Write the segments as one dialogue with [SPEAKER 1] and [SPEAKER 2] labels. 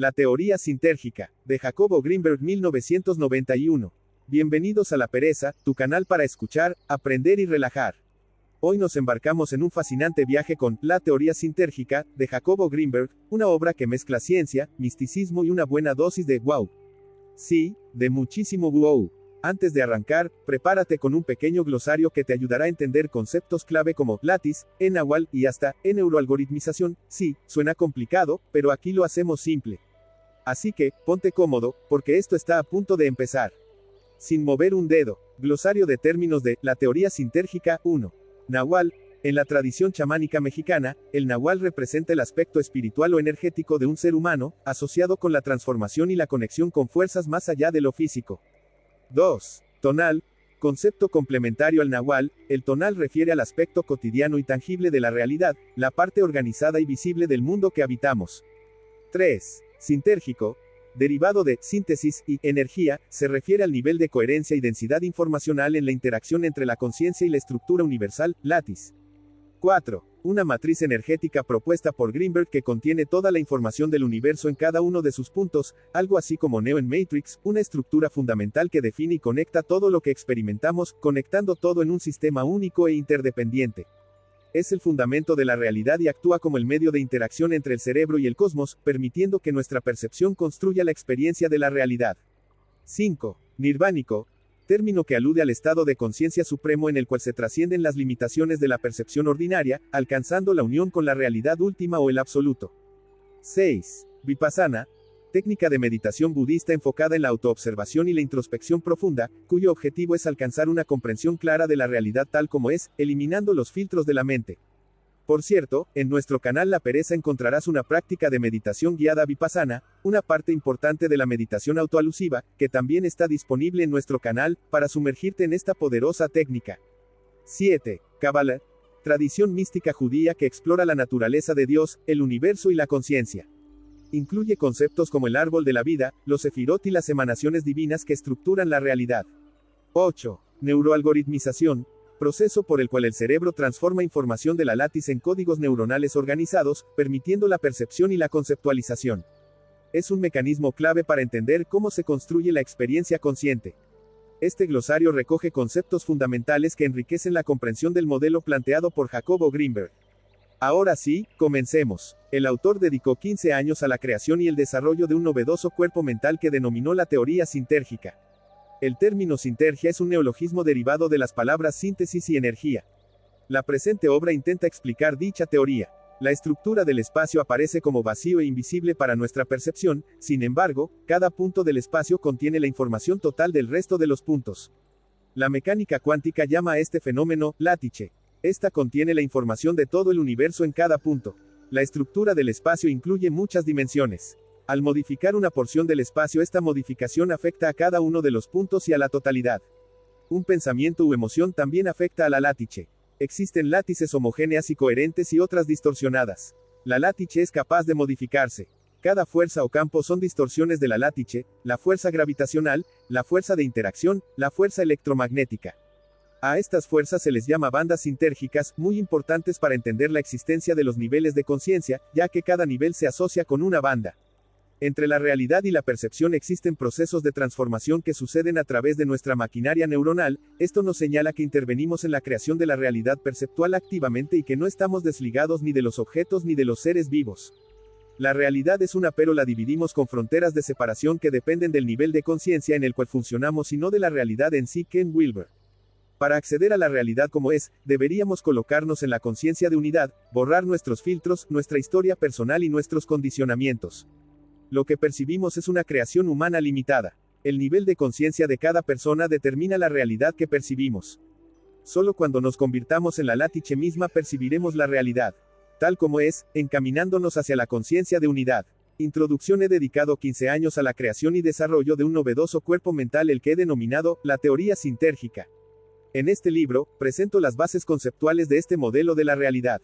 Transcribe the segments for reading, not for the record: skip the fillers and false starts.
[SPEAKER 1] La teoría sintérgica, de Jacobo Greenberg 1991. Bienvenidos a La Pereza, tu canal para escuchar, aprender y relajar. Hoy nos embarcamos en un fascinante viaje con La teoría sintérgica, de Jacobo Greenberg, una obra que mezcla ciencia, misticismo y una buena dosis de wow. Sí, de muchísimo wow. Antes de arrancar, prepárate con un pequeño glosario que te ayudará a entender conceptos clave como látiz, náhuatl y hasta neuroalgoritmización. Sí, suena complicado, pero aquí lo hacemos simple. Así que, ponte cómodo, porque esto está a punto de empezar. Sin mover un dedo. Glosario de términos de la teoría sintérgica 1. Nahual. En la tradición chamánica mexicana, el nahual representa el aspecto espiritual o energético de un ser humano, asociado con la transformación y la conexión con fuerzas más allá de lo físico. 2. Tonal. Concepto complementario al nahual, el tonal refiere al aspecto cotidiano y tangible de la realidad, la parte organizada y visible del mundo que habitamos. 3. Sintérgico. Derivado de síntesis y energía, se refiere al nivel de coherencia y densidad informacional en la interacción entre la conciencia y la estructura universal, látiz. 4. Una matriz energética propuesta por Greenberg que contiene toda la información del universo en cada uno de sus puntos, algo así como Neo en Matrix, una estructura fundamental que define y conecta todo lo que experimentamos, conectando todo en un sistema único e interdependiente. Es el fundamento de la realidad y actúa como el medio de interacción entre el cerebro y el cosmos, permitiendo que nuestra percepción construya la experiencia de la realidad. 5. Nirvánico. Término que alude al estado de conciencia supremo en el cual se trascienden las limitaciones de la percepción ordinaria, alcanzando la unión con la realidad última o el absoluto. 6. Vipassana. Técnica de meditación budista enfocada en la autoobservación y la introspección profunda, cuyo objetivo es alcanzar una comprensión clara de la realidad tal como es, eliminando los filtros de la mente. Por cierto, en nuestro canal La Pereza encontrarás una práctica de meditación guiada Vipassana, una parte importante de la meditación autoalusiva, que también está disponible en nuestro canal, para sumergirte en esta poderosa técnica. 7. Kabbalah. Tradición mística judía que explora la naturaleza de Dios, el universo y la conciencia. Incluye conceptos como el árbol de la vida, los sefirot y las emanaciones divinas que estructuran la realidad. 8. Neuroalgoritmización. Proceso por el cual el cerebro transforma información de la látiz en códigos neuronales organizados, permitiendo la percepción y la conceptualización. Es un mecanismo clave para entender cómo se construye la experiencia consciente. Este glosario recoge conceptos fundamentales que enriquecen la comprensión del modelo planteado por Jacobo Greenberg. Ahora sí, comencemos. El autor dedicó 15 años a la creación y el desarrollo de un novedoso cuerpo mental que denominó la teoría sintérgica. El término sintergia es un neologismo derivado de las palabras síntesis y energía. La presente obra intenta explicar dicha teoría. La estructura del espacio aparece como vacío e invisible para nuestra percepción, sin embargo, cada punto del espacio contiene la información total del resto de los puntos. La mecánica cuántica llama a este fenómeno látice. Esta contiene la información de todo el universo en cada punto. La estructura del espacio incluye muchas dimensiones. Al modificar una porción del espacio, esta modificación afecta a cada uno de los puntos y a la totalidad. Un pensamiento u emoción también afecta a la látice. Existen látices homogéneas y coherentes y otras distorsionadas. La látice es capaz de modificarse. Cada fuerza o campo son distorsiones de la látice, la fuerza gravitacional, la fuerza de interacción, la fuerza electromagnética. A estas fuerzas se les llama bandas sintérgicas, muy importantes para entender la existencia de los niveles de conciencia, ya que cada nivel se asocia con una banda. Entre la realidad y la percepción existen procesos de transformación que suceden a través de nuestra maquinaria neuronal. Esto nos señala que intervenimos en la creación de la realidad perceptual activamente y que no estamos desligados ni de los objetos ni de los seres vivos. La realidad es una, pero la dividimos con fronteras de separación que dependen del nivel de conciencia en el cual funcionamos y no de la realidad en sí. Ken Wilber. Para acceder a la realidad como es, deberíamos colocarnos en la conciencia de unidad, borrar nuestros filtros, nuestra historia personal y nuestros condicionamientos. Lo que percibimos es una creación humana limitada. El nivel de conciencia de cada persona determina la realidad que percibimos. Solo cuando nos convirtamos en la látice misma percibiremos la realidad, tal como es, encaminándonos hacia la conciencia de unidad. Introducción. He dedicado 15 años a la creación y desarrollo de un novedoso cuerpo mental, el que he denominado la teoría sintérgica. En este libro, presento las bases conceptuales de este modelo de la realidad.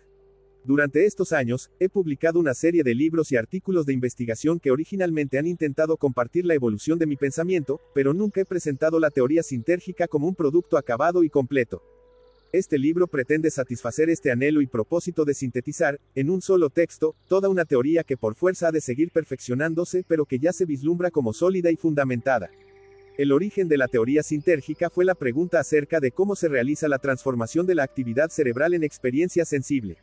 [SPEAKER 1] Durante estos años, he publicado una serie de libros y artículos de investigación que originalmente han intentado compartir la evolución de mi pensamiento, pero nunca he presentado la teoría sintérgica como un producto acabado y completo. Este libro pretende satisfacer este anhelo y propósito de sintetizar, en un solo texto, toda una teoría que por fuerza ha de seguir perfeccionándose, pero que ya se vislumbra como sólida y fundamentada. El origen de la teoría sintérgica fue la pregunta acerca de cómo se realiza la transformación de la actividad cerebral en experiencia sensible.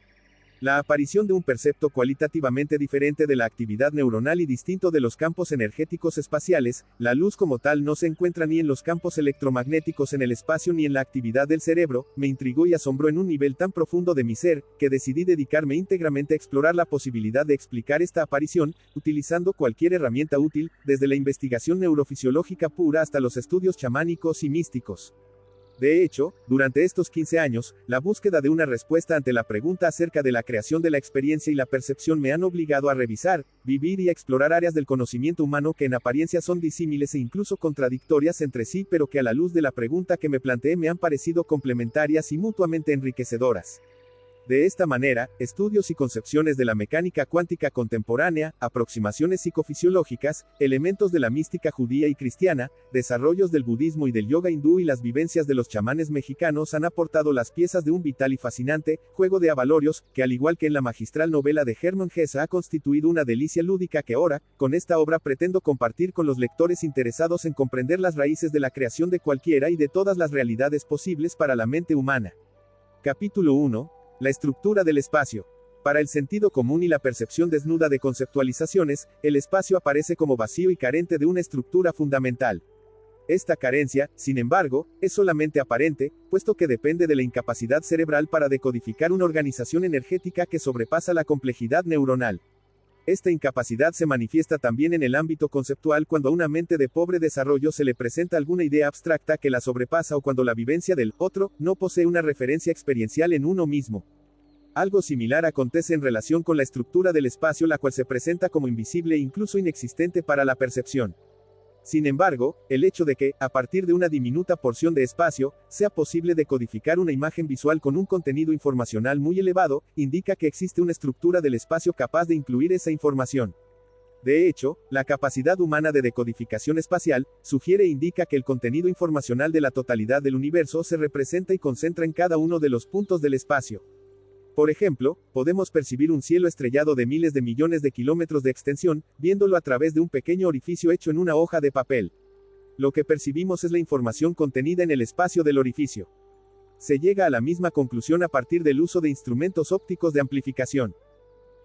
[SPEAKER 1] La aparición de un percepto cualitativamente diferente de la actividad neuronal y distinto de los campos energéticos espaciales, la luz como tal no se encuentra ni en los campos electromagnéticos en el espacio ni en la actividad del cerebro, me intrigó y asombró en un nivel tan profundo de mi ser, que decidí dedicarme íntegramente a explorar la posibilidad de explicar esta aparición, utilizando cualquier herramienta útil, desde la investigación neurofisiológica pura hasta los estudios chamánicos y místicos. De hecho, durante estos 15 años, la búsqueda de una respuesta ante la pregunta acerca de la creación de la experiencia y la percepción me han obligado a revisar, vivir y a explorar áreas del conocimiento humano que en apariencia son disímiles e incluso contradictorias entre sí, pero que a la luz de la pregunta que me planteé me han parecido complementarias y mutuamente enriquecedoras. De esta manera, estudios y concepciones de la mecánica cuántica contemporánea, aproximaciones psicofisiológicas, elementos de la mística judía y cristiana, desarrollos del budismo y del yoga hindú y las vivencias de los chamanes mexicanos han aportado las piezas de un vital y fascinante juego de avalorios, que al igual que en la magistral novela de Hermann Hesse ha constituido una delicia lúdica que ahora, con esta obra pretendo compartir con los lectores interesados en comprender las raíces de la creación de cualquiera y de todas las realidades posibles para la mente humana. Capítulo 1. La estructura del espacio. Para el sentido común y la percepción desnuda de conceptualizaciones, el espacio aparece como vacío y carente de una estructura fundamental. Esta carencia, sin embargo, es solamente aparente, puesto que depende de la incapacidad cerebral para decodificar una organización energética que sobrepasa la complejidad neuronal. Esta incapacidad se manifiesta también en el ámbito conceptual cuando a una mente de pobre desarrollo se le presenta alguna idea abstracta que la sobrepasa o cuando la vivencia del otro no posee una referencia experiencial en uno mismo. Algo similar acontece en relación con la estructura del espacio, la cual se presenta como invisible e incluso inexistente para la percepción. Sin embargo, el hecho de que, a partir de una diminuta porción de espacio, sea posible decodificar una imagen visual con un contenido informacional muy elevado, indica que existe una estructura del espacio capaz de incluir esa información. De hecho, la capacidad humana de decodificación espacial, sugiere e indica que el contenido informacional de la totalidad del universo se representa y concentra en cada uno de los puntos del espacio. Por ejemplo, podemos percibir un cielo estrellado de miles de millones de kilómetros de extensión, viéndolo a través de un pequeño orificio hecho en una hoja de papel. Lo que percibimos es la información contenida en el espacio del orificio. Se llega a la misma conclusión a partir del uso de instrumentos ópticos de amplificación.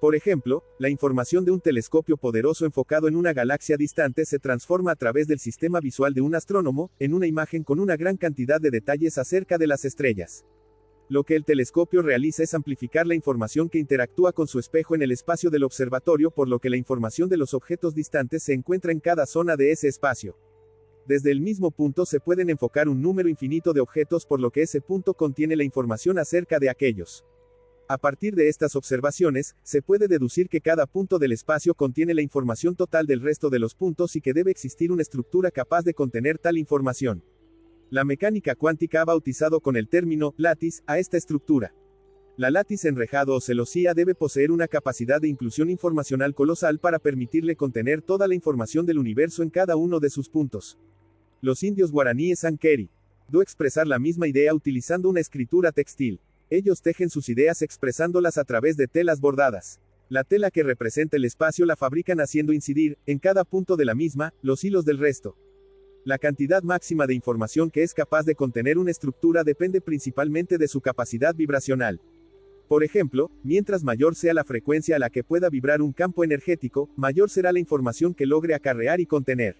[SPEAKER 1] Por ejemplo, la información de un telescopio poderoso enfocado en una galaxia distante se transforma a través del sistema visual de un astrónomo, en una imagen con una gran cantidad de detalles acerca de las estrellas. Lo que el telescopio realiza es amplificar la información que interactúa con su espejo en el espacio del observatorio, por lo que la información de los objetos distantes se encuentra en cada zona de ese espacio. Desde el mismo punto se pueden enfocar un número infinito de objetos, por lo que ese punto contiene la información acerca de aquellos. A partir de estas observaciones, se puede deducir que cada punto del espacio contiene la información total del resto de los puntos y que debe existir una estructura capaz de contener tal información. La mecánica cuántica ha bautizado con el término látiz a esta estructura. La látiz enrejado o celosía debe poseer una capacidad de inclusión informacional colosal para permitirle contener toda la información del universo en cada uno de sus puntos. Los indios guaraníes han querido expresar la misma idea utilizando una escritura textil. Ellos tejen sus ideas expresándolas a través de telas bordadas. La tela que representa el espacio la fabrican haciendo incidir, en cada punto de la misma, los hilos del resto. La cantidad máxima de información que es capaz de contener una estructura depende principalmente de su capacidad vibracional. Por ejemplo, mientras mayor sea la frecuencia a la que pueda vibrar un campo energético, mayor será la información que logre acarrear y contener.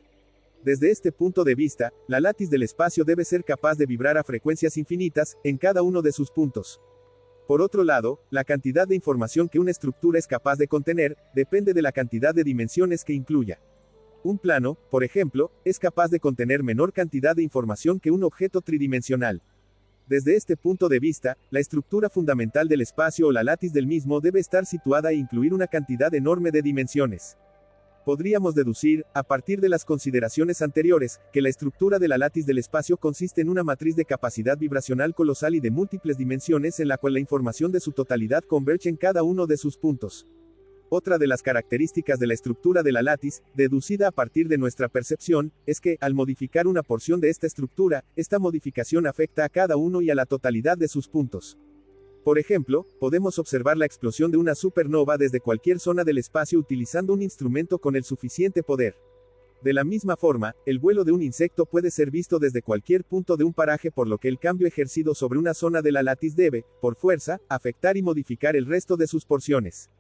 [SPEAKER 1] Desde este punto de vista, la látiz del espacio debe ser capaz de vibrar a frecuencias infinitas, en cada uno de sus puntos. Por otro lado, la cantidad de información que una estructura es capaz de contener, depende de la cantidad de dimensiones que incluya. Un plano, por ejemplo, es capaz de contener menor cantidad de información que un objeto tridimensional. Desde este punto de vista, la estructura fundamental del espacio o la látiz del mismo debe estar situada e incluir una cantidad enorme de dimensiones. Podríamos deducir, a partir de las consideraciones anteriores, que la estructura de la látiz del espacio consiste en una matriz de capacidad vibracional colosal y de múltiples dimensiones en la cual la información de su totalidad converge en cada uno de sus puntos. Otra de las características de la estructura de la látiz, deducida a partir de nuestra percepción, es que, al modificar una porción de esta estructura, esta modificación afecta a cada uno y a la totalidad de sus puntos. Por ejemplo, podemos observar la explosión de una supernova desde cualquier zona del espacio utilizando un instrumento con el suficiente poder. De la misma forma, el vuelo de un insecto puede ser visto desde cualquier punto de un paraje, por lo que el cambio ejercido sobre una zona de la látiz debe, por fuerza, afectar y modificar el resto de sus porciones.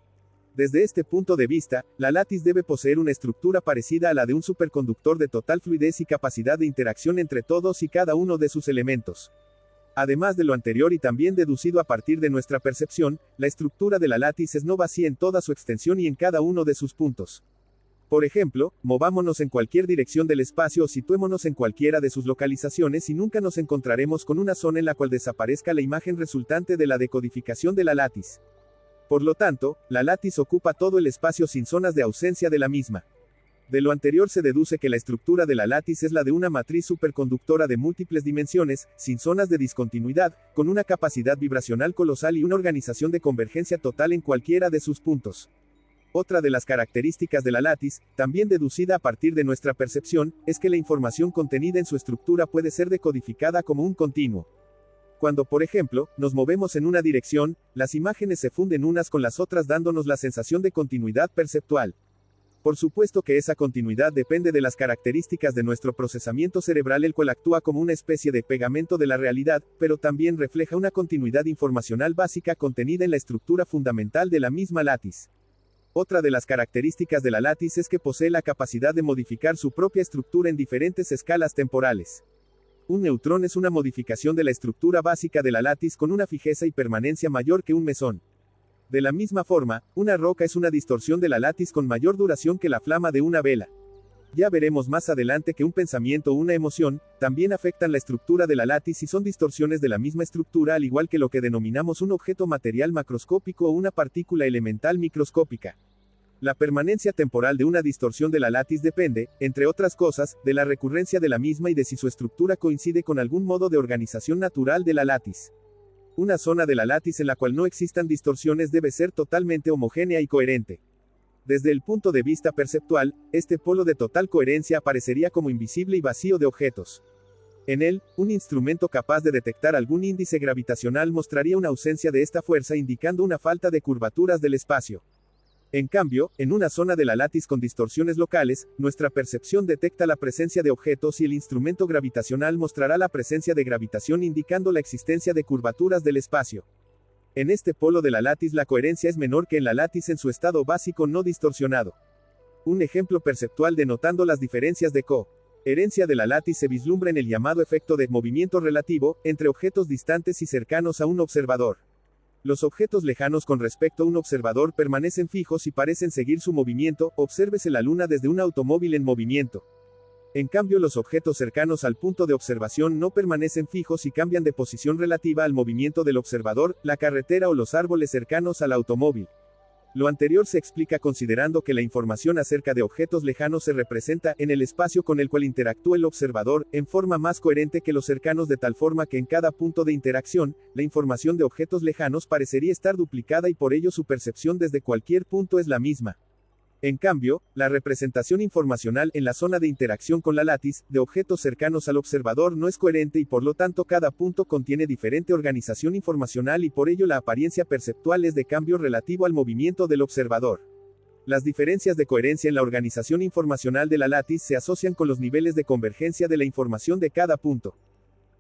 [SPEAKER 1] Desde este punto de vista, la látiz debe poseer una estructura parecida a la de un superconductor de total fluidez y capacidad de interacción entre todos y cada uno de sus elementos. Además de lo anterior y también deducido a partir de nuestra percepción, la estructura de la látiz es no vacía en toda su extensión y en cada uno de sus puntos. Por ejemplo, movámonos en cualquier dirección del espacio o situémonos en cualquiera de sus localizaciones y nunca nos encontraremos con una zona en la cual desaparezca la imagen resultante de la decodificación de la látiz. Por lo tanto, la látiz ocupa todo el espacio sin zonas de ausencia de la misma. De lo anterior se deduce que la estructura de la látiz es la de una matriz superconductora de múltiples dimensiones, sin zonas de discontinuidad, con una capacidad vibracional colosal y una organización de convergencia total en cualquiera de sus puntos. Otra de las características de la látiz, también deducida a partir de nuestra percepción, es que la información contenida en su estructura puede ser decodificada como un continuo. Cuando, por ejemplo, nos movemos en una dirección, las imágenes se funden unas con las otras dándonos la sensación de continuidad perceptual. Por supuesto que esa continuidad depende de las características de nuestro procesamiento cerebral, el cual actúa como una especie de pegamento de la realidad, pero también refleja una continuidad informacional básica contenida en la estructura fundamental de la misma látiz. Otra de las características de la látiz es que posee la capacidad de modificar su propia estructura en diferentes escalas temporales. Un neutrón es una modificación de la estructura básica de la látiz con una fijeza y permanencia mayor que un mesón. De la misma forma, una roca es una distorsión de la látiz con mayor duración que la flama de una vela. Ya veremos más adelante que un pensamiento o una emoción también afectan la estructura de la látiz y son distorsiones de la misma estructura, al igual que lo que denominamos un objeto material macroscópico o una partícula elemental microscópica. La permanencia temporal de una distorsión de la látiz depende, entre otras cosas, de la recurrencia de la misma y de si su estructura coincide con algún modo de organización natural de la látiz. Una zona de la látiz en la cual no existan distorsiones debe ser totalmente homogénea y coherente. Desde el punto de vista perceptual, este polo de total coherencia aparecería como invisible y vacío de objetos. En él, un instrumento capaz de detectar algún índice gravitacional mostraría una ausencia de esta fuerza, indicando una falta de curvaturas del espacio. En cambio, en una zona de la látiz con distorsiones locales, nuestra percepción detecta la presencia de objetos y el instrumento gravitacional mostrará la presencia de gravitación, indicando la existencia de curvaturas del espacio. En este polo de la látiz la coherencia es menor que en la látiz en su estado básico no distorsionado. Un ejemplo perceptual denotando las diferencias de coherencia de la látiz se vislumbra en el llamado efecto de movimiento relativo entre objetos distantes y cercanos a un observador. Los objetos lejanos con respecto a un observador permanecen fijos y parecen seguir su movimiento, obsérvese la luna desde un automóvil en movimiento. En cambio, los objetos cercanos al punto de observación no permanecen fijos y cambian de posición relativa al movimiento del observador, la carretera o los árboles cercanos al automóvil. Lo anterior se explica considerando que la información acerca de objetos lejanos se representa en el espacio con el cual interactúa el observador, en forma más coherente que los cercanos, de tal forma que en cada punto de interacción, la información de objetos lejanos parecería estar duplicada y por ello su percepción desde cualquier punto es la misma. En cambio, la representación informacional en la zona de interacción con la látiz, de objetos cercanos al observador, no es coherente y por lo tanto cada punto contiene diferente organización informacional y por ello la apariencia perceptual es de cambio relativo al movimiento del observador. Las diferencias de coherencia en la organización informacional de la látiz se asocian con los niveles de convergencia de la información de cada punto.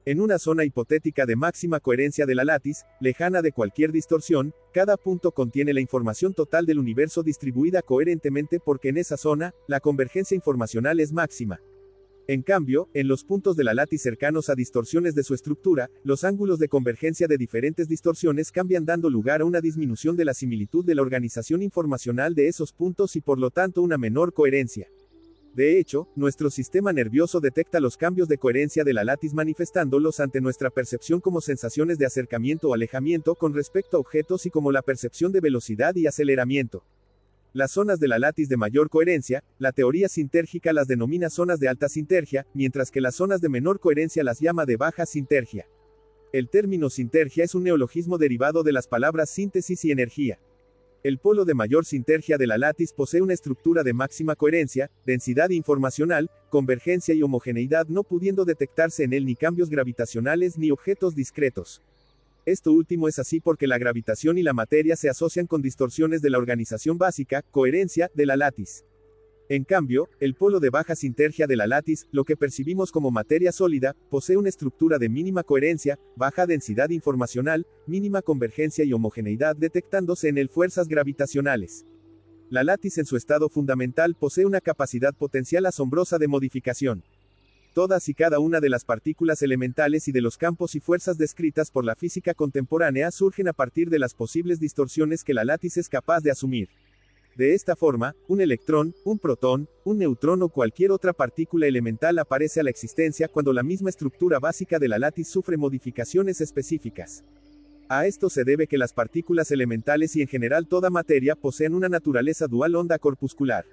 [SPEAKER 1] En una zona hipotética de máxima coherencia de la látiz, lejana de cualquier distorsión, cada punto contiene la información total del universo distribuida coherentemente porque en esa zona, la convergencia informacional es máxima. En cambio, en los puntos de la látiz cercanos a distorsiones de su estructura, los ángulos de convergencia de diferentes distorsiones cambian, dando lugar a una disminución de la similitud de la organización informacional de esos puntos y por lo tanto una menor coherencia. De hecho, nuestro sistema nervioso detecta los cambios de coherencia de la látiz manifestándolos ante nuestra percepción como sensaciones de acercamiento o alejamiento con respecto a objetos y como la percepción de velocidad y aceleramiento. Las zonas de la látiz de mayor coherencia, la teoría sintérgica las denomina zonas de alta sintergia, mientras que las zonas de menor coherencia las llama de baja sintergia. El término sintergia es un neologismo derivado de las palabras síntesis y energía. El polo de mayor sintergia de la látiz posee una estructura de máxima coherencia, densidad informacional, convergencia y homogeneidad, no pudiendo detectarse en él ni cambios gravitacionales ni objetos discretos. Esto último es así porque la gravitación y la materia se asocian con distorsiones de la organización básica, coherencia, de la látiz. En cambio, el polo de baja sintergia de la látiz, lo que percibimos como materia sólida, posee una estructura de mínima coherencia, baja densidad informacional, mínima convergencia y homogeneidad, detectándose en él fuerzas gravitacionales. La látiz en su estado fundamental posee una capacidad potencial asombrosa de modificación. Todas y cada una de las partículas elementales y de los campos y fuerzas descritas por la física contemporánea surgen a partir de las posibles distorsiones que la látiz es capaz de asumir. De esta forma, un electrón, un protón, un neutrón o cualquier otra partícula elemental aparece a la existencia cuando la misma estructura básica de la látiz sufre modificaciones específicas. A esto se debe que las partículas elementales y en general toda materia poseen una naturaleza dual onda corpuscular.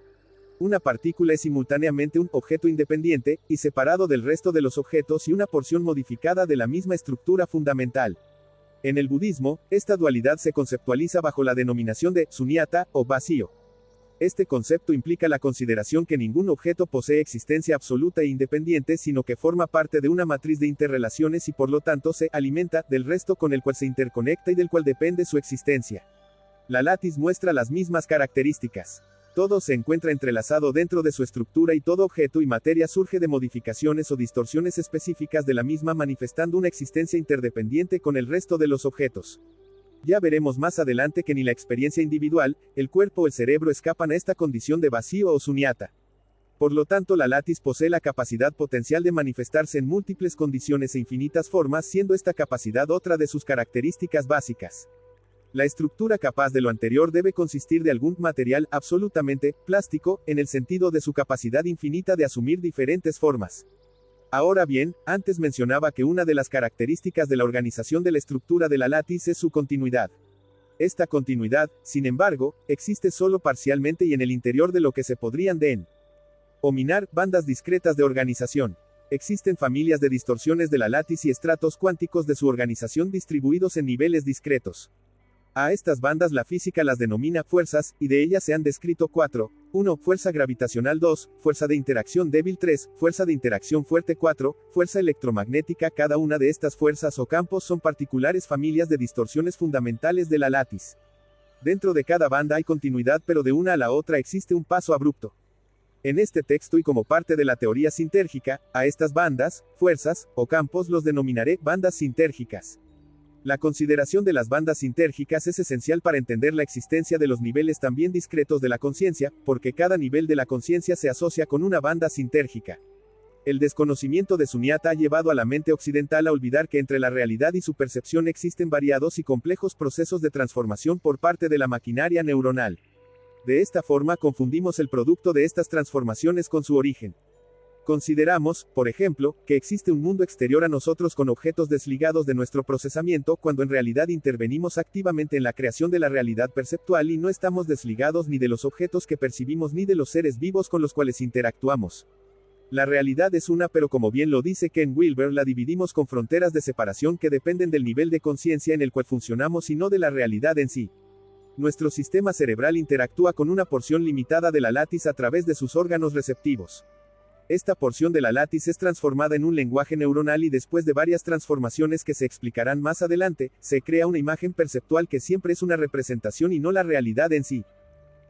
[SPEAKER 1] Una partícula es simultáneamente un objeto independiente, y separado del resto de los objetos y una porción modificada de la misma estructura fundamental. En el budismo, esta dualidad se conceptualiza bajo la denominación de sunyata, o vacío. Este concepto implica la consideración que ningún objeto posee existencia absoluta e independiente, sino que forma parte de una matriz de interrelaciones y por lo tanto se alimenta del resto con el cual se interconecta y del cual depende su existencia. La látiz muestra las mismas características. Todo se encuentra entrelazado dentro de su estructura y todo objeto y materia surge de modificaciones o distorsiones específicas de la misma, manifestando una existencia interdependiente con el resto de los objetos. Ya veremos más adelante que ni la experiencia individual, el cuerpo o el cerebro escapan a esta condición de vacío o sunyata. Por lo tanto, la látiz posee la capacidad potencial de manifestarse en múltiples condiciones e infinitas formas, siendo esta capacidad otra de sus características básicas. La estructura capaz de lo anterior debe consistir de algún material absolutamente plástico, en el sentido de su capacidad infinita de asumir diferentes formas. Ahora bien, antes mencionaba que una de las características de la organización de la estructura de la látiz es su continuidad. Esta continuidad, sin embargo, existe solo parcialmente y en el interior de lo que se podrían denominar bandas discretas de organización. Existen familias de distorsiones de la látiz y estratos cuánticos de su organización distribuidos en niveles discretos. A estas bandas la física las denomina fuerzas, y de ellas se han descrito 4. 1. Fuerza gravitacional 2, fuerza de interacción débil 3, fuerza de interacción fuerte 4, fuerza electromagnética. Cada una de estas fuerzas o campos son particulares familias de distorsiones fundamentales de la látiz. Dentro de cada banda hay continuidad, pero de una a la otra existe un paso abrupto. En este texto y como parte de la teoría sintérgica, a estas bandas, fuerzas, o campos los denominaré bandas sintérgicas. La consideración de las bandas sintérgicas es esencial para entender la existencia de los niveles también discretos de la conciencia, porque cada nivel de la conciencia se asocia con una banda sintérgica. El desconocimiento de sunyata ha llevado a la mente occidental a olvidar que entre la realidad y su percepción existen variados y complejos procesos de transformación por parte de la maquinaria neuronal. De esta forma confundimos el producto de estas transformaciones con su origen. Consideramos, por ejemplo, que existe un mundo exterior a nosotros con objetos desligados de nuestro procesamiento, cuando en realidad intervenimos activamente en la creación de la realidad perceptual y no estamos desligados ni de los objetos que percibimos ni de los seres vivos con los cuales interactuamos. La realidad es una, pero como bien lo dice Ken Wilber, la dividimos con fronteras de separación que dependen del nivel de conciencia en el cual funcionamos y no de la realidad en sí. Nuestro sistema cerebral interactúa con una porción limitada de la látiz a través de sus órganos receptivos. Esta porción de la látiz es transformada en un lenguaje neuronal y después de varias transformaciones que se explicarán más adelante, se crea una imagen perceptual que siempre es una representación y no la realidad en sí.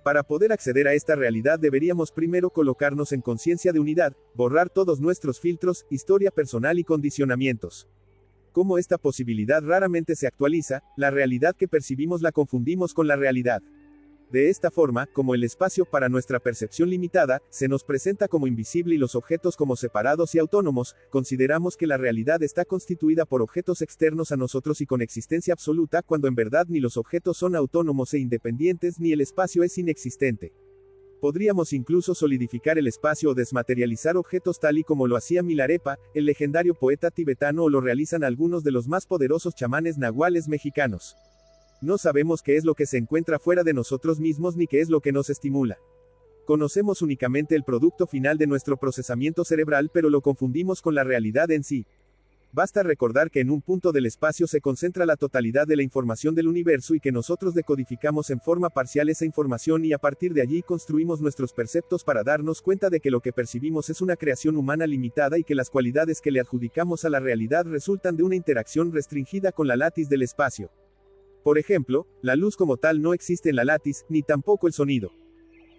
[SPEAKER 1] Para poder acceder a esta realidad deberíamos primero colocarnos en conciencia de unidad, borrar todos nuestros filtros, historia personal y condicionamientos. Como esta posibilidad raramente se actualiza, la realidad que percibimos la confundimos con la realidad. De esta forma, como el espacio para nuestra percepción limitada, se nos presenta como invisible y los objetos como separados y autónomos, consideramos que la realidad está constituida por objetos externos a nosotros y con existencia absoluta, cuando en verdad ni los objetos son autónomos e independientes ni el espacio es inexistente. Podríamos incluso solidificar el espacio o desmaterializar objetos tal y como lo hacía Milarepa, el legendario poeta tibetano, o lo realizan algunos de los más poderosos chamanes nahuales mexicanos. No sabemos qué es lo que se encuentra fuera de nosotros mismos ni qué es lo que nos estimula. Conocemos únicamente el producto final de nuestro procesamiento cerebral, pero lo confundimos con la realidad en sí. Basta recordar que en un punto del espacio se concentra la totalidad de la información del universo y que nosotros decodificamos en forma parcial esa información y a partir de allí construimos nuestros perceptos para darnos cuenta de que lo que percibimos es una creación humana limitada y que las cualidades que le adjudicamos a la realidad resultan de una interacción restringida con la látiz del espacio. Por ejemplo, la luz como tal no existe en la látiz, ni tampoco el sonido.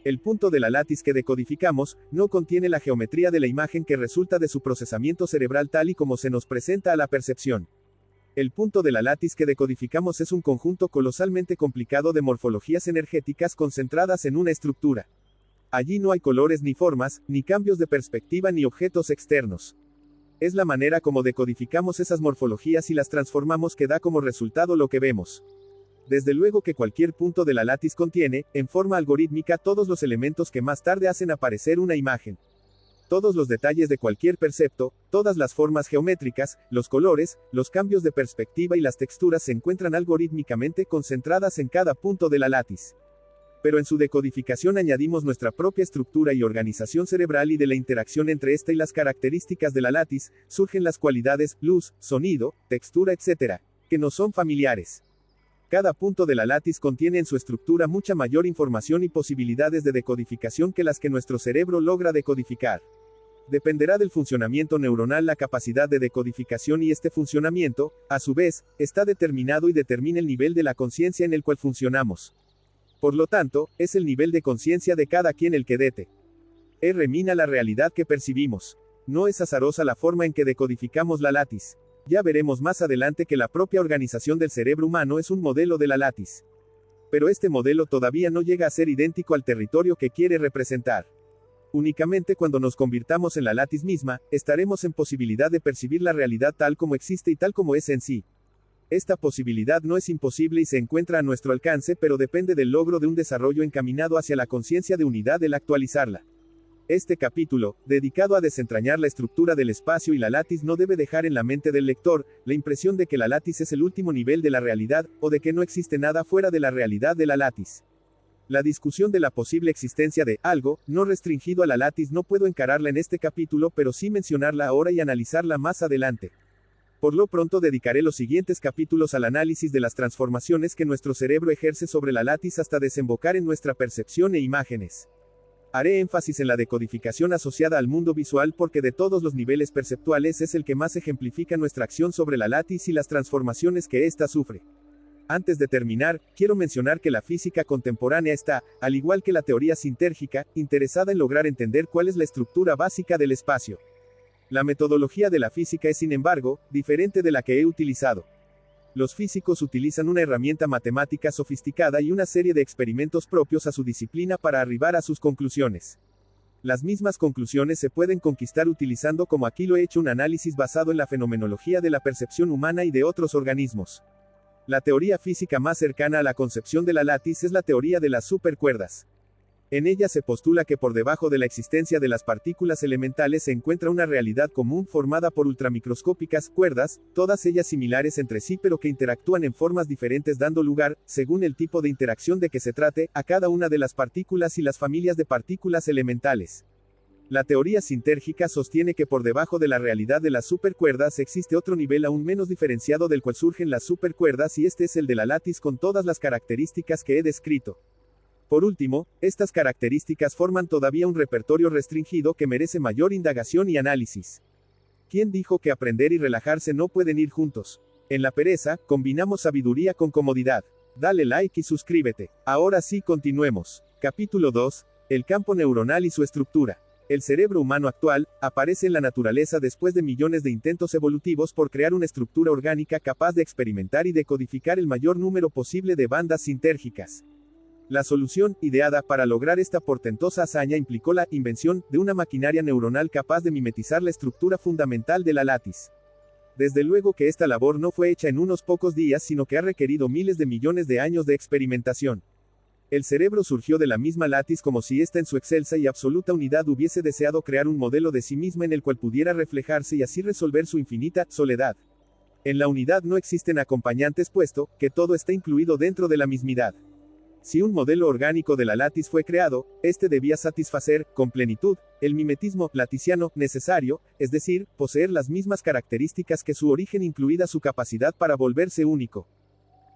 [SPEAKER 1] El punto de la látiz que decodificamos, no contiene la geometría de la imagen que resulta de su procesamiento cerebral tal y como se nos presenta a la percepción. El punto de la látiz que decodificamos es un conjunto colosalmente complicado de morfologías energéticas concentradas en una estructura. Allí no hay colores ni formas, ni cambios de perspectiva ni objetos externos. Es la manera como decodificamos esas morfologías y las transformamos que da como resultado lo que vemos. Desde luego que cualquier punto de la látiz contiene, en forma algorítmica, todos los elementos que más tarde hacen aparecer una imagen. Todos los detalles de cualquier percepto, todas las formas geométricas, los colores, los cambios de perspectiva y las texturas se encuentran algorítmicamente concentradas en cada punto de la látiz. Pero en su decodificación añadimos nuestra propia estructura y organización cerebral y de la interacción entre esta y las características de la látiz, surgen las cualidades, luz, sonido, textura, etc., que nos son familiares. Cada punto de la látiz contiene en su estructura mucha mayor información y posibilidades de decodificación que las que nuestro cerebro logra decodificar. Dependerá del funcionamiento neuronal la capacidad de decodificación y este funcionamiento, a su vez, está determinado y determina el nivel de la conciencia en el cual funcionamos. Por lo tanto, es el nivel de conciencia de cada quien el que determina la realidad que percibimos. No es azarosa la forma en que decodificamos la látiz. Ya veremos más adelante que la propia organización del cerebro humano es un modelo de la látiz. Pero este modelo todavía no llega a ser idéntico al territorio que quiere representar. Únicamente cuando nos convirtamos en la látiz misma, estaremos en posibilidad de percibir la realidad tal como existe y tal como es en sí. Esta posibilidad no es imposible y se encuentra a nuestro alcance, pero depende del logro de un desarrollo encaminado hacia la conciencia de unidad el actualizarla. Este capítulo, dedicado a desentrañar la estructura del espacio y la látiz, no debe dejar en la mente del lector la impresión de que la látiz es el último nivel de la realidad, o de que no existe nada fuera de la realidad de la látiz. La discusión de la posible existencia de algo, no restringido a la látiz, no puedo encararla en este capítulo, pero sí mencionarla ahora y analizarla más adelante. Por lo pronto dedicaré los siguientes capítulos al análisis de las transformaciones que nuestro cerebro ejerce sobre la látiz hasta desembocar en nuestra percepción e imágenes. Haré énfasis en la decodificación asociada al mundo visual porque de todos los niveles perceptuales es el que más ejemplifica nuestra acción sobre la látiz y las transformaciones que ésta sufre. Antes de terminar, quiero mencionar que la física contemporánea está, al igual que la teoría sintérgica, interesada en lograr entender cuál es la estructura básica del espacio. La metodología de la física es, sin embargo, diferente de la que he utilizado. Los físicos utilizan una herramienta matemática sofisticada y una serie de experimentos propios a su disciplina para arribar a sus conclusiones. Las mismas conclusiones se pueden conquistar utilizando, como aquí lo he hecho, un análisis basado en la fenomenología de la percepción humana y de otros organismos. La teoría física más cercana a la concepción de la látiz es la teoría de las supercuerdas. En ella se postula que por debajo de la existencia de las partículas elementales se encuentra una realidad común formada por ultramicroscópicas cuerdas, todas ellas similares entre sí pero que interactúan en formas diferentes dando lugar, según el tipo de interacción de que se trate, a cada una de las partículas y las familias de partículas elementales. La teoría sintérgica sostiene que por debajo de la realidad de las supercuerdas existe otro nivel aún menos diferenciado del cual surgen las supercuerdas y este es el de la látiz con todas las características que he descrito. Por último, estas características forman todavía un repertorio restringido que merece mayor indagación y análisis. ¿Quién dijo que aprender y relajarse no pueden ir juntos? En La Pereza, combinamos sabiduría con comodidad. Dale like y suscríbete. Ahora sí, continuemos. Capítulo 2. El campo neuronal y su estructura. El cerebro humano actual aparece en la naturaleza después de millones de intentos evolutivos por crear una estructura orgánica capaz de experimentar y decodificar el mayor número posible de bandas sintérgicas. La solución, ideada para lograr esta portentosa hazaña, implicó la invención de una maquinaria neuronal capaz de mimetizar la estructura fundamental de la látiz. Desde luego que esta labor no fue hecha en unos pocos días, sino que ha requerido miles de millones de años de experimentación. El cerebro surgió de la misma látiz como si ésta en su excelsa y absoluta unidad hubiese deseado crear un modelo de sí misma en el cual pudiera reflejarse y así resolver su infinita soledad. En la unidad no existen acompañantes puesto que todo está incluido dentro de la mismidad. Si un modelo orgánico de la latis fue creado, este debía satisfacer, con plenitud, el mimetismo laticiano necesario, es decir, poseer las mismas características que su origen, incluida su capacidad para volverse único.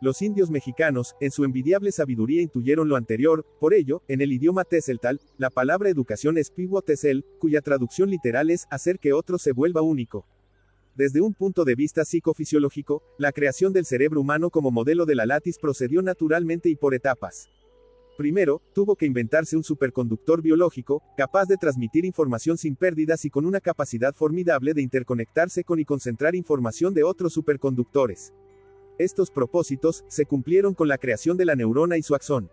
[SPEAKER 1] Los indios mexicanos, en su envidiable sabiduría, intuyeron lo anterior. Por ello, en el idioma tezeltal, la palabra educación es pihuo-tezel, cuya traducción literal es hacer que otro se vuelva único. Desde un punto de vista psicofisiológico, la creación del cerebro humano como modelo de la latis procedió naturalmente y por etapas. Primero, tuvo que inventarse un superconductor biológico, capaz de transmitir información sin pérdidas y con una capacidad formidable de interconectarse con y concentrar información de otros superconductores. Estos propósitos se cumplieron con la creación de la neurona y su axón.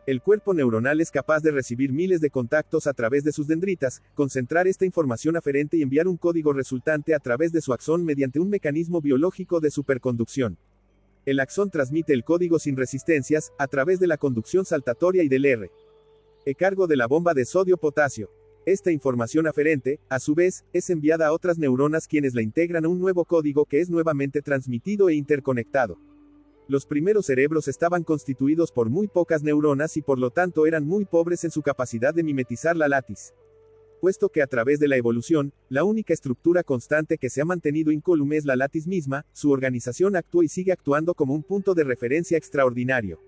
[SPEAKER 1] El cuerpo neuronal es capaz de recibir miles de contactos a través de sus dendritas, concentrar esta información aferente y enviar un código resultante a través de su axón mediante un mecanismo biológico de superconducción. El axón transmite el código sin resistencias, a través de la conducción saltatoria y del R. Cargo de la bomba de sodio-potasio. Esta información aferente, a su vez, es enviada a otras neuronas quienes la integran a un nuevo código que es nuevamente transmitido e interconectado. Los primeros cerebros estaban constituidos por muy pocas neuronas y por lo tanto eran muy pobres en su capacidad de mimetizar la latis. Puesto que a través de la evolución, la única estructura constante que se ha mantenido incólume es la latis misma, su organización actúa y sigue actuando como un punto de referencia extraordinario.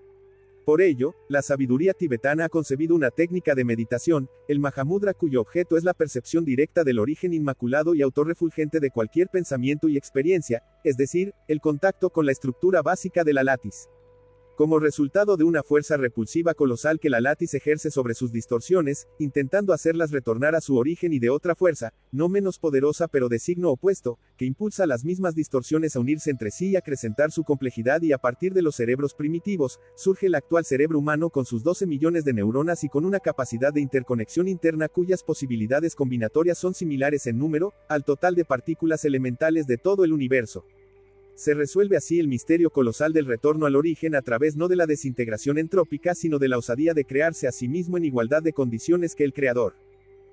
[SPEAKER 1] Por ello, la sabiduría tibetana ha concebido una técnica de meditación, el Mahamudra, cuyo objeto es la percepción directa del origen inmaculado y autorrefulgente de cualquier pensamiento y experiencia, es decir, el contacto con la estructura básica de la latis. Como resultado de una fuerza repulsiva colosal que la latis ejerce sobre sus distorsiones, intentando hacerlas retornar a su origen, y de otra fuerza, no menos poderosa pero de signo opuesto, que impulsa las mismas distorsiones a unirse entre sí y acrecentar su complejidad, y a partir de los cerebros primitivos, surge el actual cerebro humano con sus 12 millones de neuronas y con una capacidad de interconexión interna cuyas posibilidades combinatorias son similares en número, al total de partículas elementales de todo el universo. Se resuelve así el misterio colosal del retorno al origen a través no de la desintegración entrópica sino de la osadía de crearse a sí mismo en igualdad de condiciones que el creador.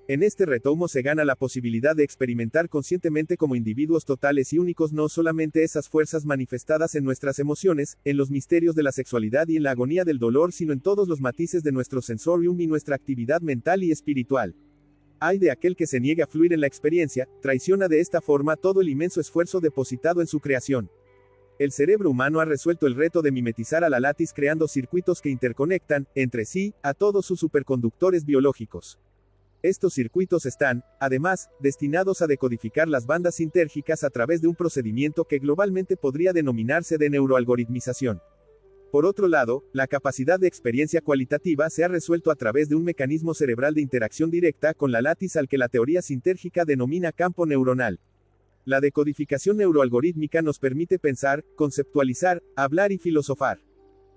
[SPEAKER 1] En este retomo se gana la posibilidad de experimentar conscientemente como individuos totales y únicos no solamente esas fuerzas manifestadas en nuestras emociones, en los misterios de la sexualidad y en la agonía del dolor, sino en todos los matices de nuestro sensorium y nuestra actividad mental y espiritual. Ay de aquel que se niegue a fluir en la experiencia, traiciona de esta forma todo el inmenso esfuerzo depositado en su creación. El cerebro humano ha resuelto el reto de mimetizar a la latis creando circuitos que interconectan, entre sí, a todos sus superconductores biológicos. Estos circuitos están, además, destinados a decodificar las bandas sintérgicas a través de un procedimiento que globalmente podría denominarse de neuroalgoritmización. Por otro lado, la capacidad de experiencia cualitativa se ha resuelto a través de un mecanismo cerebral de interacción directa con la latis al que la teoría sintérgica denomina campo neuronal. La decodificación neuroalgorítmica nos permite pensar, conceptualizar, hablar y filosofar.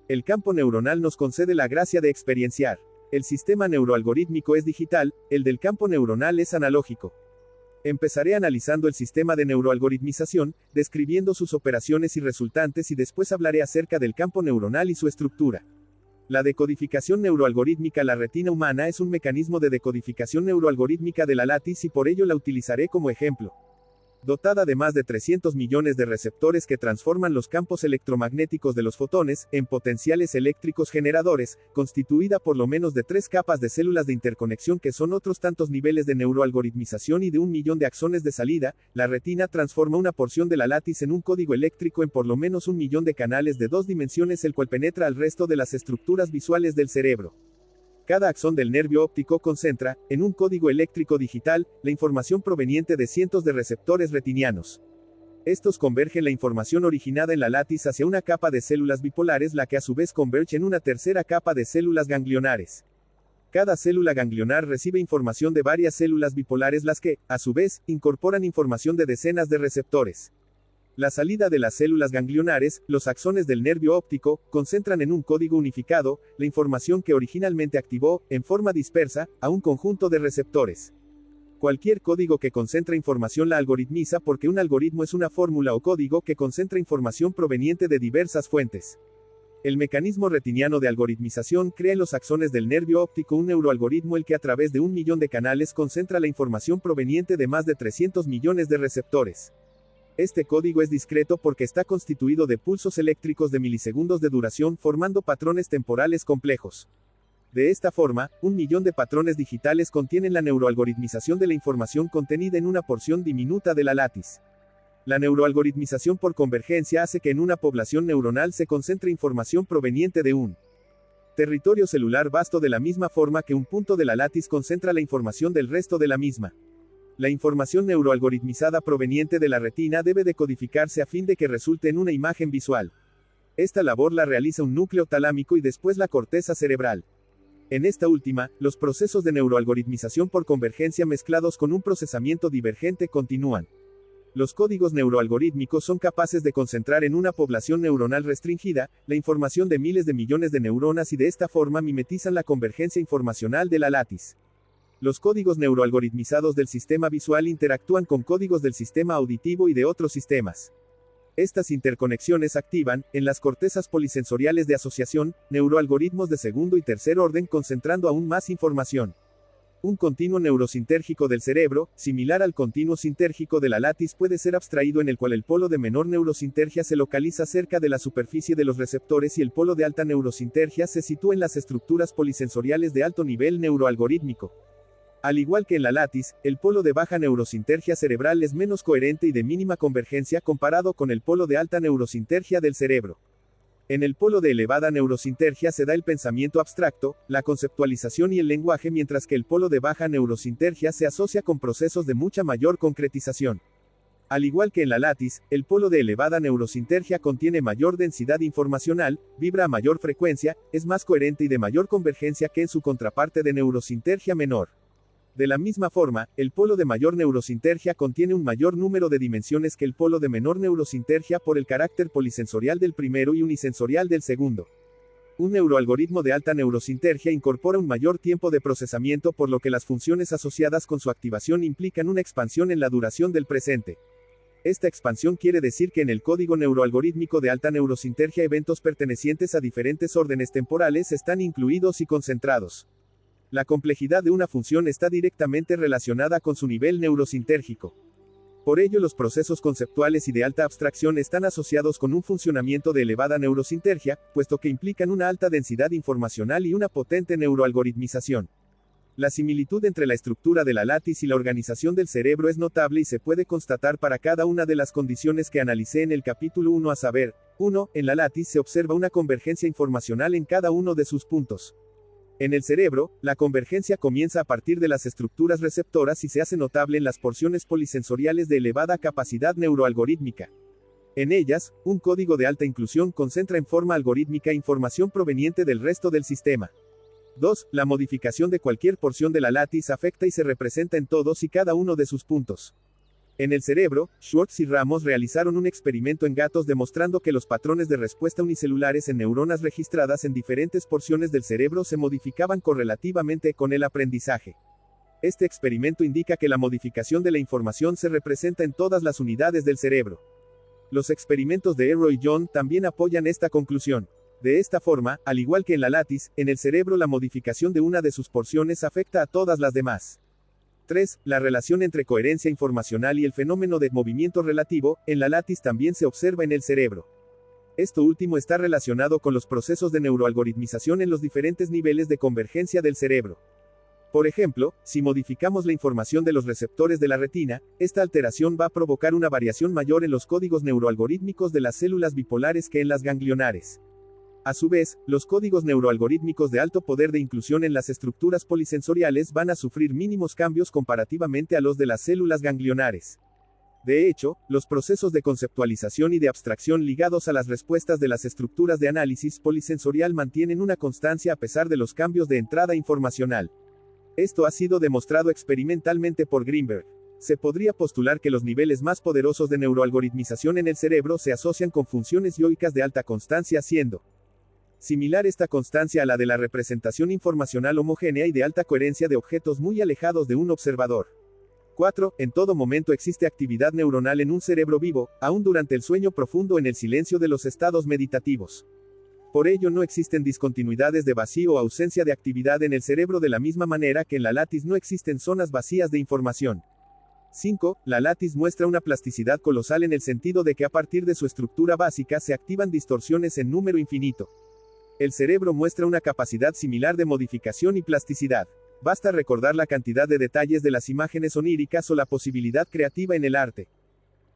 [SPEAKER 1] El campo neuronal nos concede la gracia de experienciar. El sistema neuroalgorítmico es digital, el del campo neuronal es analógico. Empezaré analizando el sistema de neuroalgoritmización, describiendo sus operaciones y resultantes, y después hablaré acerca del campo neuronal y su estructura. La decodificación neuroalgorítmica. La retina humana es un mecanismo de decodificación neuroalgorítmica de la latis y por ello la utilizaré como ejemplo. Dotada de más de 300 millones de receptores que transforman los campos electromagnéticos de los fotones en potenciales eléctricos generadores, constituida por lo menos de 3 capas de células de interconexión que son otros tantos niveles de neuroalgoritmización y de 1 millón de axones de salida, la retina transforma una porción de la latis en un código eléctrico en por lo menos 1 millón de canales de 2 dimensiones, el cual penetra al resto de las estructuras visuales del cerebro. Cada axón del nervio óptico concentra, en un código eléctrico digital, la información proveniente de cientos de receptores retinianos. Estos convergen la información originada en la latis hacia una capa de células bipolares, la que a su vez converge en una tercera capa de células ganglionares. Cada célula ganglionar recibe información de varias células bipolares, las que, a su vez, incorporan información de decenas de receptores. La salida de las células ganglionares, los axones del nervio óptico, concentran en un código unificado, la información que originalmente activó, en forma dispersa, a un conjunto de receptores. Cualquier código que concentra información la algoritmiza, porque un algoritmo es una fórmula o código que concentra información proveniente de diversas fuentes. El mecanismo retiniano de algoritmización crea en los axones del nervio óptico un neuroalgoritmo, el que a través de 1 millón de canales concentra la información proveniente de más de 300 millones de receptores. Este código es discreto porque está constituido de pulsos eléctricos de milisegundos de duración formando patrones temporales complejos. De esta forma, 1.000.000 de patrones digitales contienen la neuroalgoritmización de la información contenida en una porción diminuta de la látiz. La neuroalgoritmización por convergencia hace que en una población neuronal se concentre información proveniente de un territorio celular vasto de la misma forma que un punto de la látiz concentra la información del resto de la misma. La información neuroalgoritmizada proveniente de la retina debe decodificarse a fin de que resulte en una imagen visual. Esta labor la realiza un núcleo talámico y después la corteza cerebral. En esta última, los procesos de neuroalgoritmización por convergencia mezclados con un procesamiento divergente continúan. Los códigos neuroalgorítmicos son capaces de concentrar en una población neuronal restringida, la información de miles de millones de neuronas y de esta forma mimetizan la convergencia informacional de la látiz. Los códigos neuroalgoritmizados del sistema visual interactúan con códigos del sistema auditivo y de otros sistemas. Estas interconexiones activan, en las cortezas polisensoriales de asociación, neuroalgoritmos de segundo y tercer orden concentrando aún más información. Un continuo neurosintérgico del cerebro, similar al continuo sintérgico de la látiz, puede ser abstraído en el cual el polo de menor neurosintergia se localiza cerca de la superficie de los receptores y el polo de alta neurosintergia se sitúa en las estructuras polisensoriales de alto nivel neuroalgorítmico. Al igual que en la látiz, el polo de baja neurosintergia cerebral es menos coherente y de mínima convergencia comparado con el polo de alta neurosintergia del cerebro. En el polo de elevada neurosintergia se da el pensamiento abstracto, la conceptualización y el lenguaje, mientras que el polo de baja neurosintergia se asocia con procesos de mucha mayor concretización. Al igual que en la látiz, el polo de elevada neurosintergia contiene mayor densidad informacional, vibra a mayor frecuencia, es más coherente y de mayor convergencia que en su contraparte de neurosintergia menor. De la misma forma, el polo de mayor neurosintergia contiene un mayor número de dimensiones que el polo de menor neurosintergia por el carácter polisensorial del primero y unisensorial del segundo. Un neuroalgoritmo de alta neurosintergia incorpora un mayor tiempo de procesamiento, por lo que las funciones asociadas con su activación implican una expansión en la duración del presente. Esta expansión quiere decir que en el código neuroalgorítmico de alta neurosintergia eventos pertenecientes a diferentes órdenes temporales están incluidos y concentrados. La complejidad de una función está directamente relacionada con su nivel neurosintérgico. Por ello, los procesos conceptuales y de alta abstracción están asociados con un funcionamiento de elevada neurosintergia, puesto que implican una alta densidad informacional y una potente neuroalgoritmización. La similitud entre la estructura de la látiz y la organización del cerebro es notable y se puede constatar para cada una de las condiciones que analicé en el capítulo 1, a saber, 1. En la látiz se observa una convergencia informacional en cada uno de sus puntos. En el cerebro, la convergencia comienza a partir de las estructuras receptoras y se hace notable en las porciones polisensoriales de elevada capacidad neuroalgorítmica. En ellas, un código de alta inclusión concentra en forma algorítmica información proveniente del resto del sistema. 2. La modificación de cualquier porción de la látiz afecta y se representa en todos y cada uno de sus puntos. En el cerebro, Schwartz y Ramos realizaron un experimento en gatos demostrando que los patrones de respuesta unicelulares en neuronas registradas en diferentes porciones del cerebro se modificaban correlativamente con el aprendizaje. Este experimento indica que la modificación de la información se representa en todas las unidades del cerebro. Los experimentos de Arrow y John también apoyan esta conclusión. De esta forma, al igual que en la látiz, en el cerebro la modificación de una de sus porciones afecta a todas las demás. 3. La relación entre coherencia informacional y el fenómeno de movimiento relativo, en la látiz también se observa en el cerebro. Esto último está relacionado con los procesos de neuroalgoritmización en los diferentes niveles de convergencia del cerebro. Por ejemplo, si modificamos la información de los receptores de la retina, esta alteración va a provocar una variación mayor en los códigos neuroalgorítmicos de las células bipolares que en las ganglionares. A su vez, los códigos neuroalgorítmicos de alto poder de inclusión en las estructuras polisensoriales van a sufrir mínimos cambios comparativamente a los de las células ganglionares. De hecho, los procesos de conceptualización y de abstracción ligados a las respuestas de las estructuras de análisis polisensorial mantienen una constancia a pesar de los cambios de entrada informacional. Esto ha sido demostrado experimentalmente por Greenberg. Se podría postular que los niveles más poderosos de neuroalgoritmización en el cerebro se asocian con funciones yoicas de alta constancia, siendo similar esta constancia a la de la representación informacional homogénea y de alta coherencia de objetos muy alejados de un observador. 4. En todo momento existe actividad neuronal en un cerebro vivo, aún durante el sueño profundo en el silencio de los estados meditativos. Por ello no existen discontinuidades de vacío o ausencia de actividad en el cerebro de la misma manera que en la látiz no existen zonas vacías de información. 5. La látiz muestra una plasticidad colosal en el sentido de que a partir de su estructura básica se activan distorsiones en número infinito. El cerebro muestra una capacidad similar de modificación y plasticidad. Basta recordar la cantidad de detalles de las imágenes oníricas o la posibilidad creativa en el arte.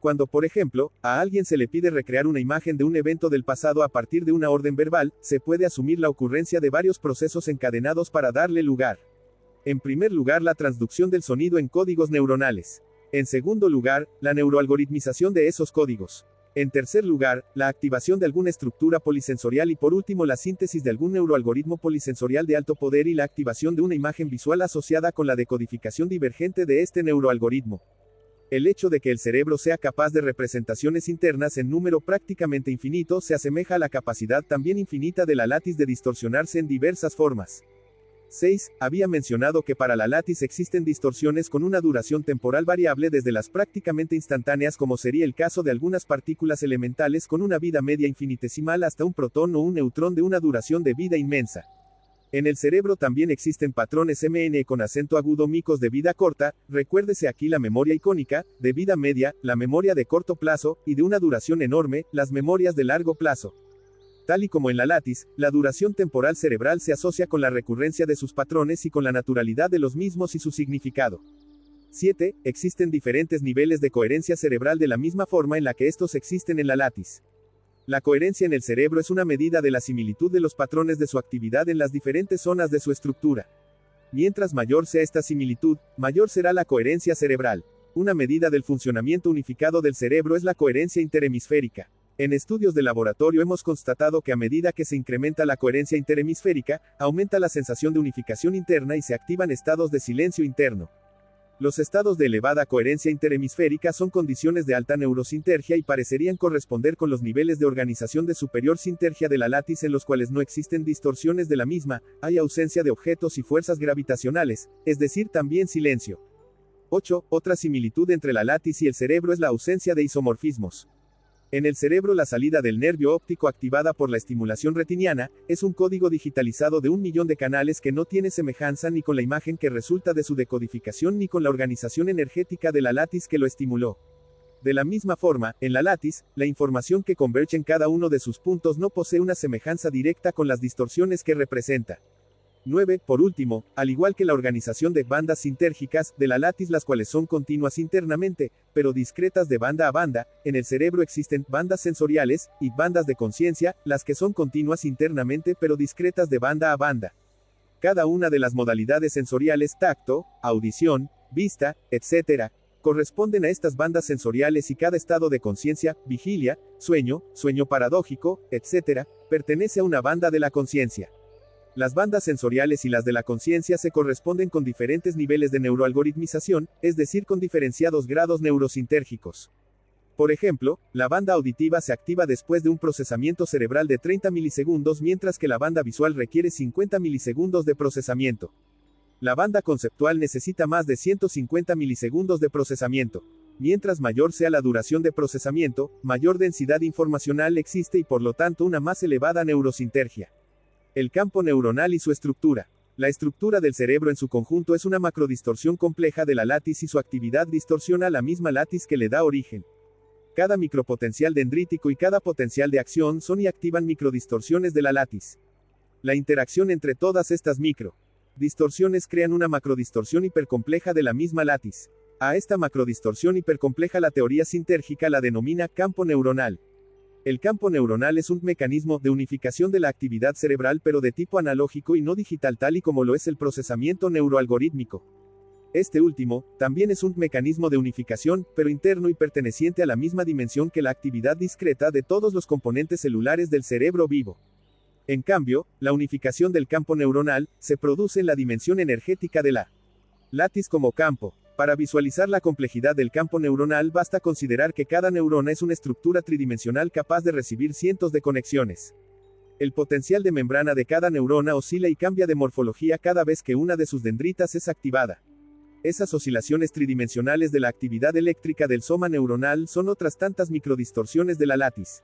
[SPEAKER 1] Cuando, por ejemplo, a alguien se le pide recrear una imagen de un evento del pasado a partir de una orden verbal, se puede asumir la ocurrencia de varios procesos encadenados para darle lugar. En primer lugar, la transducción del sonido en códigos neuronales. En segundo lugar, la neuroalgoritmización de esos códigos. En tercer lugar, la activación de alguna estructura polisensorial y por último la síntesis de algún neuroalgoritmo polisensorial de alto poder y la activación de una imagen visual asociada con la decodificación divergente de este neuroalgoritmo. El hecho de que el cerebro sea capaz de representaciones internas en número prácticamente infinito se asemeja a la capacidad también infinita de la látiz de distorsionarse en diversas formas. 6. Había mencionado que para la látiz existen distorsiones con una duración temporal variable desde las prácticamente instantáneas como sería el caso de algunas partículas elementales con una vida media infinitesimal hasta un protón o un neutrón de una duración de vida inmensa. En el cerebro también existen patrones MN con acento agudo micos de vida corta, recuérdese aquí la memoria icónica, de vida media, la memoria de corto plazo, y de una duración enorme, las memorias de largo plazo. Tal y como en la látiz, la duración temporal cerebral se asocia con la recurrencia de sus patrones y con la naturalidad de los mismos y su significado. 7. Existen diferentes niveles de coherencia cerebral de la misma forma en la que estos existen en la látiz. La coherencia en el cerebro es una medida de la similitud de los patrones de su actividad en las diferentes zonas de su estructura. Mientras mayor sea esta similitud, mayor será la coherencia cerebral. Una medida del funcionamiento unificado del cerebro es la coherencia interhemisférica. En estudios de laboratorio hemos constatado que a medida que se incrementa la coherencia interhemisférica, aumenta la sensación de unificación interna y se activan estados de silencio interno. Los estados de elevada coherencia interhemisférica son condiciones de alta neurosintergia y parecerían corresponder con los niveles de organización de superior sintergia de la látiz en los cuales no existen distorsiones de la misma, hay ausencia de objetos y fuerzas gravitacionales, es decir, también silencio. 8. Otra similitud entre la látiz y el cerebro es la ausencia de isomorfismos. En el cerebro la salida del nervio óptico activada por la estimulación retiniana, es un código digitalizado de 1.000.000 de canales que no tiene semejanza ni con la imagen que resulta de su decodificación ni con la organización energética de la látiz que lo estimuló. De la misma forma, en la látiz, la información que converge en cada uno de sus puntos no posee una semejanza directa con las distorsiones que representa. 9. Por último, al igual que la organización de bandas sintérgicas de la látiz, las cuales son continuas internamente, pero discretas de banda a banda, en el cerebro existen bandas sensoriales y bandas de conciencia, las que son continuas internamente pero discretas de banda a banda. Cada una de las modalidades sensoriales, tacto, audición, vista, etc., corresponden a estas bandas sensoriales y cada estado de conciencia, vigilia, sueño, sueño paradójico, etc., pertenece a una banda de la conciencia. Las bandas sensoriales y las de la conciencia se corresponden con diferentes niveles de neuroalgoritmización, es decir, con diferenciados grados neurosintérgicos. Por ejemplo, la banda auditiva se activa después de un procesamiento cerebral de 30 milisegundos, mientras que la banda visual requiere 50 milisegundos de procesamiento. La banda conceptual necesita más de 150 milisegundos de procesamiento. Mientras mayor sea la duración de procesamiento, mayor densidad informacional existe y por lo tanto una más elevada neurosintergia. El campo neuronal y su estructura. La estructura del cerebro en su conjunto es una macrodistorsión compleja de la látiz y su actividad distorsiona la misma látiz que le da origen. Cada micropotencial dendrítico y cada potencial de acción son y activan microdistorsiones de la látiz. La interacción entre todas estas microdistorsiones crean una macrodistorsión hipercompleja de la misma látiz. A esta macrodistorsión hipercompleja la teoría sintérgica la denomina campo neuronal. El campo neuronal es un mecanismo de unificación de la actividad cerebral pero de tipo analógico y no digital tal y como lo es el procesamiento neuroalgorítmico. Este último, también es un mecanismo de unificación, pero interno y perteneciente a la misma dimensión que la actividad discreta de todos los componentes celulares del cerebro vivo. En cambio, la unificación del campo neuronal se produce en la dimensión energética de la látiz como campo. Para visualizar la complejidad del campo neuronal basta considerar que cada neurona es una estructura tridimensional capaz de recibir cientos de conexiones. El potencial de membrana de cada neurona oscila y cambia de morfología cada vez que una de sus dendritas es activada. Esas oscilaciones tridimensionales de la actividad eléctrica del soma neuronal son otras tantas microdistorsiones de la látiz.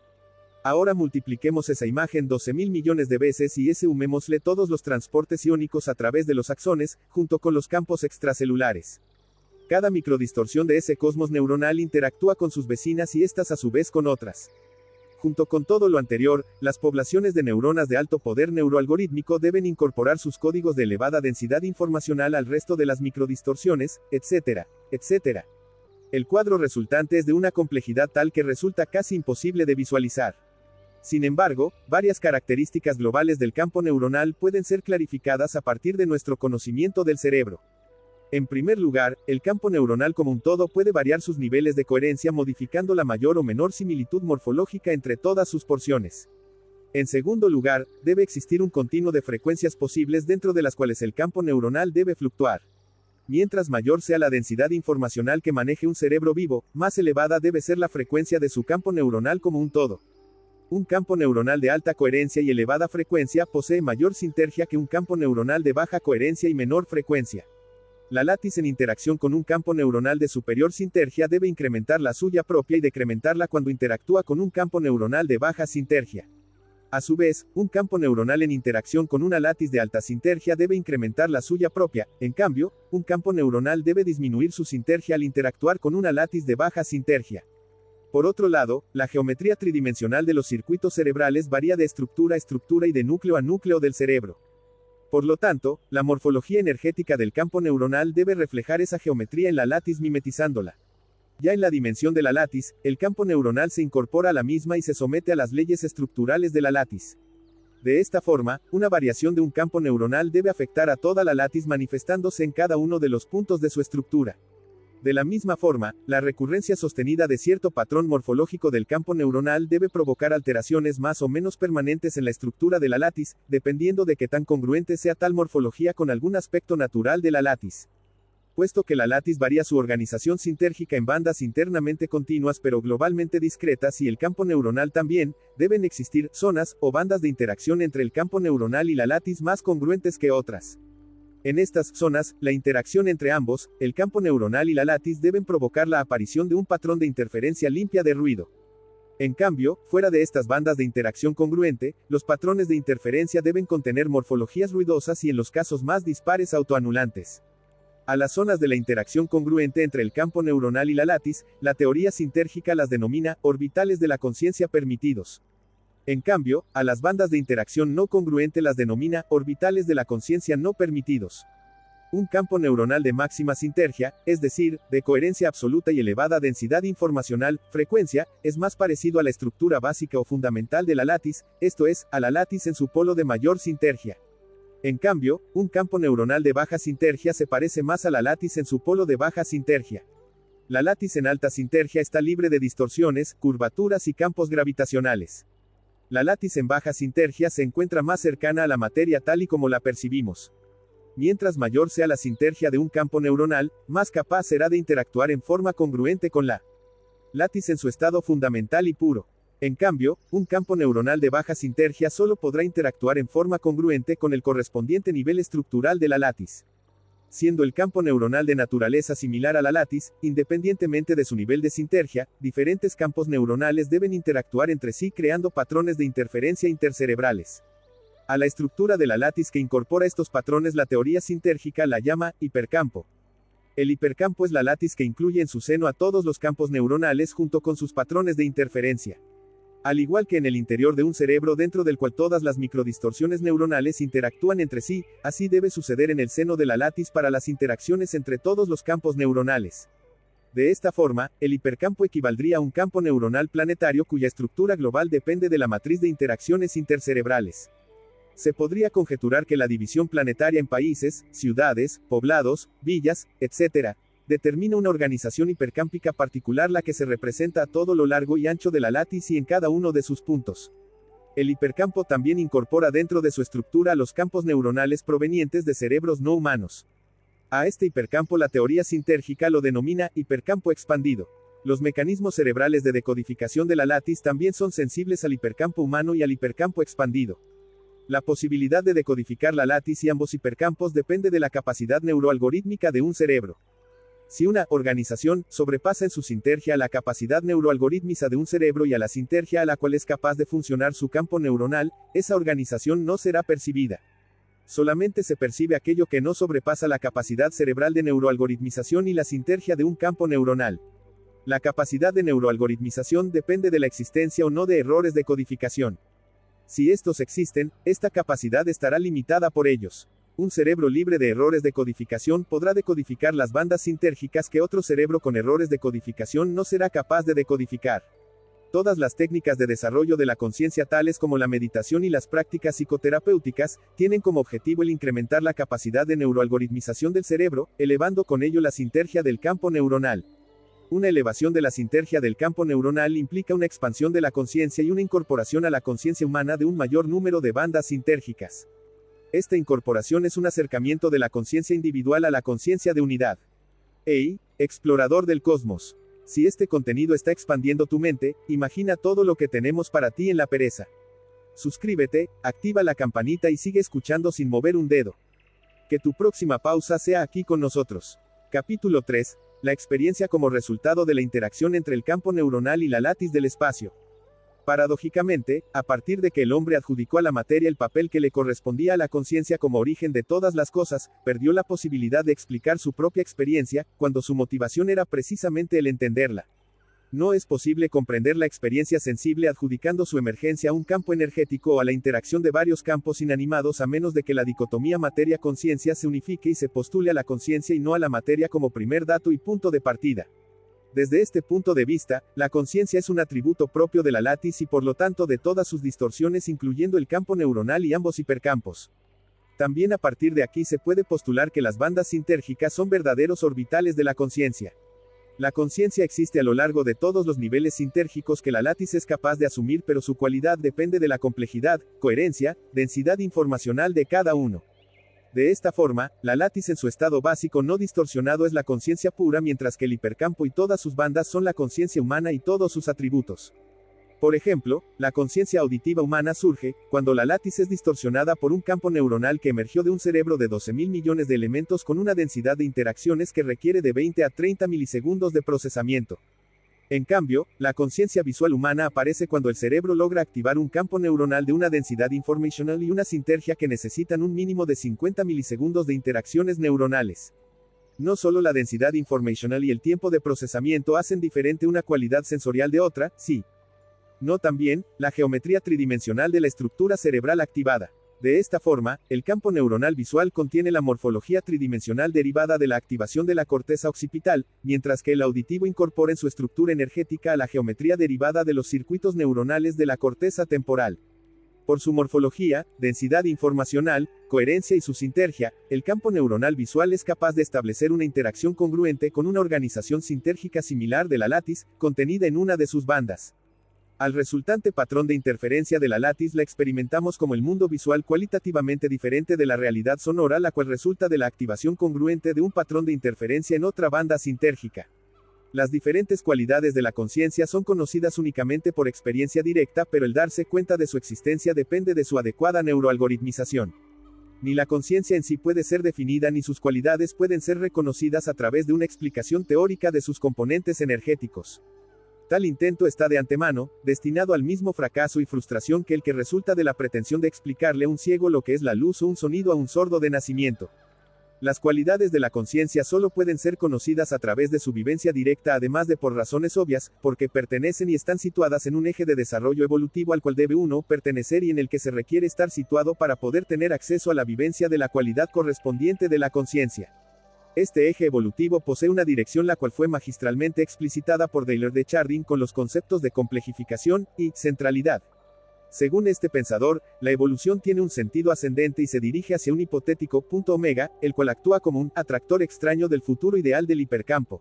[SPEAKER 1] Ahora multipliquemos esa imagen 12.000 millones de veces y sumémosle todos los transportes iónicos a través de los axones, junto con los campos extracelulares. Cada microdistorsión de ese cosmos neuronal interactúa con sus vecinas y estas a su vez con otras. Junto con todo lo anterior, las poblaciones de neuronas de alto poder neuroalgorítmico deben incorporar sus códigos de elevada densidad informacional al resto de las microdistorsiones, etc., etc. El cuadro resultante es de una complejidad tal que resulta casi imposible de visualizar. Sin embargo, varias características globales del campo neuronal pueden ser clarificadas a partir de nuestro conocimiento del cerebro. En primer lugar, el campo neuronal como un todo puede variar sus niveles de coherencia modificando la mayor o menor similitud morfológica entre todas sus porciones. En segundo lugar, debe existir un continuo de frecuencias posibles dentro de las cuales el campo neuronal debe fluctuar. Mientras mayor sea la densidad informacional que maneje un cerebro vivo, más elevada debe ser la frecuencia de su campo neuronal como un todo. Un campo neuronal de alta coherencia y elevada frecuencia posee mayor sinergia que un campo neuronal de baja coherencia y menor frecuencia. La látiz en interacción con un campo neuronal de superior sinergia debe incrementar la suya propia y decrementarla cuando interactúa con un campo neuronal de baja sinergia. A su vez, un campo neuronal en interacción con una látiz de alta sinergia debe incrementar la suya propia, en cambio, un campo neuronal debe disminuir su sinergia al interactuar con una látiz de baja sinergia. Por otro lado, la geometría tridimensional de los circuitos cerebrales varía de estructura a estructura y de núcleo a núcleo del cerebro. Por lo tanto, la morfología energética del campo neuronal debe reflejar esa geometría en la látiz mimetizándola. Ya en la dimensión de la látiz, el campo neuronal se incorpora a la misma y se somete a las leyes estructurales de la látiz. De esta forma, una variación de un campo neuronal debe afectar a toda la látiz manifestándose en cada uno de los puntos de su estructura. De la misma forma, la recurrencia sostenida de cierto patrón morfológico del campo neuronal debe provocar alteraciones más o menos permanentes en la estructura de la látiz, dependiendo de qué tan congruente sea tal morfología con algún aspecto natural de la látiz. Puesto que la látiz varía su organización sinérgica en bandas internamente continuas pero globalmente discretas y el campo neuronal también, deben existir zonas o bandas de interacción entre el campo neuronal y la látiz más congruentes que otras. En estas zonas, la interacción entre ambos, el campo neuronal y la látiz deben provocar la aparición de un patrón de interferencia limpia de ruido. En cambio, fuera de estas bandas de interacción congruente, los patrones de interferencia deben contener morfologías ruidosas y en los casos más dispares autoanulantes. A las zonas de la interacción congruente entre el campo neuronal y la látiz, la teoría sinérgica las denomina orbitales de la conciencia permitidos. En cambio, a las bandas de interacción no congruente las denomina orbitales de la conciencia no permitidos. Un campo neuronal de máxima sinergia, es decir, de coherencia absoluta y elevada densidad informacional, frecuencia, es más parecido a la estructura básica o fundamental de la látiz, esto es, a la látiz en su polo de mayor sinergia. En cambio, un campo neuronal de baja sinergia se parece más a la látiz en su polo de baja sinergia. La látiz en alta sinergia está libre de distorsiones, curvaturas y campos gravitacionales. La látiz en baja sinergia se encuentra más cercana a la materia tal y como la percibimos. Mientras mayor sea la sinergia de un campo neuronal, más capaz será de interactuar en forma congruente con la látiz en su estado fundamental y puro. En cambio, un campo neuronal de baja sinergia solo podrá interactuar en forma congruente con el correspondiente nivel estructural de la látiz. Siendo el campo neuronal de naturaleza similar a la látiz, independientemente de su nivel de sinergia, diferentes campos neuronales deben interactuar entre sí creando patrones de interferencia intercerebrales. A la estructura de la látiz que incorpora estos patrones la teoría sinérgica la llama hipercampo. El hipercampo es la látiz que incluye en su seno a todos los campos neuronales junto con sus patrones de interferencia. Al igual que en el interior de un cerebro dentro del cual todas las microdistorsiones neuronales interactúan entre sí, así debe suceder en el seno de la látiz para las interacciones entre todos los campos neuronales. De esta forma, el hipercampo equivaldría a un campo neuronal planetario cuya estructura global depende de la matriz de interacciones intercerebrales. Se podría conjeturar que la división planetaria en países, ciudades, poblados, villas, etc., determina una organización hipercámpica particular la que se representa a todo lo largo y ancho de la látiz y en cada uno de sus puntos. El hipercampo también incorpora dentro de su estructura los campos neuronales provenientes de cerebros no humanos. A este hipercampo la teoría sinérgica lo denomina hipercampo expandido. Los mecanismos cerebrales de decodificación de la látiz también son sensibles al hipercampo humano y al hipercampo expandido. La posibilidad de decodificar la látiz y ambos hipercampos depende de la capacidad neuroalgorítmica de un cerebro. Si una organización sobrepasa en su sinergia la capacidad neuroalgorítmica de un cerebro y a la sinergia a la cual es capaz de funcionar su campo neuronal, esa organización no será percibida. Solamente se percibe aquello que no sobrepasa la capacidad cerebral de neuroalgoritmización y la sinergia de un campo neuronal. La capacidad de neuroalgoritmización depende de la existencia o no de errores de codificación. Si estos existen, esta capacidad estará limitada por ellos. Un cerebro libre de errores de codificación podrá decodificar las bandas sintérgicas que otro cerebro con errores de codificación no será capaz de decodificar. Todas las técnicas de desarrollo de la conciencia, tales como la meditación y las prácticas psicoterapéuticas, tienen como objetivo el incrementar la capacidad de neuroalgoritmización del cerebro, elevando con ello la sinergia del campo neuronal. Una elevación de la sinergia del campo neuronal implica una expansión de la conciencia y una incorporación a la conciencia humana de un mayor número de bandas sintérgicas. Esta incorporación es un acercamiento de la conciencia individual a la conciencia de unidad. ¡Hey, explorador del cosmos! Si este contenido está expandiendo tu mente, imagina todo lo que tenemos para ti en La Pereza. Suscríbete, activa la campanita y sigue escuchando sin mover un dedo. Que tu próxima pausa sea aquí con nosotros. Capítulo 3. La experiencia como resultado de la interacción entre el campo neuronal y la latiz del espacio. Paradójicamente, a partir de que el hombre adjudicó a la materia el papel que le correspondía a la conciencia como origen de todas las cosas, perdió la posibilidad de explicar su propia experiencia, cuando su motivación era precisamente el entenderla. No es posible comprender la experiencia sensible adjudicando su emergencia a un campo energético o a la interacción de varios campos inanimados, a menos de que la dicotomía materia-conciencia se unifique y se postule a la conciencia y no a la materia como primer dato y punto de partida. Desde este punto de vista, la conciencia es un atributo propio de la latiz y por lo tanto de todas sus distorsiones, incluyendo el campo neuronal y ambos hipercampos. También a partir de aquí se puede postular que las bandas sintérgicas son verdaderos orbitales de la conciencia. La conciencia existe a lo largo de todos los niveles sintérgicos que la latiz es capaz de asumir, pero su cualidad depende de la complejidad, coherencia, densidad informacional de cada uno. De esta forma, la latiz en su estado básico no distorsionado es la conciencia pura, mientras que el hipercampo y todas sus bandas son la conciencia humana y todos sus atributos. Por ejemplo, la conciencia auditiva humana surge cuando la latiz es distorsionada por un campo neuronal que emergió de un cerebro de 12.000 millones de elementos con una densidad de interacciones que requiere de 20 a 30 milisegundos de procesamiento. En cambio, la conciencia visual humana aparece cuando el cerebro logra activar un campo neuronal de una densidad informacional y una sinergia que necesitan un mínimo de 50 milisegundos de interacciones neuronales. No solo la densidad informacional y el tiempo de procesamiento hacen diferente una cualidad sensorial de otra, no también, la geometría tridimensional de la estructura cerebral activada. De esta forma, el campo neuronal visual contiene la morfología tridimensional derivada de la activación de la corteza occipital, mientras que el auditivo incorpora en su estructura energética a la geometría derivada de los circuitos neuronales de la corteza temporal. Por su morfología, densidad informacional, coherencia y su sinergia, el campo neuronal visual es capaz de establecer una interacción congruente con una organización sintérgica similar de la latiz, contenida en una de sus bandas. Al resultante patrón de interferencia de la latiz la experimentamos como el mundo visual cualitativamente diferente de la realidad sonora, la cual resulta de la activación congruente de un patrón de interferencia en otra banda sintérgica. Las diferentes cualidades de la conciencia son conocidas únicamente por experiencia directa, pero el darse cuenta de su existencia depende de su adecuada neuroalgoritmización. Ni la conciencia en sí puede ser definida ni sus cualidades pueden ser reconocidas a través de una explicación teórica de sus componentes energéticos. Tal intento está de antemano, destinado al mismo fracaso y frustración que el que resulta de la pretensión de explicarle a un ciego lo que es la luz o un sonido a un sordo de nacimiento. Las cualidades de la conciencia solo pueden ser conocidas a través de su vivencia directa, además de por razones obvias, porque pertenecen y están situadas en un eje de desarrollo evolutivo al cual debe uno pertenecer y en el que se requiere estar situado para poder tener acceso a la vivencia de la cualidad correspondiente de la conciencia. Este eje evolutivo posee una dirección la cual fue magistralmente explicitada por Teilhard de Chardin con los conceptos de complejificación y centralidad. Según este pensador, la evolución tiene un sentido ascendente y se dirige hacia un hipotético punto omega, el cual actúa como un atractor extraño del futuro ideal del hipercampo.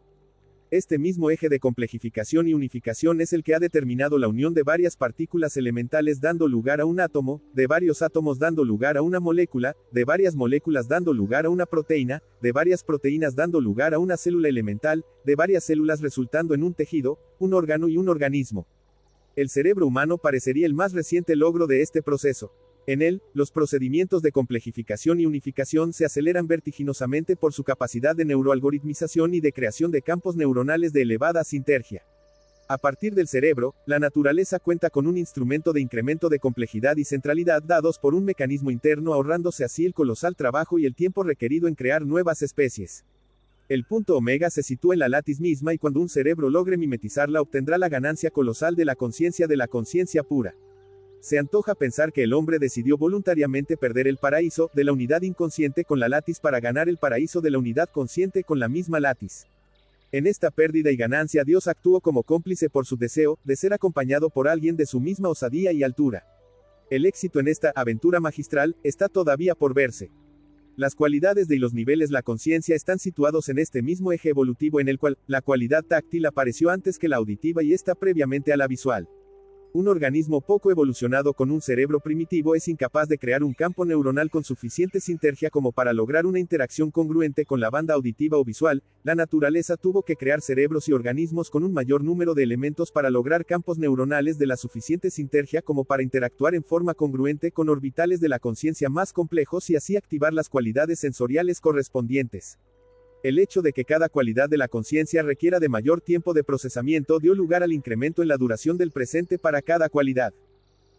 [SPEAKER 1] Este mismo eje de complejificación y unificación es el que ha determinado la unión de varias partículas elementales dando lugar a un átomo, de varios átomos dando lugar a una molécula, de varias moléculas dando lugar a una proteína, de varias proteínas dando lugar a una célula elemental, de varias células resultando en un tejido, un órgano y un organismo. El cerebro humano parecería el más reciente logro de este proceso. En él, los procedimientos de complejificación y unificación se aceleran vertiginosamente por su capacidad de neuroalgoritmización y de creación de campos neuronales de elevada sinergia. A partir del cerebro, la naturaleza cuenta con un instrumento de incremento de complejidad y centralidad dados por un mecanismo interno, ahorrándose así el colosal trabajo y el tiempo requerido en crear nuevas especies. El punto omega se sitúa en la latis misma y cuando un cerebro logre mimetizarla obtendrá la ganancia colosal de la conciencia pura. Se antoja pensar que el hombre decidió voluntariamente perder el paraíso de la unidad inconsciente con la latis para ganar el paraíso de la unidad consciente con la misma latis. En esta pérdida y ganancia Dios actuó como cómplice por su deseo de ser acompañado por alguien de su misma osadía y altura. El éxito en esta aventura magistral está todavía por verse. Las cualidades de y los niveles de la conciencia están situados en este mismo eje evolutivo en el cual la cualidad táctil apareció antes que la auditiva y esta previamente a la visual. Un organismo poco evolucionado con un cerebro primitivo es incapaz de crear un campo neuronal con suficiente sinergia como para lograr una interacción congruente con la banda auditiva o visual. La naturaleza tuvo que crear cerebros y organismos con un mayor número de elementos para lograr campos neuronales de la suficiente sinergia como para interactuar en forma congruente con orbitales de la conciencia más complejos y así activar las cualidades sensoriales correspondientes. El hecho de que cada cualidad de la conciencia requiera de mayor tiempo de procesamiento dio lugar al incremento en la duración del presente para cada cualidad.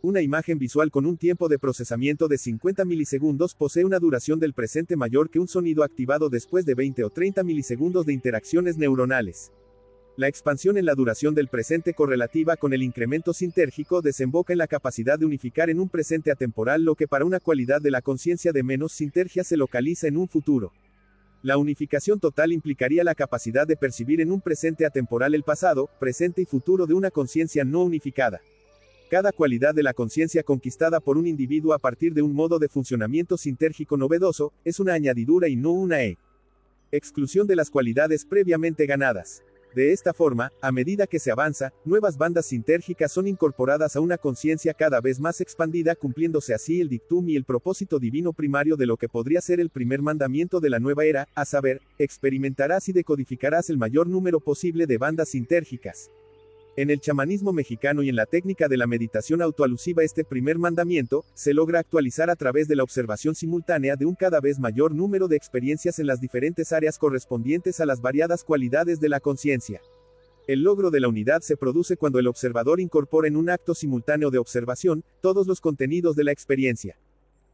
[SPEAKER 1] Una imagen visual con un tiempo de procesamiento de 50 milisegundos posee una duración del presente mayor que un sonido activado después de 20 o 30 milisegundos de interacciones neuronales. La expansión en la duración del presente correlativa con el incremento sinérgico desemboca en la capacidad de unificar en un presente atemporal lo que para una cualidad de la conciencia de menos sinergia se localiza en un futuro. La unificación total implicaría la capacidad de percibir en un presente atemporal el pasado, presente y futuro de una conciencia no unificada. Cada cualidad de la conciencia conquistada por un individuo a partir de un modo de funcionamiento sinérgico novedoso, es una añadidura y no una exclusión de las cualidades previamente ganadas. De esta forma, a medida que se avanza, nuevas bandas sinérgicas son incorporadas a una conciencia cada vez más expandida, cumpliéndose así el dictum y el propósito divino primario de lo que podría ser el primer mandamiento de la nueva era, a saber, experimentarás y decodificarás el mayor número posible de bandas sinérgicas. En el chamanismo mexicano y en la técnica de la meditación autoalusiva este primer mandamiento, se logra actualizar a través de la observación simultánea de un cada vez mayor número de experiencias en las diferentes áreas correspondientes a las variadas cualidades de la conciencia. El logro de la unidad se produce cuando el observador incorpora en un acto simultáneo de observación, todos los contenidos de la experiencia.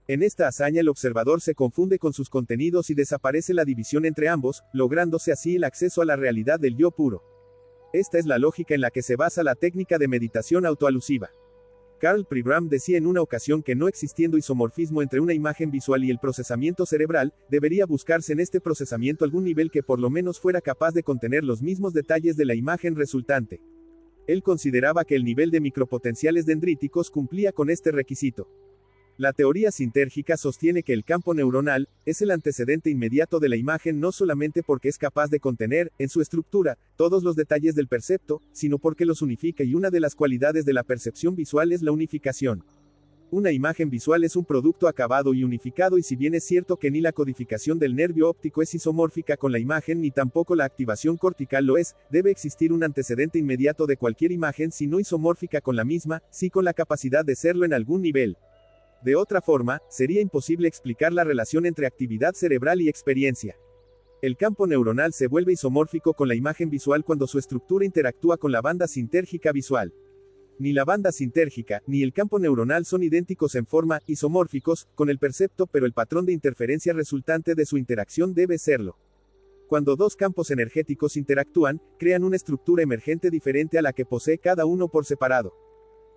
[SPEAKER 1] En esta hazaña el observador se confunde con sus contenidos y desaparece la división entre ambos, lográndose así el acceso a la realidad del yo puro. Esta es la lógica en la que se basa la técnica de meditación autoalusiva. Karl Pribram decía en una ocasión que no existiendo isomorfismo entre una imagen visual y el procesamiento cerebral, debería buscarse en este procesamiento algún nivel que por lo menos fuera capaz de contener los mismos detalles de la imagen resultante. Él consideraba que el nivel de micropotenciales dendríticos cumplía con este requisito. La teoría sinérgica sostiene que el campo neuronal es el antecedente inmediato de la imagen no solamente porque es capaz de contener, en su estructura, todos los detalles del percepto, sino porque los unifica y una de las cualidades de la percepción visual es la unificación. Una imagen visual es un producto acabado y unificado y si bien es cierto que ni la codificación del nervio óptico es isomórfica con la imagen ni tampoco la activación cortical lo es, debe existir un antecedente inmediato de cualquier imagen si no isomórfica con la misma, sí con la capacidad de serlo en algún nivel. De otra forma, sería imposible explicar la relación entre actividad cerebral y experiencia. El campo neuronal se vuelve isomórfico con la imagen visual cuando su estructura interactúa con la banda sinérgica visual. Ni la banda sinérgica, ni el campo neuronal son idénticos en forma, isomórficos, con el percepto, pero el patrón de interferencia resultante de su interacción debe serlo. Cuando dos campos energéticos interactúan, crean una estructura emergente diferente a la que posee cada uno por separado.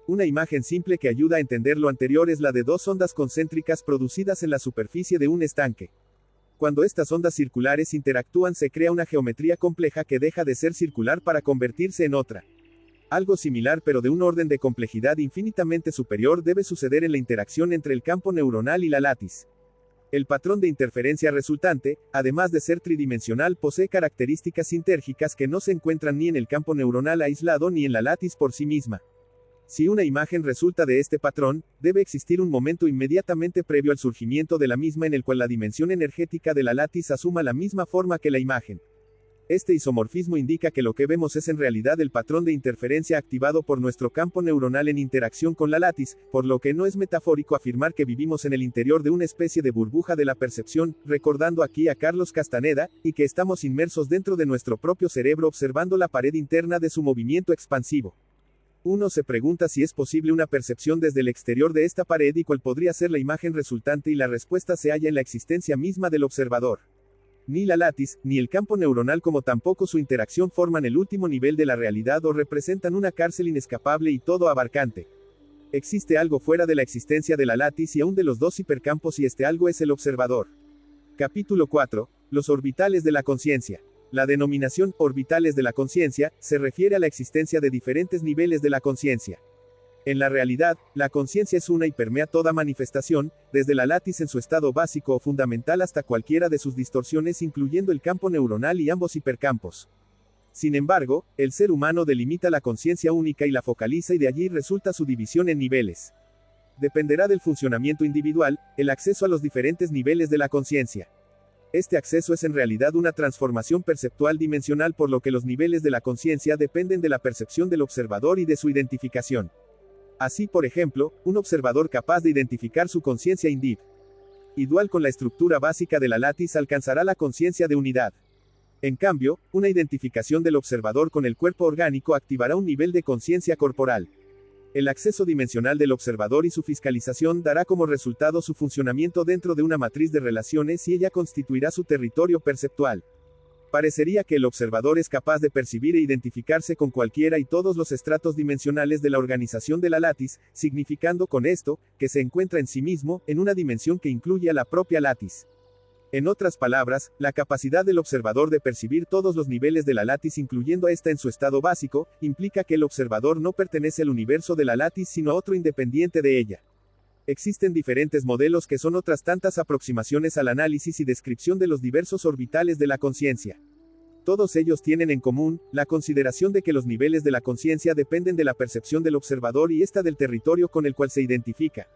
[SPEAKER 1] Una imagen simple que ayuda a entender lo anterior es la de dos ondas concéntricas producidas en la superficie de un estanque. Cuando estas ondas circulares interactúan se crea una geometría compleja que deja de ser circular para convertirse en otra. Algo similar pero de un orden de complejidad infinitamente superior debe suceder en la interacción entre el campo neuronal y la latis. El patrón de interferencia resultante, además de ser tridimensional, posee características sinérgicas que no se encuentran ni en el campo neuronal aislado ni en la latis por sí misma. Si una imagen resulta de este patrón, debe existir un momento inmediatamente previo al surgimiento de la misma en el cual la dimensión energética de la latis asuma la misma forma que la imagen. Este isomorfismo indica que lo que vemos es en realidad el patrón de interferencia activado por nuestro campo neuronal en interacción con la látiz, por lo que no es metafórico afirmar que vivimos en el interior de una especie de burbuja de la percepción, recordando aquí a Carlos Castaneda, y que estamos inmersos dentro de nuestro propio cerebro observando la pared interna de su movimiento expansivo. Uno se pregunta si es posible una percepción desde el exterior de esta pared y cuál podría ser la imagen resultante, y la respuesta se halla en la existencia misma del observador. Ni la látiz, ni el campo neuronal como tampoco su interacción forman el último nivel de la realidad o representan una cárcel inescapable y todo abarcante. Existe algo fuera de la existencia de la látiz y aún de los dos hipercampos, y este algo es el observador. Capítulo 4. Los orbitales de la conciencia. La denominación orbitales de la conciencia se refiere a la existencia de diferentes niveles de la conciencia. En la realidad, la conciencia es una y permea toda manifestación, desde la látiz en su estado básico o fundamental hasta cualquiera de sus distorsiones, incluyendo el campo neuronal y ambos hipercampos. Sin embargo, el ser humano delimita la conciencia única y la focaliza, y de allí resulta su división en niveles. Dependerá del funcionamiento individual, el acceso a los diferentes niveles de la conciencia. Este acceso es en realidad una transformación perceptual dimensional, por lo que los niveles de la conciencia dependen de la percepción del observador y de su identificación. Así, por ejemplo, un observador capaz de identificar su conciencia individual con la estructura básica de la látiz alcanzará la conciencia de unidad. En cambio, una identificación del observador con el cuerpo orgánico activará un nivel de conciencia corporal. El acceso dimensional del observador y su fiscalización dará como resultado su funcionamiento dentro de una matriz de relaciones, y ella constituirá su territorio perceptual. Parecería que el observador es capaz de percibir e identificarse con cualquiera y todos los estratos dimensionales de la organización de la látiz, significando con esto, que se encuentra en sí mismo, en una dimensión que incluye a la propia látiz. En otras palabras, la capacidad del observador de percibir todos los niveles de la látiz, incluyendo esta en su estado básico, implica que el observador no pertenece al universo de la látiz sino a otro independiente de ella. Existen diferentes modelos que son otras tantas aproximaciones al análisis y descripción de los diversos orbitales de la conciencia. Todos ellos tienen en común la consideración de que los niveles de la conciencia dependen de la percepción del observador y esta del territorio con el cual se identifica.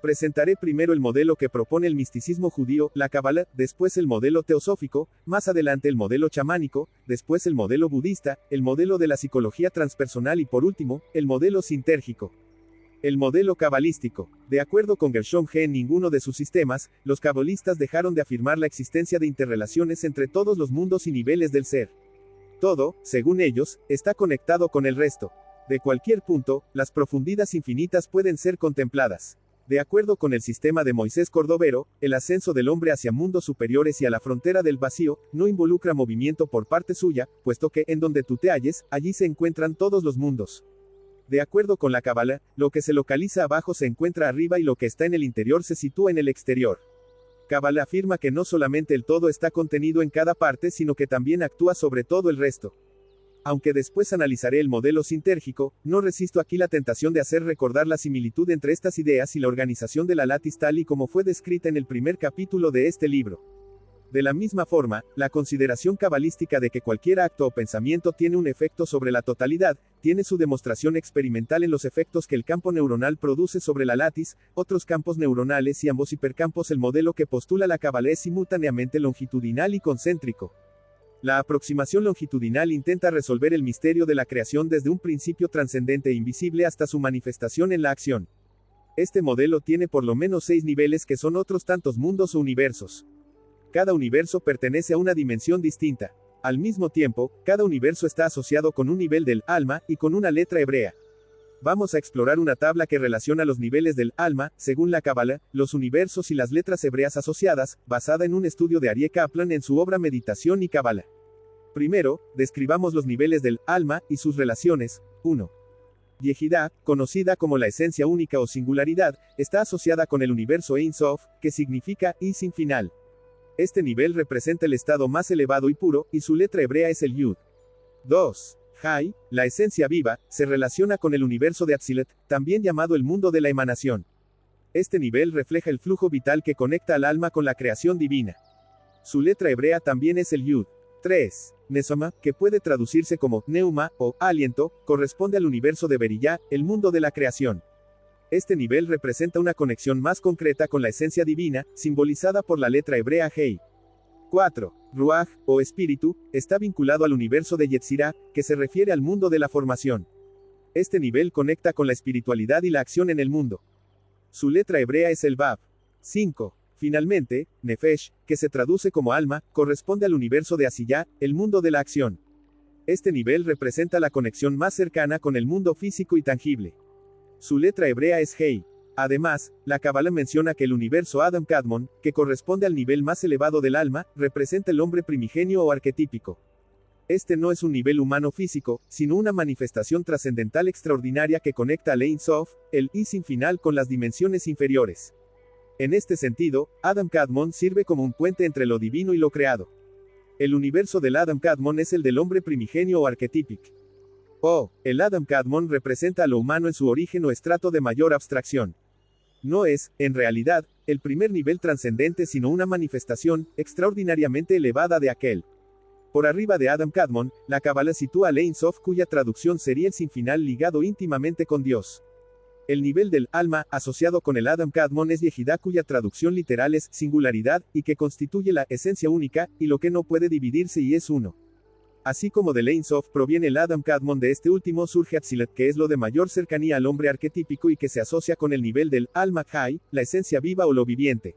[SPEAKER 1] Presentaré primero el modelo que propone el misticismo judío, la Kabbalah, después el modelo teosófico, más adelante el modelo chamánico, después el modelo budista, el modelo de la psicología transpersonal y por último, el modelo sintérgico. El modelo cabalístico. De acuerdo con Gershom G. en ninguno de sus sistemas, los cabalistas dejaron de afirmar la existencia de interrelaciones entre todos los mundos y niveles del ser. Todo, según ellos, está conectado con el resto. De cualquier punto, las profundidades infinitas pueden ser contempladas. De acuerdo con el sistema de Moisés Cordovero, el ascenso del hombre hacia mundos superiores y a la frontera del vacío, no involucra movimiento por parte suya, puesto que, en donde tú te halles, allí se encuentran todos los mundos. De acuerdo con la Kabbalah, lo que se localiza abajo se encuentra arriba y lo que está en el interior se sitúa en el exterior. Kabbalah afirma que no solamente el todo está contenido en cada parte, sino que también actúa sobre todo el resto. Aunque después analizaré el modelo sintérgico, no resisto aquí la tentación de hacer recordar la similitud entre estas ideas y la organización de la látiz tal y como fue descrita en el primer capítulo de este libro. De la misma forma, la consideración cabalística de que cualquier acto o pensamiento tiene un efecto sobre la totalidad, tiene su demostración experimental en los efectos que el campo neuronal produce sobre la látiz, otros campos neuronales y ambos hipercampos. El modelo que postula la Kabbalah es simultáneamente longitudinal y concéntrico. La aproximación longitudinal intenta resolver el misterio de la creación desde un principio trascendente e invisible hasta su manifestación en la acción. Este modelo tiene por lo menos 6 niveles que son otros tantos mundos o universos. Cada universo pertenece a una dimensión distinta. Al mismo tiempo, cada universo está asociado con un nivel del alma y con una letra hebrea. Vamos a explorar una tabla que relaciona los niveles del alma, según la Kabbalah, los universos y las letras hebreas asociadas, basada en un estudio de Aryeh Kaplan en su obra Meditación y Kabbalah. Primero, describamos los niveles del alma y sus relaciones. 1. Yehidá, conocida como la esencia única o singularidad, está asociada con el universo Ein Sof, que significa y sin final. Este nivel representa el estado más elevado y puro, y su letra hebrea es el Yud. 2. Hay, la esencia viva, se relaciona con el universo de Atzilut, también llamado el mundo de la emanación. Este nivel refleja el flujo vital que conecta al alma con la creación divina. Su letra hebrea también es el Yud. 3. Nesoma, que puede traducirse como neuma o aliento, corresponde al universo de Beriyá, el mundo de la creación. Este nivel representa una conexión más concreta con la esencia divina, simbolizada por la letra hebrea Hei. 4. Ruach, o espíritu, está vinculado al universo de Yetzirah, que se refiere al mundo de la formación. Este nivel conecta con la espiritualidad y la acción en el mundo. Su letra hebrea es el Vav. 5. Finalmente, Nefesh, que se traduce como alma, corresponde al universo de Asiyah, el mundo de la acción. Este nivel representa la conexión más cercana con el mundo físico y tangible. Su letra hebrea es Hei. Además, la Kabbalah menciona que el universo Adam Kadmon, que corresponde al nivel más elevado del alma, representa el hombre primigenio o arquetípico. Este no es un nivel humano físico, sino una manifestación trascendental extraordinaria que conecta al Ein Sof, el I sin final, con las dimensiones inferiores. En este sentido, Adam Kadmon sirve como un puente entre lo divino y lo creado. El universo del Adam Kadmon es el del hombre primigenio o arquetípico. El Adam Kadmon representa a lo humano en su origen o estrato de mayor abstracción. No es, en realidad, el primer nivel trascendente sino una manifestación, extraordinariamente elevada de aquel. Por arriba de Adam Kadmon, la Kabbalah sitúa al Ein Sof cuya traducción sería el sin final ligado íntimamente con Dios. El nivel del alma, asociado con el Adam Kadmon es Yehidá cuya traducción literal es singularidad, y que constituye la esencia única, y lo que no puede dividirse y es uno. Así como del Ein Sof proviene el Adam Kadmon, de este último surge Atzilut, que es lo de mayor cercanía al hombre arquetípico y que se asocia con el nivel del alma Chai, la esencia viva o lo viviente.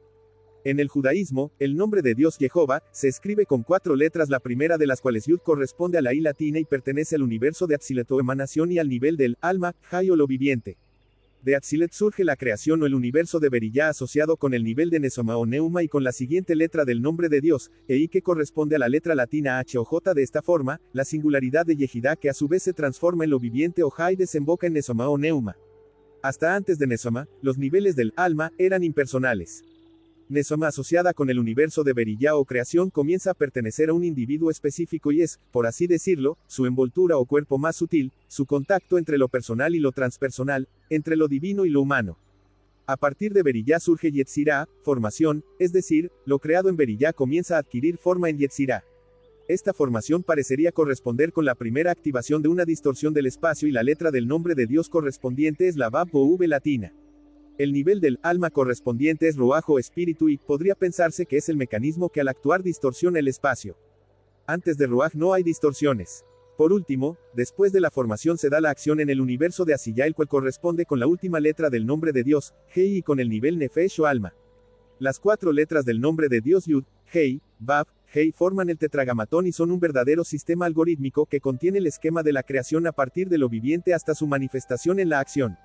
[SPEAKER 1] En el judaísmo, el nombre de Dios Jehová se escribe con 4 letras, la primera de las cuales Yud corresponde a la I latina y pertenece al universo de Atzilut o emanación y al nivel del alma Chai o lo viviente. De Atzilut surge la creación o el universo de Beriyá asociado con el nivel de Nesoma o Neuma y con la siguiente letra del nombre de Dios, I que corresponde a la letra latina H o J. De esta forma, la singularidad de Yehidá que a su vez se transforma en lo viviente o Jai desemboca en Nesoma o Neuma. Hasta antes de Nesoma, los niveles del alma eran impersonales. Nesoma asociada con el universo de Beriyá o creación comienza a pertenecer a un individuo específico y es, por así decirlo, su envoltura o cuerpo más sutil, su contacto entre lo personal y lo transpersonal, entre lo divino y lo humano. A partir de Beriyá surge Yetzirah, formación, es decir, lo creado en Beriyá comienza a adquirir forma en Yetzirah. Esta formación parecería corresponder con la primera activación de una distorsión del espacio y la letra del nombre de Dios correspondiente es la Vav o V latina. El nivel del alma correspondiente es Ruach o espíritu y podría pensarse que es el mecanismo que al actuar distorsiona el espacio. Antes de Ruach no hay distorsiones. Por último, después de la formación se da la acción en el universo de Asiyah, el cual corresponde con la última letra del nombre de Dios, Hei, y con el nivel Nefesh o alma. Las 4 letras del nombre de Dios Yud, Hei, Vav, Hei forman el tetragamatón y son un verdadero sistema algorítmico que contiene el esquema de la creación a partir de lo viviente hasta su manifestación en la acción.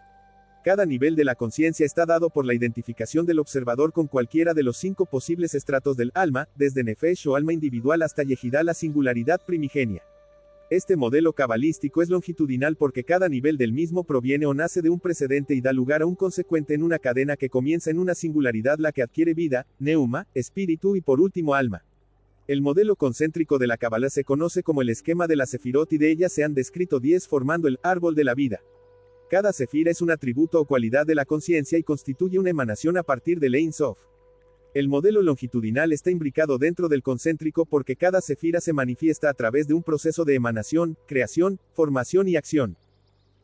[SPEAKER 1] Cada nivel de la conciencia está dado por la identificación del observador con cualquiera de los 5 posibles estratos del alma, desde Nefesh o alma individual hasta Yehidá, la singularidad primigenia. Este modelo cabalístico es longitudinal porque cada nivel del mismo proviene o nace de un precedente y da lugar a un consecuente en una cadena que comienza en una singularidad, la que adquiere vida, neuma, espíritu y por último alma. El modelo concéntrico de la Kabbalah se conoce como el esquema de la Sefirot y de ellas se han descrito 10 formando el árbol de la vida. Cada sefira es un atributo o cualidad de la conciencia y constituye una emanación a partir del Ein Sof. El modelo longitudinal está imbricado dentro del concéntrico porque cada sefira se manifiesta a través de un proceso de emanación, creación, formación y acción.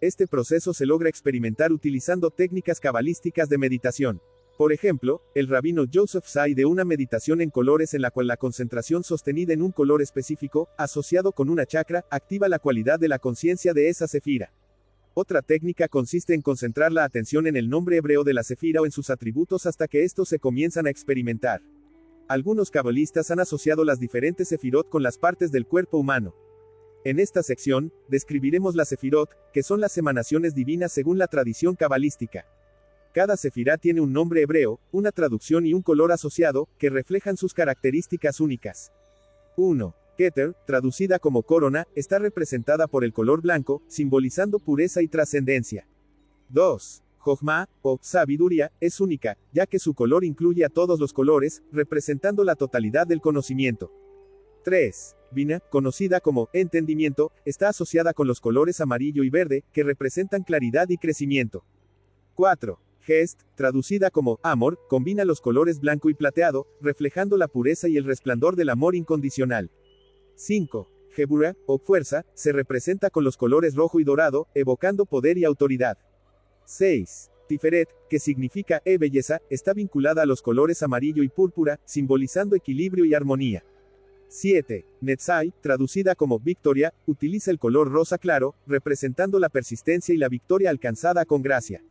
[SPEAKER 1] Este proceso se logra experimentar utilizando técnicas cabalísticas de meditación. Por ejemplo, el rabino Joseph Tsai de una meditación en colores en la cual la concentración sostenida en un color específico, asociado con una chakra, activa la cualidad de la conciencia de esa sefira. Otra técnica consiste en concentrar la atención en el nombre hebreo de la sefira o en sus atributos hasta que estos se comienzan a experimentar. Algunos cabalistas han asociado las diferentes sefirot con las partes del cuerpo humano. En esta sección, describiremos las sefirot, que son las emanaciones divinas según la tradición cabalística. Cada sefirá tiene un nombre hebreo, una traducción y un color asociado, que reflejan sus características únicas. 1. Keter, traducida como corona, está representada por el color blanco, simbolizando pureza y trascendencia. 2. Jochma, o sabiduría, es única, ya que su color incluye a todos los colores, representando la totalidad del conocimiento. 3. Bina, conocida como entendimiento, está asociada con los colores amarillo y verde, que representan claridad y crecimiento. 4. Gest, traducida como amor, combina los colores blanco y plateado, reflejando la pureza y el resplandor del amor incondicional. 5. Gebura, o fuerza, se representa con los colores rojo y dorado, evocando poder y autoridad. 6. Tiferet, que significa belleza, está vinculada a los colores amarillo y púrpura, simbolizando equilibrio y armonía. 7. Netzai, traducida como victoria, utiliza el color rosa claro, representando la persistencia y la victoria alcanzada con gracia.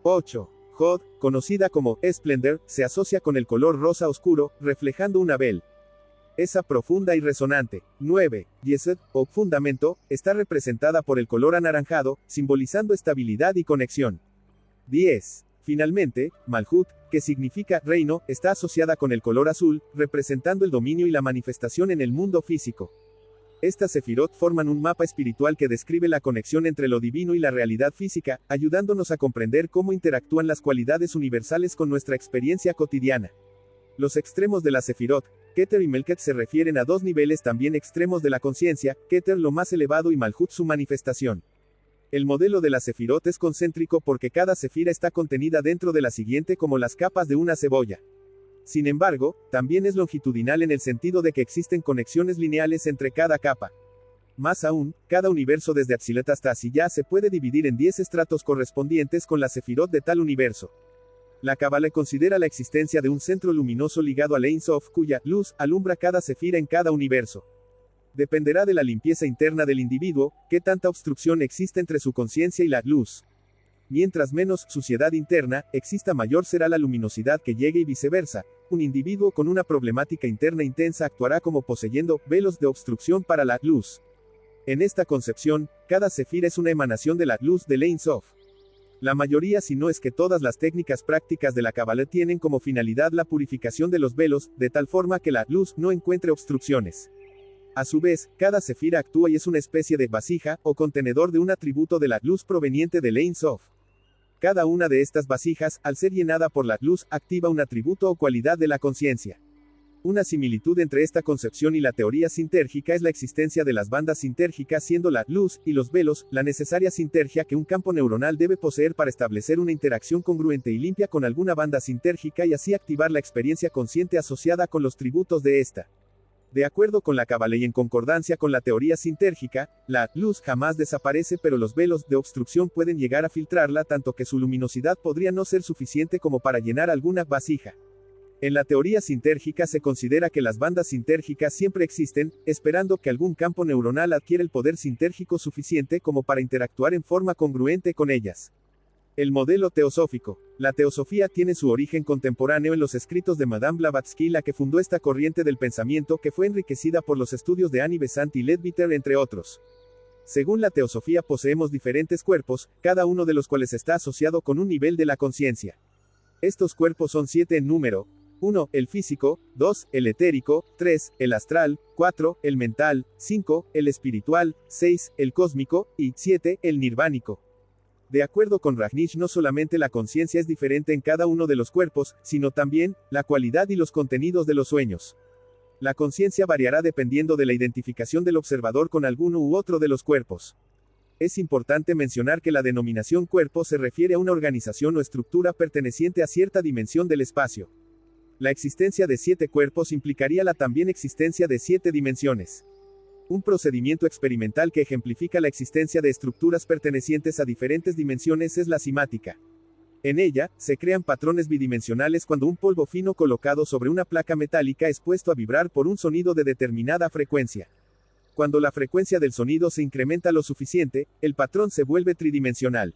[SPEAKER 1] 8. Hod, conocida como Splendor, se asocia con el color rosa oscuro, reflejando una belleza profunda y resonante. 9. Yesod, o fundamento, está representada por el color anaranjado, simbolizando estabilidad y conexión. 10. Finalmente, Malhut, que significa reino, está asociada con el color azul, representando el dominio y la manifestación en el mundo físico. Estas sefirot forman un mapa espiritual que describe la conexión entre lo divino y la realidad física, ayudándonos a comprender cómo interactúan las cualidades universales con nuestra experiencia cotidiana. Los extremos de la sefirot, Keter y Melket, se refieren a dos niveles también extremos de la conciencia, Keter lo más elevado y Malhut su manifestación. El modelo de la sefirot es concéntrico porque cada sefira está contenida dentro de la siguiente como las capas de una cebolla. Sin embargo, también es longitudinal en el sentido de que existen conexiones lineales entre cada capa. Más aún, cada universo desde Atzilut hasta Asiyah se puede dividir en 10 estratos correspondientes con la sefirot de tal universo. La Kabbalah considera la existencia de un centro luminoso ligado al Ein Sof, cuya luz alumbra cada sefira en cada universo. Dependerá de la limpieza interna del individuo, qué tanta obstrucción existe entre su conciencia y la luz. Mientras menos suciedad interna exista, mayor será la luminosidad que llegue y viceversa. Un individuo con una problemática interna intensa actuará como poseyendo velos de obstrucción para la luz. En esta concepción, cada sefira es una emanación de la luz del Ein Sof. La mayoría, si no es que todas las técnicas prácticas de la Kabbalah tienen como finalidad la purificación de los velos, de tal forma que la luz no encuentre obstrucciones. A su vez, cada sefira actúa y es una especie de vasija, o contenedor de un atributo de la luz proveniente del Ein Sof. Cada una de estas vasijas, al ser llenada por la luz, activa un atributo o cualidad de la conciencia. Una similitud entre esta concepción y la teoría sintérgica es la existencia de las bandas sintérgicas, siendo la luz y los velos la necesaria sintergia que un campo neuronal debe poseer para establecer una interacción congruente y limpia con alguna banda sintérgica y así activar la experiencia consciente asociada con los tributos de esta. De acuerdo con la Kabbalah y en concordancia con la teoría sintérgica, la luz jamás desaparece, pero los velos de obstrucción pueden llegar a filtrarla tanto que su luminosidad podría no ser suficiente como para llenar alguna vasija. En la teoría sintérgica se considera que las bandas sintérgicas siempre existen, esperando que algún campo neuronal adquiera el poder sintérgico suficiente como para interactuar en forma congruente con ellas. El modelo teosófico. La teosofía tiene su origen contemporáneo en los escritos de Madame Blavatsky, la que fundó esta corriente del pensamiento que fue enriquecida por los estudios de Annie Besant y Leadbeater, entre otros. Según la teosofía poseemos diferentes cuerpos, cada uno de los cuales está asociado con un nivel de la conciencia. Estos cuerpos son 7 en número. 1. El físico. 2. El etérico. 3. El astral. 4. El mental. 5. El espiritual. 6. El cósmico. Y 7. El nirvánico. De acuerdo con Rajneesh, no solamente la conciencia es diferente en cada uno de los cuerpos, sino también la cualidad y los contenidos de los sueños. La conciencia variará dependiendo de la identificación del observador con alguno u otro de los cuerpos. Es importante mencionar que la denominación cuerpo se refiere a una organización o estructura perteneciente a cierta dimensión del espacio. La existencia de 7 cuerpos implicaría la también existencia de 7 dimensiones. Un procedimiento experimental que ejemplifica la existencia de estructuras pertenecientes a diferentes dimensiones es la cimática. En ella, se crean patrones bidimensionales cuando un polvo fino colocado sobre una placa metálica es puesto a vibrar por un sonido de determinada frecuencia. Cuando la frecuencia del sonido se incrementa lo suficiente, el patrón se vuelve tridimensional.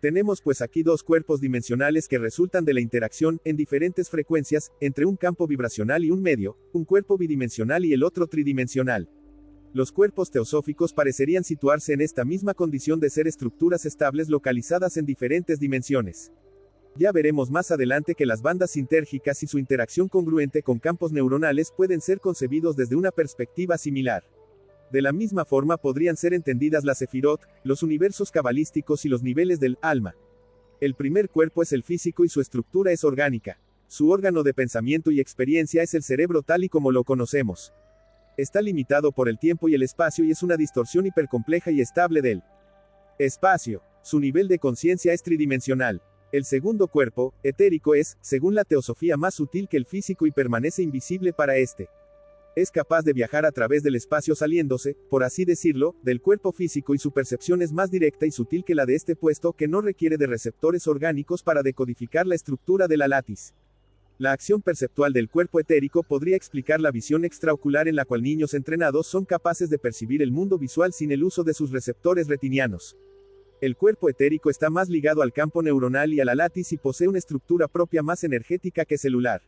[SPEAKER 1] Tenemos pues aquí dos cuerpos dimensionales que resultan de la interacción, en diferentes frecuencias, entre un campo vibracional y un medio, un cuerpo bidimensional y el otro tridimensional. Los cuerpos teosóficos parecerían situarse en esta misma condición de ser estructuras estables localizadas en diferentes dimensiones. Ya veremos más adelante que las bandas sintérgicas y su interacción congruente con campos neuronales pueden ser concebidos desde una perspectiva similar. De la misma forma podrían ser entendidas las sefirot, los universos cabalísticos y los niveles del alma. El primer cuerpo es el físico y su estructura es orgánica. Su órgano de pensamiento y experiencia es el cerebro tal y como lo conocemos. Está limitado por el tiempo y el espacio y es una distorsión hipercompleja y estable del espacio. Su nivel de conciencia es tridimensional. El segundo cuerpo, etérico, es, según la teosofía, más sutil que el físico y permanece invisible para este. Es capaz de viajar a través del espacio saliéndose, por así decirlo, del cuerpo físico y su percepción es más directa y sutil que la de este puesto que no requiere de receptores orgánicos para decodificar la estructura de la látiz. La acción perceptual del cuerpo etérico podría explicar la visión extraocular en la cual niños entrenados son capaces de percibir el mundo visual sin el uso de sus receptores retinianos. El cuerpo etérico está más ligado al campo neuronal y a la látiz y posee una estructura propia más energética que celular.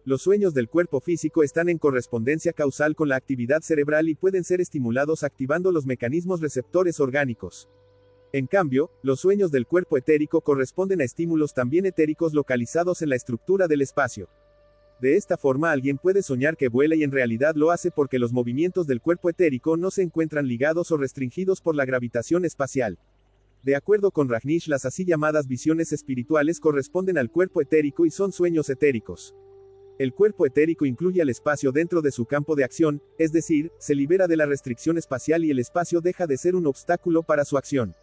[SPEAKER 1] Los sueños del cuerpo físico están en correspondencia causal con la actividad cerebral y pueden ser estimulados activando los mecanismos receptores orgánicos. En cambio, los sueños del cuerpo etérico corresponden a estímulos también etéricos localizados en la estructura del espacio. De esta forma alguien puede soñar que vuela y en realidad lo hace porque los movimientos del cuerpo etérico no se encuentran ligados o restringidos por la gravitación espacial. De acuerdo con Rajneesh, las así llamadas visiones espirituales corresponden al cuerpo etérico y son sueños etéricos. El cuerpo etérico incluye al espacio dentro de su campo de acción, es decir, se libera de la restricción espacial y el espacio deja de ser un obstáculo para su acción.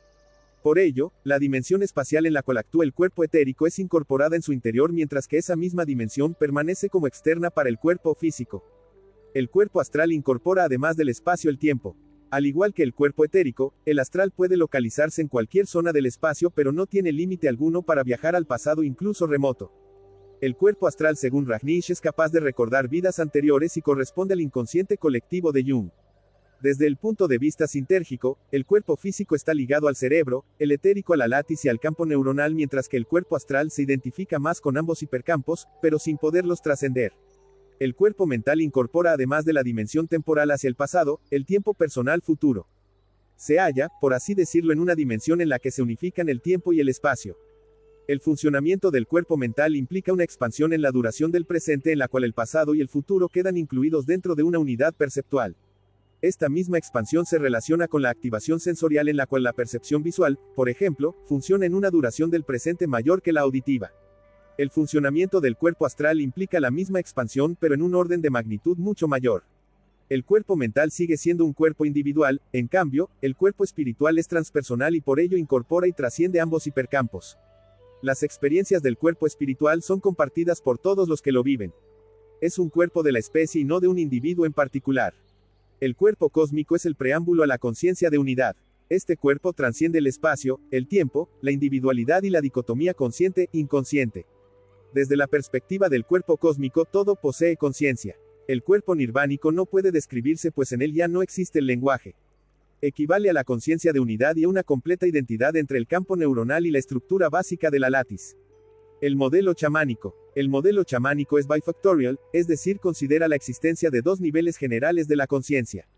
[SPEAKER 1] Por ello, la dimensión espacial en la cual actúa el cuerpo etérico es incorporada en su interior mientras que esa misma dimensión permanece como externa para el cuerpo físico. El cuerpo astral incorpora además del espacio el tiempo. Al igual que el cuerpo etérico, el astral puede localizarse en cualquier zona del espacio pero no tiene límite alguno para viajar al pasado incluso remoto. El cuerpo astral según Rajneesh es capaz de recordar vidas anteriores y corresponde al inconsciente colectivo de Jung. Desde el punto de vista sintérgico, el cuerpo físico está ligado al cerebro, el etérico a la látiz y al campo neuronal mientras que el cuerpo astral se identifica más con ambos hipercampos, pero sin poderlos trascender. El cuerpo mental incorpora además de la dimensión temporal hacia el pasado, el tiempo personal futuro. Se halla, por así decirlo, en una dimensión en la que se unifican el tiempo y el espacio. El funcionamiento del cuerpo mental implica una expansión en la duración del presente en la cual el pasado y el futuro quedan incluidos dentro de una unidad perceptual. Esta misma expansión se relaciona con la activación sensorial en la cual la percepción visual, por ejemplo, funciona en una duración del presente mayor que la auditiva. El funcionamiento del cuerpo astral implica la misma expansión pero en un orden de magnitud mucho mayor. El cuerpo mental sigue siendo un cuerpo individual, en cambio, el cuerpo espiritual es transpersonal y por ello incorpora y trasciende ambos hipercampos. Las experiencias del cuerpo espiritual son compartidas por todos los que lo viven. Es un cuerpo de la especie y no de un individuo en particular. El cuerpo cósmico es el preámbulo a la conciencia de unidad. Este cuerpo trasciende el espacio, el tiempo, la individualidad y la dicotomía consciente-inconsciente. Desde la perspectiva del cuerpo cósmico todo posee conciencia. El cuerpo nirvánico no puede describirse pues en él ya no existe el lenguaje. Equivale a la conciencia de unidad y a una completa identidad entre el campo neuronal y la estructura básica de la látiz. El modelo chamánico. El modelo chamánico es bifactorial, es decir, considera la existencia de dos niveles generales de la conciencia.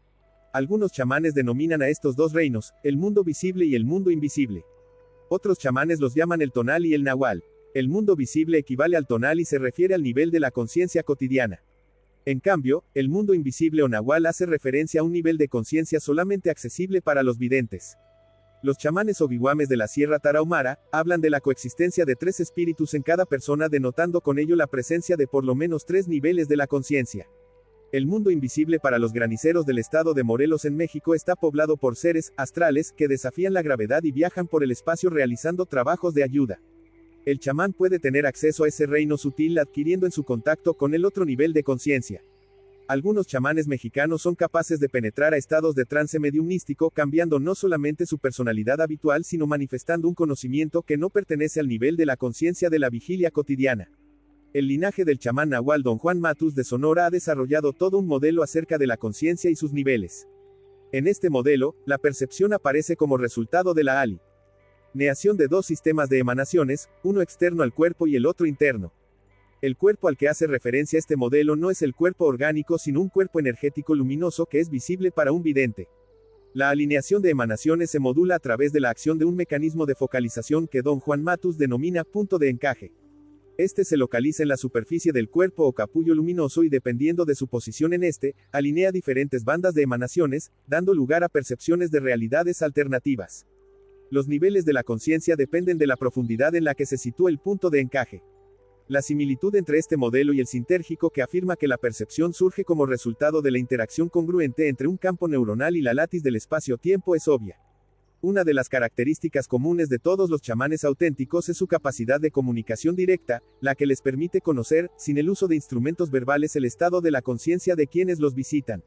[SPEAKER 1] Algunos chamanes denominan a estos dos reinos, el mundo visible y el mundo invisible. Otros chamanes los llaman el tonal y el nahual. El mundo visible equivale al tonal y se refiere al nivel de la conciencia cotidiana. En cambio, el mundo invisible o nahual hace referencia a un nivel de conciencia solamente accesible para los videntes. Los chamanes oguiguames de la Sierra Tarahumara hablan de la coexistencia de tres espíritus en cada persona, denotando con ello la presencia de por lo menos tres niveles de la conciencia. El mundo invisible para los graniceros del estado de Morelos en México está poblado por seres astrales que desafían la gravedad y viajan por el espacio realizando trabajos de ayuda. El chamán puede tener acceso a ese reino sutil adquiriendo en su contacto con el otro nivel de conciencia. Algunos chamanes mexicanos son capaces de penetrar a estados de trance mediumnístico, cambiando no solamente su personalidad habitual sino manifestando un conocimiento que no pertenece al nivel de la conciencia de la vigilia cotidiana. El linaje del chamán nahual Don Juan Matus de Sonora ha desarrollado todo un modelo acerca de la conciencia y sus niveles. En este modelo, la percepción aparece como resultado de la alineación de dos sistemas de emanaciones, uno externo al cuerpo y el otro interno. El cuerpo al que hace referencia este modelo no es el cuerpo orgánico sino un cuerpo energético luminoso que es visible para un vidente. La alineación de emanaciones se modula a través de la acción de un mecanismo de focalización que Don Juan Matus denomina punto de encaje. Este se localiza en la superficie del cuerpo o capullo luminoso y dependiendo de su posición en este, alinea diferentes bandas de emanaciones, dando lugar a percepciones de realidades alternativas. Los niveles de la conciencia dependen de la profundidad en la que se sitúa el punto de encaje. La similitud entre este modelo y el sintérgico que afirma que la percepción surge como resultado de la interacción congruente entre un campo neuronal y la látiz del espacio-tiempo es obvia. Una de las características comunes de todos los chamanes auténticos es su capacidad de comunicación directa, la que les permite conocer, sin el uso de instrumentos verbales, el estado de la conciencia de quienes los visitan.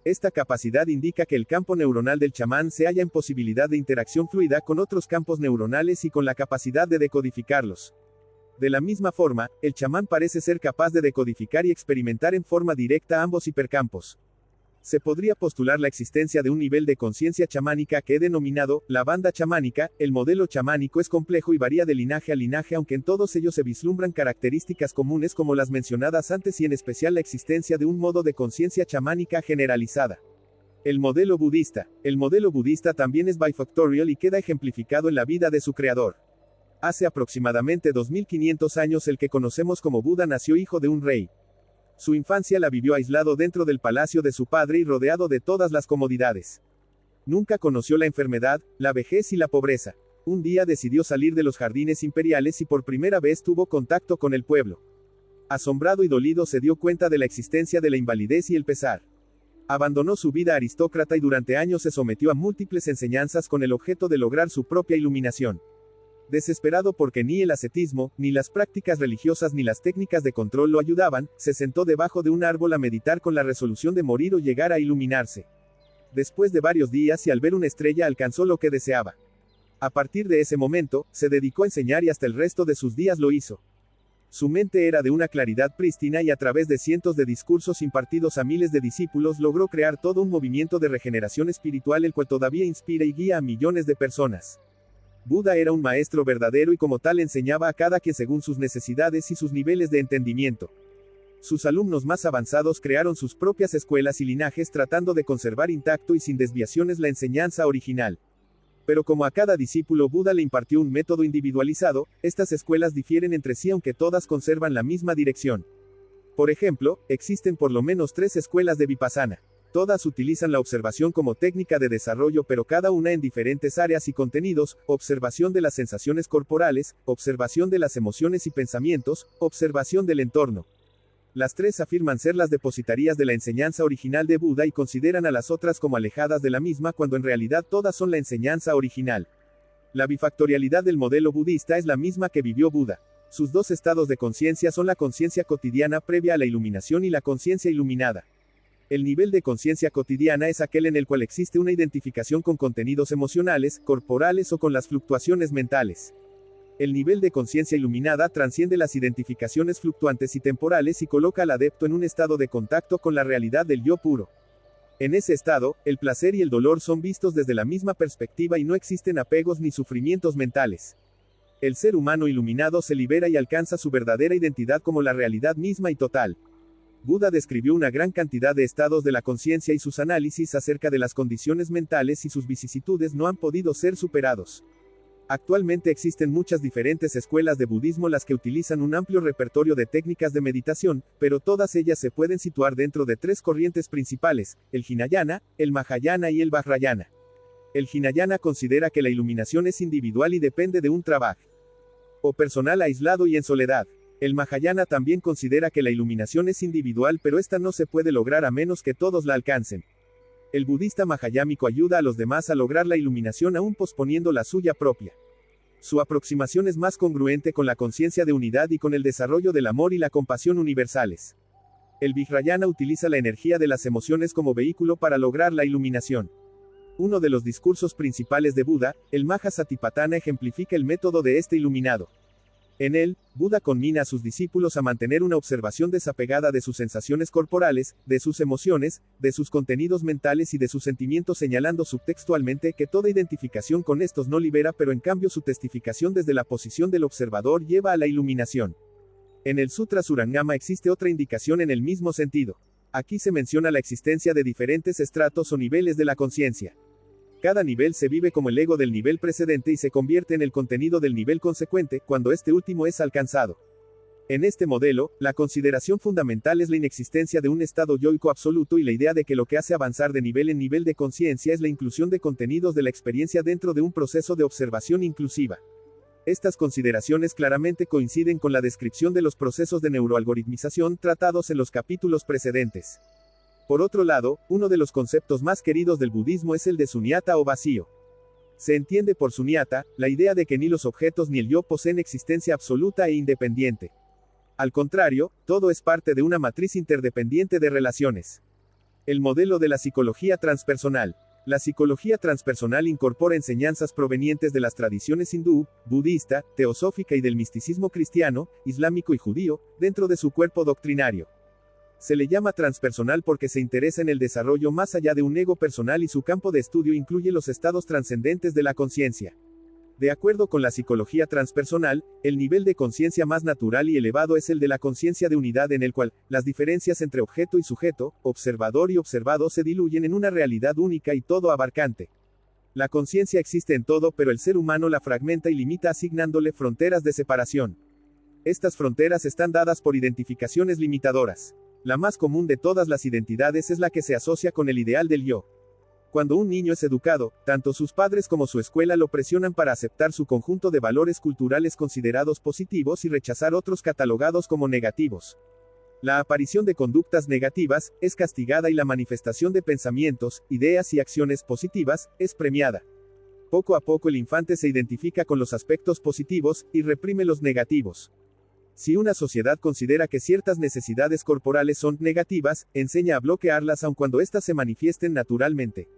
[SPEAKER 1] Esta capacidad indica que el campo neuronal del chamán se halla en posibilidad de interacción fluida con otros campos neuronales y con la capacidad de decodificarlos. De la misma forma, el chamán parece ser capaz de decodificar y experimentar en forma directa ambos hipercampos. Se podría postular la existencia de un nivel de conciencia chamánica que he denominado la banda chamánica. El modelo chamánico es complejo y varía de linaje a linaje, aunque en todos ellos se vislumbran características comunes como las mencionadas antes y en especial la existencia de un modo de conciencia chamánica generalizada. El modelo budista. El modelo budista también es bifactorial y queda ejemplificado en la vida de su creador. Hace aproximadamente 2500 años el que conocemos como Buda nació hijo de un rey. Su infancia la vivió aislado dentro del palacio de su padre y rodeado de todas las comodidades. Nunca conoció la enfermedad, la vejez y la pobreza. Un día decidió salir de los jardines imperiales y por primera vez tuvo contacto con el pueblo. Asombrado y dolido se dio cuenta de la existencia de la invalidez y el pesar. Abandonó su vida aristócrata y durante años se sometió a múltiples enseñanzas con el objeto de lograr su propia iluminación. Desesperado porque ni el ascetismo, ni las prácticas religiosas ni las técnicas de control lo ayudaban, se sentó debajo de un árbol a meditar con la resolución de morir o llegar a iluminarse. Después de varios días y al ver una estrella alcanzó lo que deseaba. A partir de ese momento, se dedicó a enseñar y hasta el resto de sus días lo hizo. Su mente era de una claridad prístina y a través de cientos de discursos impartidos a miles de discípulos logró crear todo un movimiento de regeneración espiritual el cual todavía inspira y guía a millones de personas. Buda era un maestro verdadero y como tal enseñaba a cada quien según sus necesidades y sus niveles de entendimiento. Sus alumnos más avanzados crearon sus propias escuelas y linajes tratando de conservar intacto y sin desviaciones la enseñanza original. Pero como a cada discípulo Buda le impartió un método individualizado, estas escuelas difieren entre sí aunque todas conservan la misma dirección. Por ejemplo, existen por lo menos 3 escuelas de Vipassana. Todas utilizan la observación como técnica de desarrollo pero cada una en diferentes áreas y contenidos: observación de las sensaciones corporales, observación de las emociones y pensamientos, observación del entorno. Las 3 afirman ser las depositarias de la enseñanza original de Buda y consideran a las otras como alejadas de la misma cuando en realidad todas son la enseñanza original. La bifactorialidad del modelo budista es la misma que vivió Buda. Sus 2 estados de conciencia son la conciencia cotidiana previa a la iluminación y la conciencia iluminada. El nivel de conciencia cotidiana es aquel en el cual existe una identificación con contenidos emocionales, corporales o con las fluctuaciones mentales. El nivel de conciencia iluminada trasciende las identificaciones fluctuantes y temporales y coloca al adepto en un estado de contacto con la realidad del yo puro. En ese estado, el placer y el dolor son vistos desde la misma perspectiva y no existen apegos ni sufrimientos mentales. El ser humano iluminado se libera y alcanza su verdadera identidad como la realidad misma y total. Buda describió una gran cantidad de estados de la conciencia y sus análisis acerca de las condiciones mentales y sus vicisitudes no han podido ser superados. Actualmente existen muchas diferentes escuelas de budismo las que utilizan un amplio repertorio de técnicas de meditación, pero todas ellas se pueden situar dentro de 3 corrientes principales: el Hinayana, el Mahayana y el Vajrayana. El Hinayana considera que la iluminación es individual y depende de un trabajo o personal aislado y en soledad. El Mahayana también considera que la iluminación es individual pero esta no se puede lograr a menos que todos la alcancen. El budista mahayámico ayuda a los demás a lograr la iluminación aún posponiendo la suya propia. Su aproximación es más congruente con la conciencia de unidad y con el desarrollo del amor y la compasión universales. El Vajrayana utiliza la energía de las emociones como vehículo para lograr la iluminación. Uno de los discursos principales de Buda, el Mahasatipatthana, ejemplifica el método de este iluminado. En él, Buda conmina a sus discípulos a mantener una observación desapegada de sus sensaciones corporales, de sus emociones, de sus contenidos mentales y de sus sentimientos, señalando subtextualmente que toda identificación con estos no libera, pero en cambio su testificación desde la posición del observador lleva a la iluminación. En el Sutra Surangama existe otra indicación en el mismo sentido. Aquí se menciona la existencia de diferentes estratos o niveles de la conciencia. Cada nivel se vive como el ego del nivel precedente y se convierte en el contenido del nivel consecuente, cuando este último es alcanzado. En este modelo, la consideración fundamental es la inexistencia de un estado yoico absoluto y la idea de que lo que hace avanzar de nivel en nivel de conciencia es la inclusión de contenidos de la experiencia dentro de un proceso de observación inclusiva. Estas consideraciones claramente coinciden con la descripción de los procesos de neuroalgoritmización tratados en los capítulos precedentes. Por otro lado, uno de los conceptos más queridos del budismo es el de sunyata o vacío. Se entiende por sunyata la idea de que ni los objetos ni el yo poseen existencia absoluta e independiente. Al contrario, todo es parte de una matriz interdependiente de relaciones. El modelo de la psicología transpersonal. La psicología transpersonal incorpora enseñanzas provenientes de las tradiciones hindú, budista, teosófica y del misticismo cristiano, islámico y judío, dentro de su cuerpo doctrinario. Se le llama transpersonal porque se interesa en el desarrollo más allá de un ego personal y su campo de estudio incluye los estados trascendentes de la conciencia. De acuerdo con la psicología transpersonal, el nivel de conciencia más natural y elevado es el de la conciencia de unidad en el cual, las diferencias entre objeto y sujeto, observador y observado se diluyen en una realidad única y todo abarcante. La conciencia existe en todo pero el ser humano la fragmenta y limita asignándole fronteras de separación. Estas fronteras están dadas por identificaciones limitadoras. La más común de todas las identidades es la que se asocia con el ideal del yo. Cuando un niño es educado, tanto sus padres como su escuela lo presionan para aceptar su conjunto de valores culturales considerados positivos y rechazar otros catalogados como negativos. La aparición de conductas negativas es castigada y la manifestación de pensamientos, ideas y acciones positivas es premiada. Poco a poco el infante se identifica con los aspectos positivos y reprime los negativos. Si una sociedad considera que ciertas necesidades corporales son negativas, enseña a bloquearlas aun cuando éstas se manifiesten naturalmente.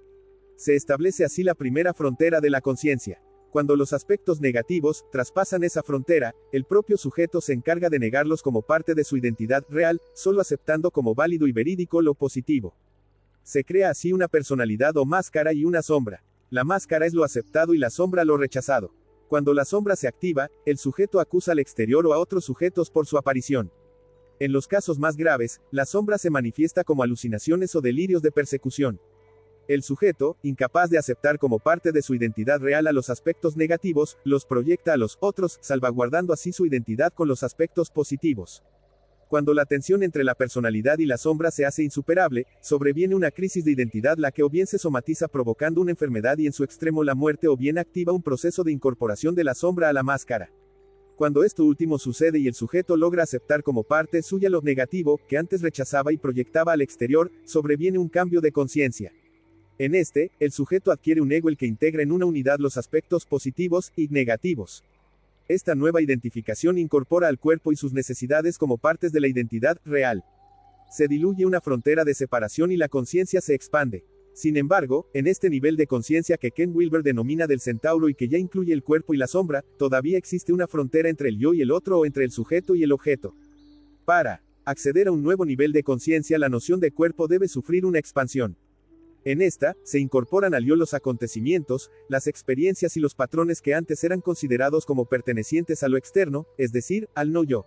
[SPEAKER 1] Se establece así la primera frontera de la conciencia. Cuando los aspectos negativos traspasan esa frontera, el propio sujeto se encarga de negarlos como parte de su identidad real, solo aceptando como válido y verídico lo positivo. Se crea así una personalidad o máscara y una sombra. La máscara es lo aceptado y la sombra lo rechazado. Cuando la sombra se activa, el sujeto acusa al exterior o a otros sujetos por su aparición. En los casos más graves, la sombra se manifiesta como alucinaciones o delirios de persecución. El sujeto, incapaz de aceptar como parte de su identidad real a los aspectos negativos, los proyecta a los otros, salvaguardando así su identidad con los aspectos positivos. Cuando la tensión entre la personalidad y la sombra se hace insuperable, sobreviene una crisis de identidad la que o bien se somatiza provocando una enfermedad y en su extremo la muerte o bien activa un proceso de incorporación de la sombra a la máscara. Cuando esto último sucede y el sujeto logra aceptar como parte suya lo negativo, que antes rechazaba y proyectaba al exterior, sobreviene un cambio de conciencia. En este, el sujeto adquiere un ego el que integra en una unidad los aspectos positivos y negativos. Esta nueva identificación incorpora al cuerpo y sus necesidades como partes de la identidad real. Se diluye una frontera de separación y la conciencia se expande. Sin embargo, en este nivel de conciencia que Ken Wilber denomina del centauro y que ya incluye el cuerpo y la sombra, todavía existe una frontera entre el yo y el otro o entre el sujeto y el objeto. Para acceder a un nuevo nivel de conciencia, la noción de cuerpo debe sufrir una expansión. En esta, se incorporan al yo los acontecimientos, las experiencias y los patrones que antes eran considerados como pertenecientes a lo externo, es decir, al no yo.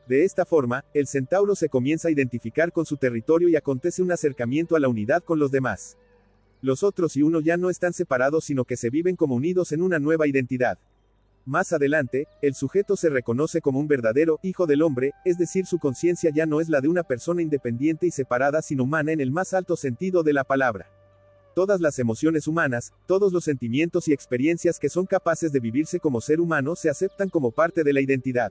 [SPEAKER 1] De esta forma, el centauro se comienza a identificar con su territorio y acontece un acercamiento a la unidad con los demás. Los otros y uno ya no están separados sino que se viven como unidos en una nueva identidad. Más adelante, el sujeto se reconoce como un verdadero hijo del hombre, es decir, su conciencia ya no es la de una persona independiente y separada sino humana en el más alto sentido de la palabra. Todas las emociones humanas, todos los sentimientos y experiencias que son capaces de vivirse como ser humano se aceptan como parte de la identidad.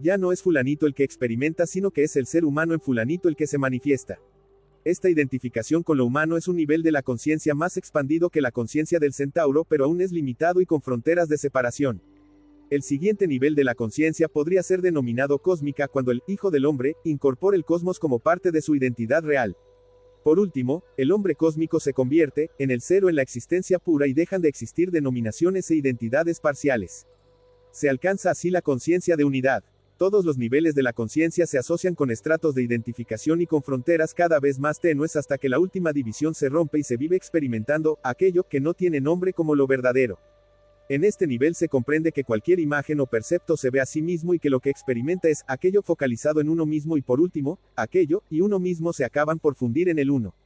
[SPEAKER 1] Ya no es fulanito el que experimenta sino que es el ser humano en fulanito el que se manifiesta. Esta identificación con lo humano es un nivel de la conciencia más expandido que la conciencia del centauro, pero aún es limitado y con fronteras de separación. El siguiente nivel de la conciencia podría ser denominado cósmica cuando el Hijo del Hombre incorpora el cosmos como parte de su identidad real. Por último, el hombre cósmico se convierte en el cero en la existencia pura y dejan de existir denominaciones e identidades parciales. Se alcanza así la conciencia de unidad. Todos los niveles de la conciencia se asocian con estratos de identificación y con fronteras cada vez más tenues hasta que la última división se rompe y se vive experimentando aquello que no tiene nombre como lo verdadero. En este nivel se comprende que cualquier imagen o percepto se ve a sí mismo y que lo que experimenta es aquello focalizado en uno mismo y por último, aquello y uno mismo se acaban por fundir en el uno.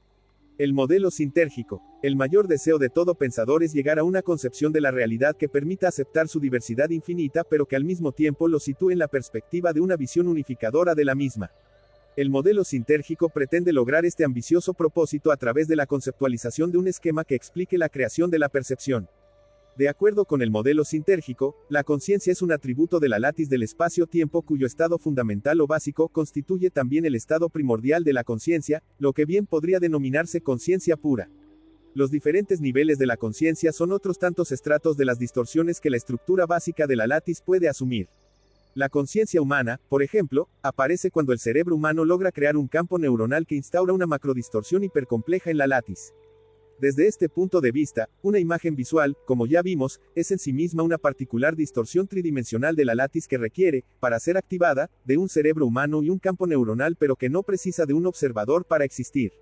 [SPEAKER 1] El modelo sintérgico. El mayor deseo de todo pensador es llegar a una concepción de la realidad que permita aceptar su diversidad infinita pero que al mismo tiempo lo sitúe en la perspectiva de una visión unificadora de la misma. El modelo sintérgico pretende lograr este ambicioso propósito a través de la conceptualización de un esquema que explique la creación de la percepción. De acuerdo con el modelo sintérgico, la conciencia es un atributo de la látiz del espacio-tiempo cuyo estado fundamental o básico constituye también el estado primordial de la conciencia, lo que bien podría denominarse conciencia pura. Los diferentes niveles de la conciencia son otros tantos estratos de las distorsiones que la estructura básica de la látiz puede asumir. La conciencia humana, por ejemplo, aparece cuando el cerebro humano logra crear un campo neuronal que instaura una macrodistorsión hipercompleja en la látiz. Desde este punto de vista, una imagen visual, como ya vimos, es en sí misma una particular distorsión tridimensional de la látiz que requiere, para ser activada, de un cerebro humano y un campo neuronal pero que no precisa de un observador para existir.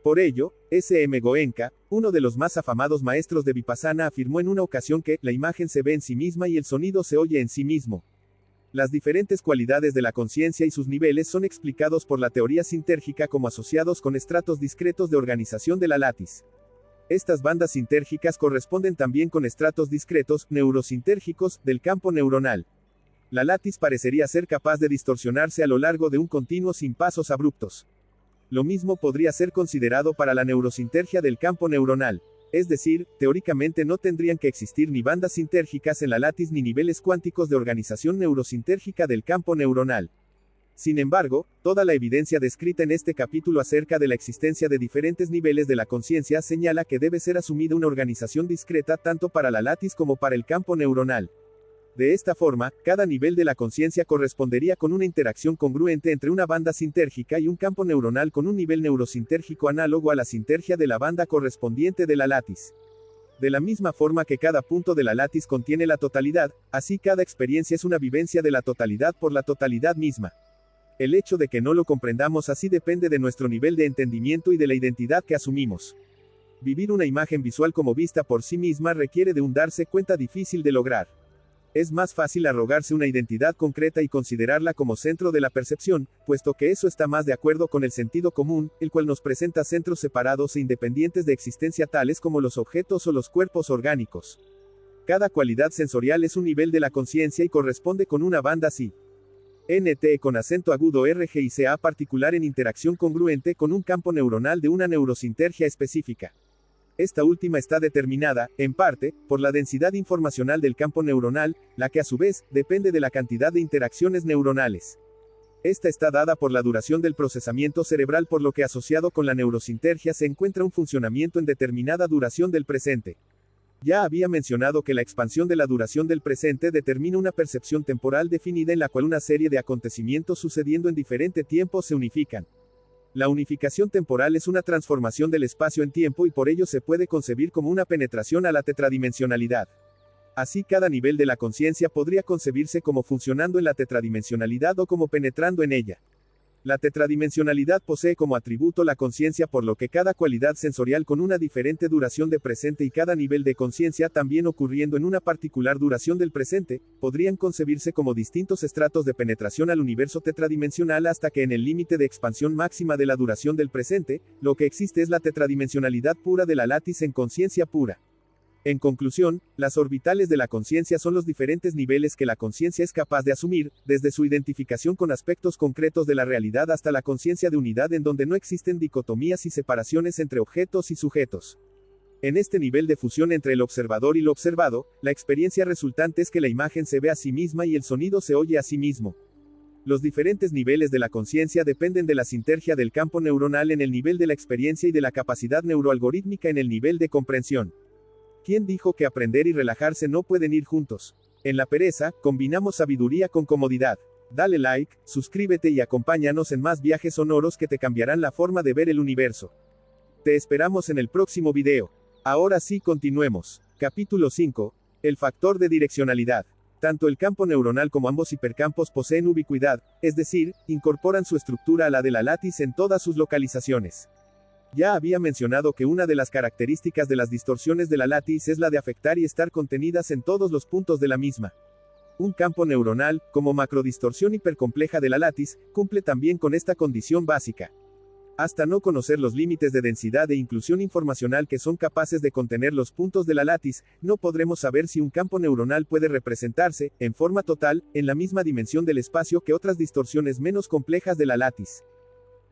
[SPEAKER 1] Por ello, S.M. Goenka, uno de los más afamados maestros de Vipassana, afirmó en una ocasión que la imagen se ve en sí misma y el sonido se oye en sí mismo. Las diferentes cualidades de la conciencia y sus niveles son explicados por la teoría sintérgica como asociados con estratos discretos de organización de la látiz. Estas bandas sintérgicas corresponden también con estratos discretos, neurosintérgicos, del campo neuronal. La látiz parecería ser capaz de distorsionarse a lo largo de un continuo sin pasos abruptos. Lo mismo podría ser considerado para la neurosintergia del campo neuronal. Es decir, teóricamente no tendrían que existir ni bandas sintérgicas en la látiz ni niveles cuánticos de organización neurosintérgica del campo neuronal. Sin embargo, toda la evidencia descrita en este capítulo acerca de la existencia de diferentes niveles de la conciencia señala que debe ser asumida una organización discreta tanto para la látiz como para el campo neuronal. De esta forma, cada nivel de la conciencia correspondería con una interacción congruente entre una banda sintérgica y un campo neuronal con un nivel neurosintérgico análogo a la sintergia de la banda correspondiente de la látiz. De la misma forma que cada punto de la látiz contiene la totalidad, así cada experiencia es una vivencia de la totalidad por la totalidad misma. El hecho de que no lo comprendamos así depende de nuestro nivel de entendimiento y de la identidad que asumimos. Vivir una imagen visual como vista por sí misma requiere de un darse cuenta difícil de lograr. Es más fácil arrogarse una identidad concreta y considerarla como centro de la percepción, puesto que eso está más de acuerdo con el sentido común, el cual nos presenta centros separados e independientes de existencia tales como los objetos o los cuerpos orgánicos. Cada cualidad sensorial es un nivel de la conciencia y corresponde con una banda psi. NT con acento agudo RGICA particular en interacción congruente con un campo neuronal de una neurosintergia específica. Esta última está determinada, en parte, por la densidad informacional del campo neuronal, la que a su vez, depende de la cantidad de interacciones neuronales. Esta está dada por la duración del procesamiento cerebral, por lo que asociado con la neurosintergia se encuentra un funcionamiento en determinada duración del presente. Ya había mencionado que la expansión de la duración del presente determina una percepción temporal definida en la cual una serie de acontecimientos sucediendo en diferente tiempo se unifican. La unificación temporal es una transformación del espacio en tiempo y por ello se puede concebir como una penetración a la tetradimensionalidad. Así cada nivel de la conciencia podría concebirse como funcionando en la tetradimensionalidad o como penetrando en ella. La tetradimensionalidad posee como atributo la conciencia, por lo que cada cualidad sensorial con una diferente duración de presente y cada nivel de conciencia también ocurriendo en una particular duración del presente, podrían concebirse como distintos estratos de penetración al universo tetradimensional hasta que en el límite de expansión máxima de la duración del presente, lo que existe es la tetradimensionalidad pura de la látiz en conciencia pura. En conclusión, las orbitales de la conciencia son los diferentes niveles que la conciencia es capaz de asumir, desde su identificación con aspectos concretos de la realidad hasta la conciencia de unidad en donde no existen dicotomías y separaciones entre objetos y sujetos. En este nivel de fusión entre el observador y lo observado, la experiencia resultante es que la imagen se ve a sí misma y el sonido se oye a sí mismo. Los diferentes niveles de la conciencia dependen de la sintergia del campo neuronal en el nivel de la experiencia y de la capacidad neuroalgorítmica en el nivel de comprensión. ¿Quién dijo que aprender y relajarse no pueden ir juntos? En La Pereza, combinamos sabiduría con comodidad. Dale like, suscríbete y acompáñanos en más viajes sonoros que te cambiarán la forma de ver el universo. Te esperamos en el próximo video. Ahora sí, continuemos. Capítulo 5. El factor de direccionalidad. Tanto el campo neuronal como ambos hipercampos poseen ubicuidad, es decir, incorporan su estructura a la de la látiz en todas sus localizaciones. Ya había mencionado que una de las características de las distorsiones de la látiz es la de afectar y estar contenidas en todos los puntos de la misma. Un campo neuronal, como macrodistorsión hipercompleja de la látiz, cumple también con esta condición básica. Hasta no conocer los límites de densidad e inclusión informacional que son capaces de contener los puntos de la látiz, no podremos saber si un campo neuronal puede representarse, en forma total, en la misma dimensión del espacio que otras distorsiones menos complejas de la látiz.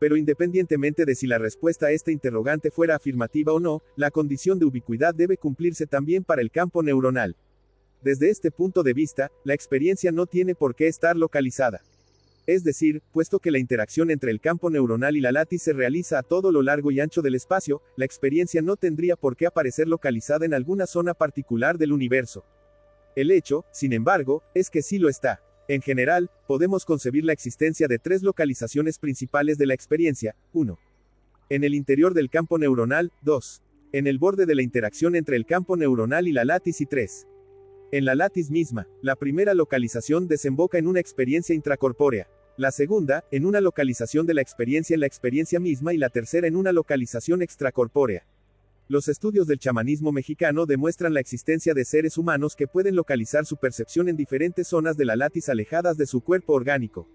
[SPEAKER 1] Pero independientemente de si la respuesta a esta interrogante fuera afirmativa o no, la condición de ubicuidad debe cumplirse también para el campo neuronal. Desde este punto de vista, la experiencia no tiene por qué estar localizada. Es decir, puesto que la interacción entre el campo neuronal y la látiz se realiza a todo lo largo y ancho del espacio, la experiencia no tendría por qué aparecer localizada en alguna zona particular del universo. El hecho, sin embargo, es que sí lo está. En general, podemos concebir la existencia de tres localizaciones principales de la experiencia. 1. En el interior del campo neuronal. 2. En el borde de la interacción entre el campo neuronal y la látiz y 3. En la látiz misma, la primera localización desemboca en una experiencia intracorpórea. La segunda, en una localización de la experiencia en la experiencia misma y la tercera en una localización extracorpórea. Los estudios del chamanismo mexicano demuestran la existencia de seres humanos que pueden localizar su percepción en diferentes zonas de la látiz alejadas de su cuerpo orgánico.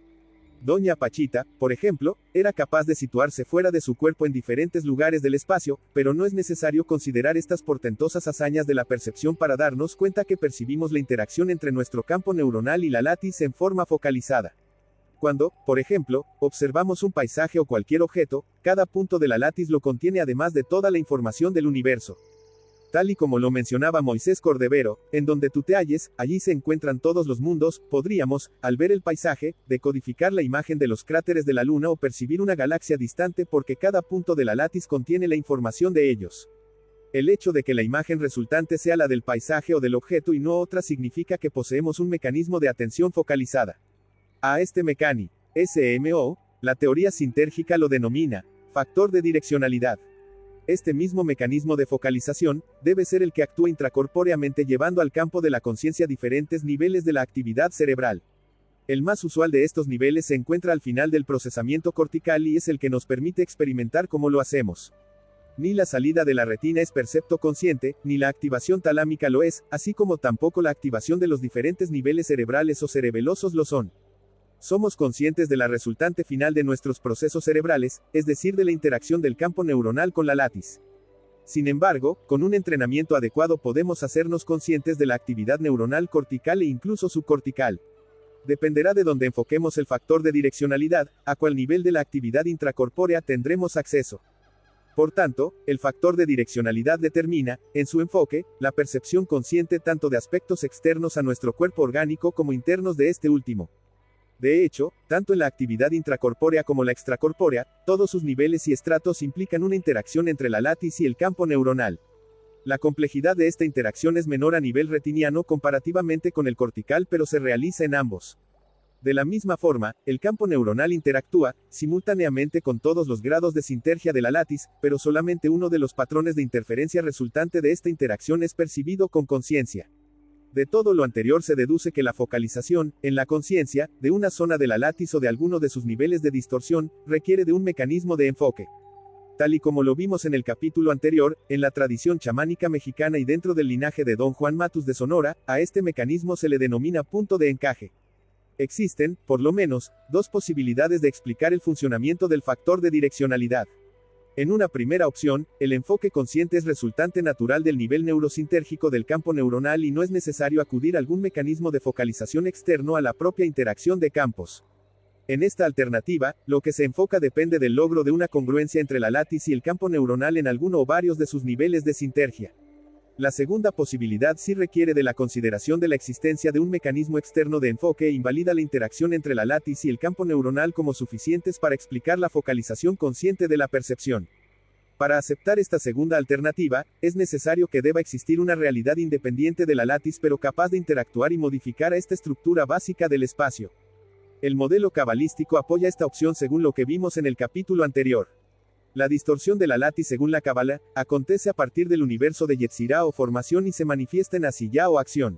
[SPEAKER 1] Doña Pachita, por ejemplo, era capaz de situarse fuera de su cuerpo en diferentes lugares del espacio, pero no es necesario considerar estas portentosas hazañas de la percepción para darnos cuenta que percibimos la interacción entre nuestro campo neuronal y la látiz en forma focalizada. Cuando, por ejemplo, observamos un paisaje o cualquier objeto, cada punto de la látiz lo contiene además de toda la información del universo. Tal y como lo mencionaba Moisés Cordovero, en donde tú te halles, allí se encuentran todos los mundos. Podríamos, al ver el paisaje, decodificar la imagen de los cráteres de la Luna o percibir una galaxia distante porque cada punto de la látiz contiene la información de ellos. El hecho de que la imagen resultante sea la del paisaje o del objeto y no otra significa que poseemos un mecanismo de atención focalizada. A este mecanismo, SMO, la teoría sintérgica lo denomina factor de direccionalidad. Este mismo mecanismo de focalización debe ser el que actúa intracorpóreamente llevando al campo de la conciencia diferentes niveles de la actividad cerebral. El más usual de estos niveles se encuentra al final del procesamiento cortical y es el que nos permite experimentar cómo lo hacemos. Ni la salida de la retina es percepto consciente, ni la activación talámica lo es, así como tampoco la activación de los diferentes niveles cerebrales o cerebelosos lo son. Somos conscientes de la resultante final de nuestros procesos cerebrales, es decir, de la interacción del campo neuronal con la látiz. Sin embargo, con un entrenamiento adecuado podemos hacernos conscientes de la actividad neuronal cortical e incluso subcortical. Dependerá de dónde enfoquemos el factor de direccionalidad, a cuál nivel de la actividad intracorpórea tendremos acceso. Por tanto, el factor de direccionalidad determina, en su enfoque, la percepción consciente tanto de aspectos externos a nuestro cuerpo orgánico como internos de este último. De hecho, tanto en la actividad intracorpórea como la extracorpórea, todos sus niveles y estratos implican una interacción entre la látiz y el campo neuronal. La complejidad de esta interacción es menor a nivel retiniano comparativamente con el cortical, pero se realiza en ambos. De la misma forma, el campo neuronal interactúa, simultáneamente con todos los grados de sintergia de la látiz, pero solamente uno de los patrones de interferencia resultante de esta interacción es percibido con conciencia. De todo lo anterior se deduce que la focalización, en la conciencia, de una zona de la látiz o de alguno de sus niveles de distorsión, requiere de un mecanismo de enfoque. Tal y como lo vimos en el capítulo anterior, en la tradición chamánica mexicana y dentro del linaje de Don Juan Matus de Sonora, a este mecanismo se le denomina punto de encaje. Existen, por lo menos, dos posibilidades de explicar el funcionamiento del factor de direccionalidad. En una primera opción, el enfoque consciente es resultante natural del nivel neurosintérgico del campo neuronal y no es necesario acudir a algún mecanismo de focalización externo a la propia interacción de campos. En esta alternativa, lo que se enfoca depende del logro de una congruencia entre la látiz y el campo neuronal en alguno o varios de sus niveles de sintergia. La segunda posibilidad sí requiere de la consideración de la existencia de un mecanismo externo de enfoque e invalida la interacción entre la látiz y el campo neuronal como suficientes para explicar la focalización consciente de la percepción. Para aceptar esta segunda alternativa, es necesario que deba existir una realidad independiente de la látiz pero capaz de interactuar y modificar a esta estructura básica del espacio. El modelo cabalístico apoya esta opción según lo que vimos en el capítulo anterior. La distorsión de la látiz según la Cábala, acontece a partir del universo de Yetzirah o formación y se manifiesta en Asiyá o acción.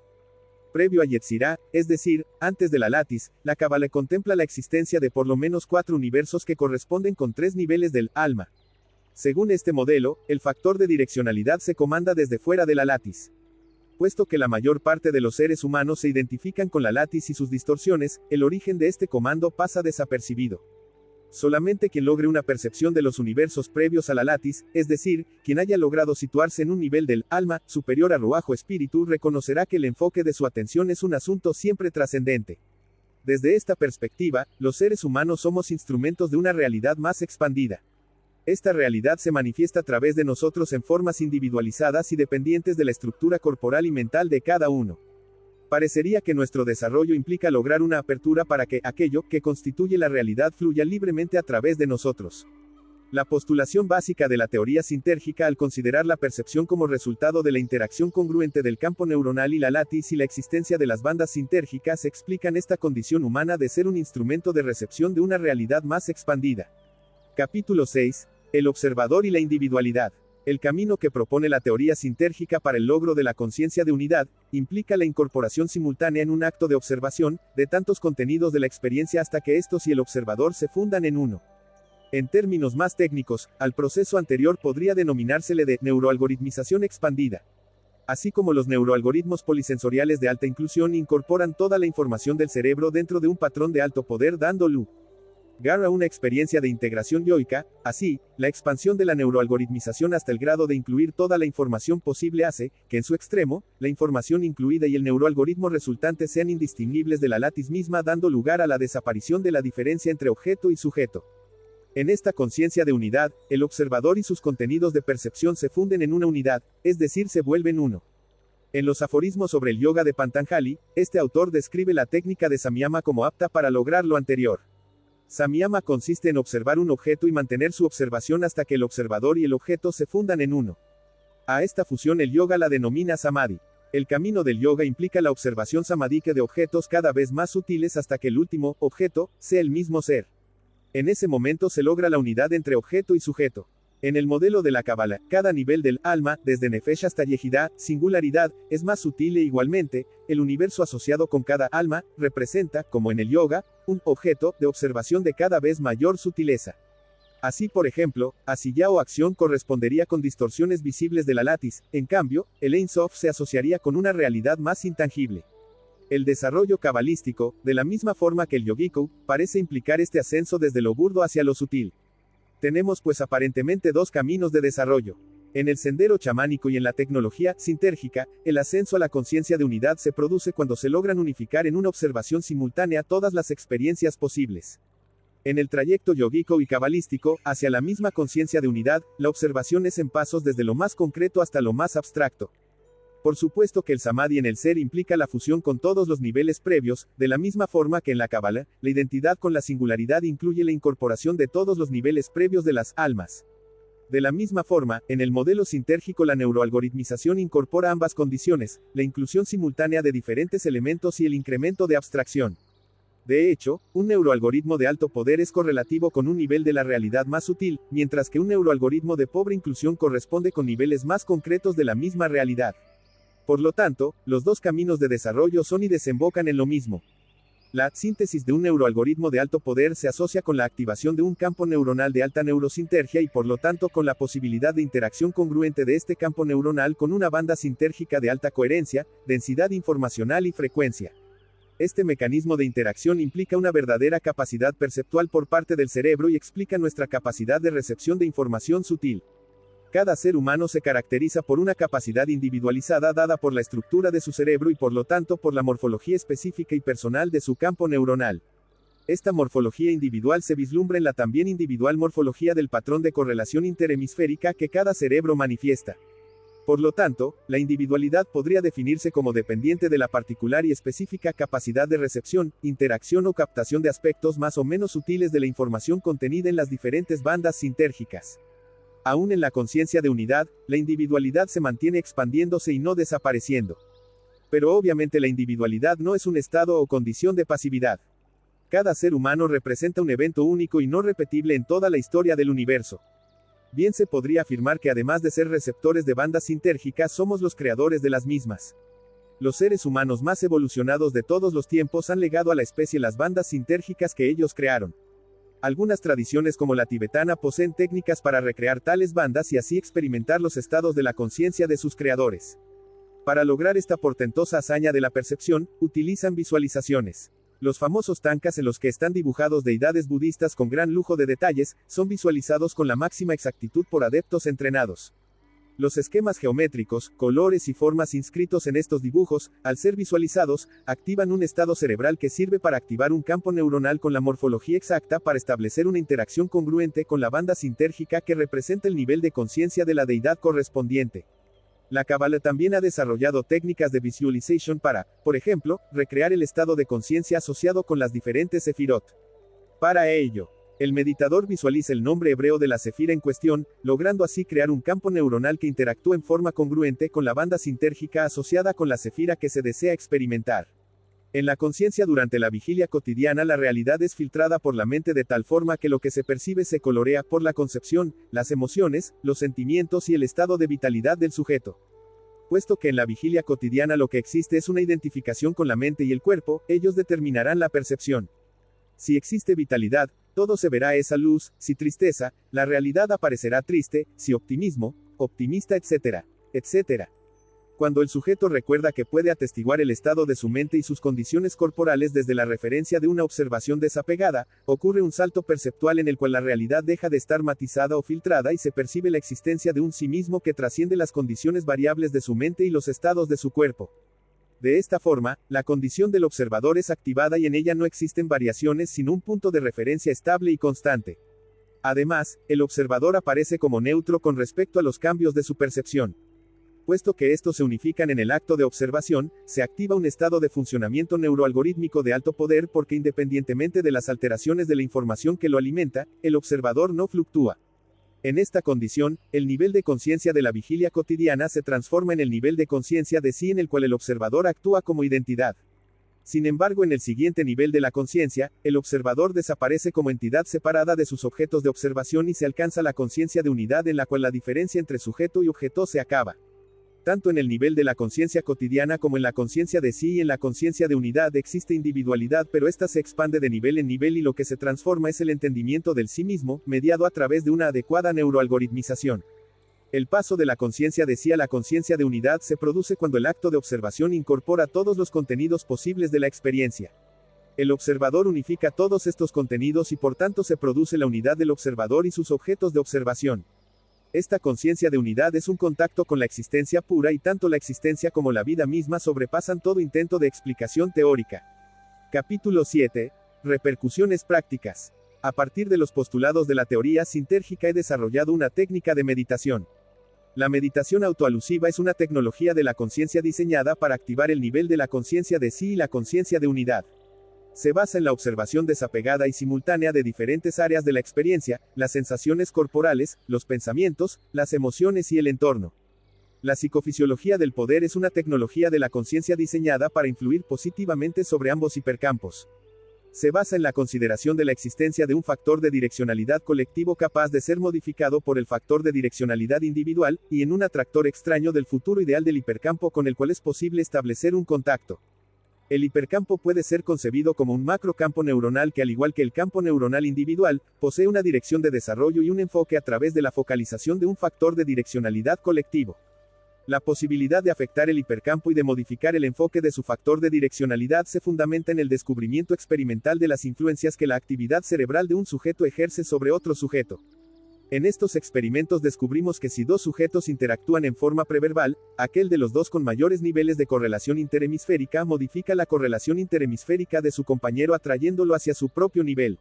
[SPEAKER 1] Previo a Yetzirah, es decir, antes de la látiz, la Cábala contempla la existencia de por lo menos 4 universos que corresponden con 3 niveles del alma. Según este modelo, el factor de direccionalidad se comanda desde fuera de la látiz. Puesto que la mayor parte de los seres humanos se identifican con la látiz y sus distorsiones, el origen de este comando pasa desapercibido. Solamente quien logre una percepción de los universos previos a la látiz, es decir, quien haya logrado situarse en un nivel del alma superior a ruaj o espíritu, reconocerá que el enfoque de su atención es un asunto siempre trascendente. Desde esta perspectiva, los seres humanos somos instrumentos de una realidad más expandida. Esta realidad se manifiesta a través de nosotros en formas individualizadas y dependientes de la estructura corporal y mental de cada uno. Parecería que nuestro desarrollo implica lograr una apertura para que aquello que constituye la realidad fluya libremente a través de nosotros. La postulación básica de la teoría sintérgica al considerar la percepción como resultado de la interacción congruente del campo neuronal y la látiz y la existencia de las bandas sintérgicas explican esta condición humana de ser un instrumento de recepción de una realidad más expandida. Capítulo 6. El observador y la individualidad. El camino que propone la teoría sintérgica para el logro de la conciencia de unidad, implica la incorporación simultánea en un acto de observación, de tantos contenidos de la experiencia hasta que estos y el observador se fundan en uno. En términos más técnicos, al proceso anterior podría denominársele de neuroalgoritmización expandida. Así como los neuroalgoritmos polisensoriales de alta inclusión incorporan toda la información del cerebro dentro de un patrón de alto poder dando lugar a una experiencia de integración yoica, así, la expansión de la neuroalgoritmización hasta el grado de incluir toda la información posible hace, que en su extremo, la información incluida y el neuroalgoritmo resultante sean indistinguibles de la lattice misma dando lugar a la desaparición de la diferencia entre objeto y sujeto. En esta conciencia de unidad, el observador y sus contenidos de percepción se funden en una unidad, es decir, se vuelven uno. En los aforismos sobre el yoga de Patanjali, este autor describe la técnica de samyama como apta para lograr lo anterior. Samyama consiste en observar un objeto y mantener su observación hasta que el observador y el objeto se fundan en uno. A esta fusión el yoga la denomina samadhi. El camino del yoga implica la observación samadhika de objetos cada vez más sutiles hasta que el último objeto sea el mismo ser. En ese momento se logra la unidad entre objeto y sujeto. En el modelo de la Cábala, cada nivel del alma, desde Nefesh hasta Yehidá, singularidad, es más sutil e igualmente, el universo asociado con cada alma, representa, como en el yoga, un objeto de observación de cada vez mayor sutileza. Así por ejemplo, Asiya o acción correspondería con distorsiones visibles de la lattice, en cambio, el Ein Sof se asociaría con una realidad más intangible. El desarrollo cabalístico, de la misma forma que el yogico, parece implicar este ascenso desde lo burdo hacia lo sutil. Tenemos pues aparentemente dos caminos de desarrollo. En el sendero chamánico y en la tecnología sintérgica, el ascenso a la conciencia de unidad se produce cuando se logran unificar en una observación simultánea todas las experiencias posibles. En el trayecto yogico y cabalístico, hacia la misma conciencia de unidad, la observación es en pasos desde lo más concreto hasta lo más abstracto. Por supuesto que el samadhi en el ser implica la fusión con todos los niveles previos, de la misma forma que en la Cábala, la identidad con la singularidad incluye la incorporación de todos los niveles previos de las almas. De la misma forma, en el modelo sintérgico la neuroalgoritmización incorpora ambas condiciones, la inclusión simultánea de diferentes elementos y el incremento de abstracción. De hecho, un neuroalgoritmo de alto poder es correlativo con un nivel de la realidad más sutil, mientras que un neuroalgoritmo de pobre inclusión corresponde con niveles más concretos de la misma realidad. Por lo tanto, los dos caminos de desarrollo son y desembocan en lo mismo. La síntesis de un neuroalgoritmo de alto poder se asocia con la activación de un campo neuronal de alta neurosintergia y por lo tanto con la posibilidad de interacción congruente de este campo neuronal con una banda sintérgica de alta coherencia, densidad informacional y frecuencia. Este mecanismo de interacción implica una verdadera capacidad perceptual por parte del cerebro y explica nuestra capacidad de recepción de información sutil. Cada ser humano se caracteriza por una capacidad individualizada dada por la estructura de su cerebro y por lo tanto por la morfología específica y personal de su campo neuronal. Esta morfología individual se vislumbra en la también individual morfología del patrón de correlación interhemisférica que cada cerebro manifiesta. Por lo tanto, la individualidad podría definirse como dependiente de la particular y específica capacidad de recepción, interacción o captación de aspectos más o menos sutiles de la información contenida en las diferentes bandas sintérgicas. Aún en la conciencia de unidad, la individualidad se mantiene expandiéndose y no desapareciendo. Pero obviamente la individualidad no es un estado o condición de pasividad. Cada ser humano representa un evento único y no repetible en toda la historia del universo. Bien se podría afirmar que además de ser receptores de bandas sintérgicas somos los creadores de las mismas. Los seres humanos más evolucionados de todos los tiempos han legado a la especie las bandas sintérgicas que ellos crearon. Algunas tradiciones como la tibetana poseen técnicas para recrear tales bandas y así experimentar los estados de la conciencia de sus creadores. Para lograr esta portentosa hazaña de la percepción, utilizan visualizaciones. Los famosos tankas en los que están dibujados deidades budistas con gran lujo de detalles, son visualizados con la máxima exactitud por adeptos entrenados. Los esquemas geométricos, colores y formas inscritos en estos dibujos, al ser visualizados, activan un estado cerebral que sirve para activar un campo neuronal con la morfología exacta para establecer una interacción congruente con la banda sintérgica que representa el nivel de conciencia de la deidad correspondiente. La Cábala también ha desarrollado técnicas de visualization para, por ejemplo, recrear el estado de conciencia asociado con las diferentes sefirot. Para ello, el meditador visualiza el nombre hebreo de la sefira en cuestión, logrando así crear un campo neuronal que interactúa en forma congruente con la banda sintérgica asociada con la sefira que se desea experimentar. En la conciencia durante la vigilia cotidiana la realidad es filtrada por la mente de tal forma que lo que se percibe se colorea por la concepción, las emociones, los sentimientos y el estado de vitalidad del sujeto. Puesto que en la vigilia cotidiana lo que existe es una identificación con la mente y el cuerpo, ellos determinarán la percepción. Si existe vitalidad, todo se verá esa luz; si tristeza, la realidad aparecerá triste; si optimismo, optimista, etc. etc. Cuando el sujeto recuerda que puede atestiguar el estado de su mente y sus condiciones corporales desde la referencia de una observación desapegada, ocurre un salto perceptual en el cual la realidad deja de estar matizada o filtrada y se percibe la existencia de un sí mismo que trasciende las condiciones variables de su mente y los estados de su cuerpo. De esta forma, la condición del observador es activada y en ella no existen variaciones sino un punto de referencia estable y constante. Además, el observador aparece como neutro con respecto a los cambios de su percepción. Puesto que estos se unifican en el acto de observación, se activa un estado de funcionamiento neuroalgorítmico de alto poder porque independientemente de las alteraciones de la información que lo alimenta, el observador no fluctúa. En esta condición, el nivel de conciencia de la vigilia cotidiana se transforma en el nivel de conciencia de sí en el cual el observador actúa como identidad. Sin embargo, en el siguiente nivel de la conciencia, el observador desaparece como entidad separada de sus objetos de observación y se alcanza la conciencia de unidad en la cual la diferencia entre sujeto y objeto se acaba. Tanto en el nivel de la conciencia cotidiana como en la conciencia de sí y en la conciencia de unidad existe individualidad, pero ésta se expande de nivel en nivel y lo que se transforma es el entendimiento del sí mismo, mediado a través de una adecuada neuroalgoritmización. El paso de la conciencia de sí a la conciencia de unidad se produce cuando el acto de observación incorpora todos los contenidos posibles de la experiencia. El observador unifica todos estos contenidos y por tanto se produce la unidad del observador y sus objetos de observación. Esta conciencia de unidad es un contacto con la existencia pura y tanto la existencia como la vida misma sobrepasan todo intento de explicación teórica. Capítulo 7. Repercusiones prácticas. A partir de los postulados de la teoría sintérgica he desarrollado una técnica de meditación. La meditación autoalusiva es una tecnología de la conciencia diseñada para activar el nivel de la conciencia de sí y la conciencia de unidad. Se basa en la observación desapegada y simultánea de diferentes áreas de la experiencia, las sensaciones corporales, los pensamientos, las emociones y el entorno. La psicofisiología del poder es una tecnología de la conciencia diseñada para influir positivamente sobre ambos hipercampos. Se basa en la consideración de la existencia de un factor de direccionalidad colectivo capaz de ser modificado por el factor de direccionalidad individual, y en un atractor extraño del futuro ideal del hipercampo con el cual es posible establecer un contacto. El hipercampo puede ser concebido como un macrocampo neuronal que, al igual que el campo neuronal individual, posee una dirección de desarrollo y un enfoque a través de la focalización de un factor de direccionalidad colectivo. La posibilidad de afectar el hipercampo y de modificar el enfoque de su factor de direccionalidad se fundamenta en el descubrimiento experimental de las influencias que la actividad cerebral de un sujeto ejerce sobre otro sujeto. En estos experimentos descubrimos que si dos sujetos interactúan en forma preverbal, aquel de los dos con mayores niveles de correlación interhemisférica modifica la correlación interhemisférica de su compañero atrayéndolo hacia su propio nivel.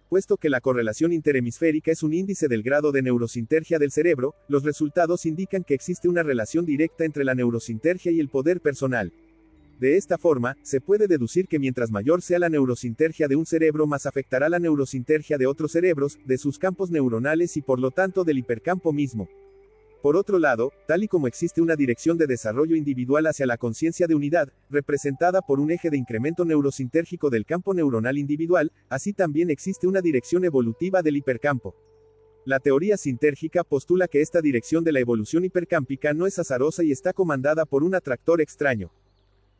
[SPEAKER 1] Puesto que la correlación interhemisférica es un índice del grado de neurosintergia del cerebro, los resultados indican que existe una relación directa entre la neurosintergia y el poder personal. De esta forma, se puede deducir que mientras mayor sea la neurosintergia de un cerebro, más afectará la neurosintergia de otros cerebros, de sus campos neuronales y por lo tanto del hipercampo mismo. Por otro lado, tal y como existe una dirección de desarrollo individual hacia la conciencia de unidad, representada por un eje de incremento neurosintérgico del campo neuronal individual, así también existe una dirección evolutiva del hipercampo. La teoría sintérgica postula que esta dirección de la evolución hipercámpica no es azarosa y está comandada por un atractor extraño.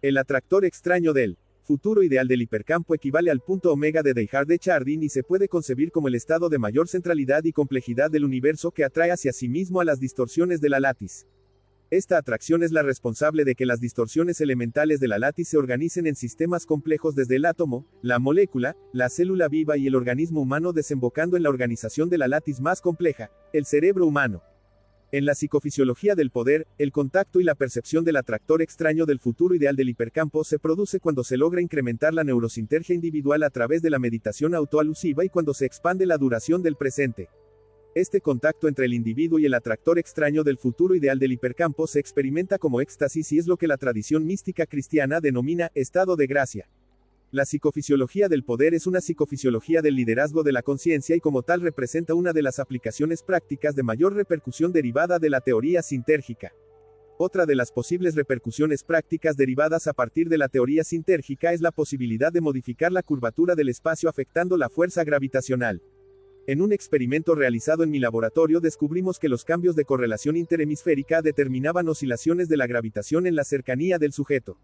[SPEAKER 1] El atractor extraño del futuro ideal del hipercampo equivale al punto omega de Teilhard-de-Chardin y se puede concebir como el estado de mayor centralidad y complejidad del universo que atrae hacia sí mismo a las distorsiones de la látiz. Esta atracción es la responsable de que las distorsiones elementales de la látiz se organicen en sistemas complejos desde el átomo, la molécula, la célula viva y el organismo humano, desembocando en la organización de la látiz más compleja, el cerebro humano. En la psicofisiología del poder, el contacto y la percepción del atractor extraño del futuro ideal del hipercampo se produce cuando se logra incrementar la neurosintergia individual a través de la meditación autoalusiva y cuando se expande la duración del presente. Este contacto entre el individuo y el atractor extraño del futuro ideal del hipercampo se experimenta como éxtasis y es lo que la tradición mística cristiana denomina estado de gracia. La psicofisiología del poder es una psicofisiología del liderazgo de la conciencia y como tal representa una de las aplicaciones prácticas de mayor repercusión derivada de la teoría sintérgica. Otra de las posibles repercusiones prácticas derivadas a partir de la teoría sintérgica es la posibilidad de modificar la curvatura del espacio afectando la fuerza gravitacional. En un experimento realizado en mi laboratorio descubrimos que los cambios de correlación interhemisférica determinaban oscilaciones de la gravitación en la cercanía del sujeto.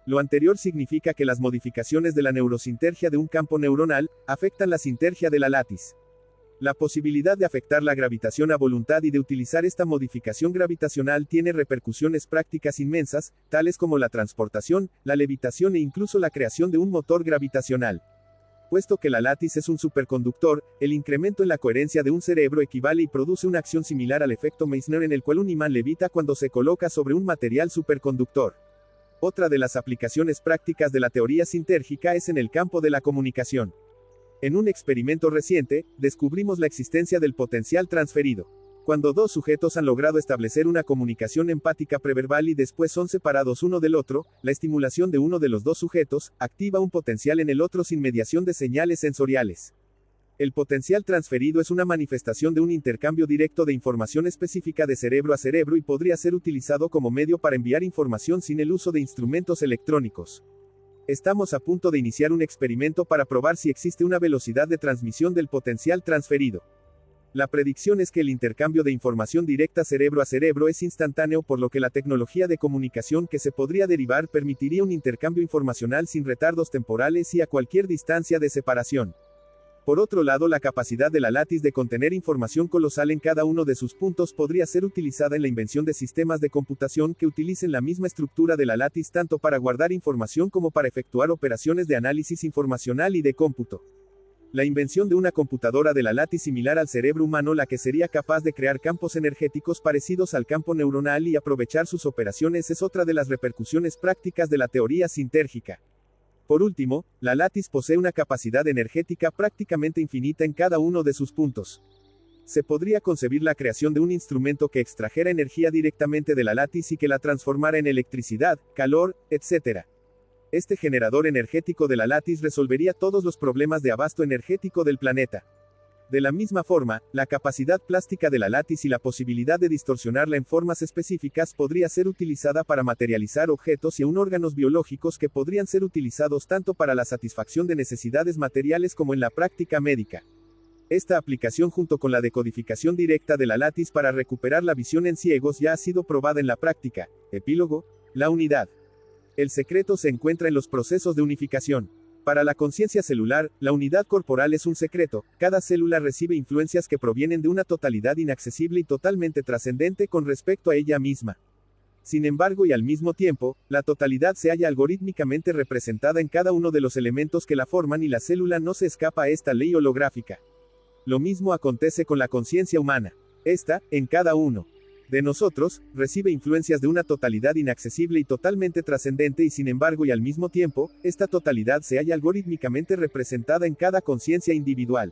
[SPEAKER 1] Lo anterior significa que las modificaciones de la neurosintergia de un campo neuronal afectan la sintergia de la látiz. La posibilidad de afectar la gravitación a voluntad y de utilizar esta modificación gravitacional tiene repercusiones prácticas inmensas, tales como la transportación, la levitación e incluso la creación de un motor gravitacional. Puesto que la látiz es un superconductor, el incremento en la coherencia de un cerebro equivale y produce una acción similar al efecto Meissner en el cual un imán levita cuando se coloca sobre un material superconductor. Otra de las aplicaciones prácticas de la teoría sintérgica es en el campo de la comunicación. En un experimento reciente, descubrimos la existencia del potencial transferido. Cuando dos sujetos han logrado establecer una comunicación empática preverbal y después son separados uno del otro, la estimulación de uno de los dos sujetos activa un potencial en el otro sin mediación de señales sensoriales. El potencial transferido es una manifestación de un intercambio directo de información específica de cerebro a cerebro y podría ser utilizado como medio para enviar información sin el uso de instrumentos electrónicos. Estamos a punto de iniciar un experimento para probar si existe una velocidad de transmisión del potencial transferido. La predicción es que el intercambio de información directa cerebro a cerebro es instantáneo, por lo que la tecnología de comunicación que se podría derivar permitiría un intercambio informacional sin retardos temporales y a cualquier distancia de separación. Por otro lado, la capacidad de la látiz de contener información colosal en cada uno de sus puntos podría ser utilizada en la invención de sistemas de computación que utilicen la misma estructura de la látiz tanto para guardar información como para efectuar operaciones de análisis informacional y de cómputo. La invención de una computadora de la látiz similar al cerebro humano, la que sería capaz de crear campos energéticos parecidos al campo neuronal y aprovechar sus operaciones, es otra de las repercusiones prácticas de la teoría sintérgica. Por último, la látiz posee una capacidad energética prácticamente infinita en cada uno de sus puntos. Se podría concebir la creación de un instrumento que extrajera energía directamente de la látiz y que la transformara en electricidad, calor, etc. Este generador energético de la látiz resolvería todos los problemas de abasto energético del planeta. De la misma forma, la capacidad plástica de la látiz y la posibilidad de distorsionarla en formas específicas podría ser utilizada para materializar objetos y aún órganos biológicos que podrían ser utilizados tanto para la satisfacción de necesidades materiales como en la práctica médica. Esta aplicación, junto con la decodificación directa de la látiz para recuperar la visión en ciegos, ya ha sido probada en la práctica. Epílogo: la unidad. El secreto se encuentra en los procesos de unificación. Para la conciencia celular, la unidad corporal es un secreto. Cada célula recibe influencias que provienen de una totalidad inaccesible y totalmente trascendente con respecto a ella misma. Sin embargo, y al mismo tiempo, la totalidad se halla algorítmicamente representada en cada uno de los elementos que la forman y la célula no se escapa a esta ley holográfica. Lo mismo acontece con la conciencia humana. Esta, en cada uno de nosotros, recibe influencias de una totalidad inaccesible y totalmente trascendente y sin embargo y al mismo tiempo, esta totalidad se halla algorítmicamente representada en cada conciencia individual.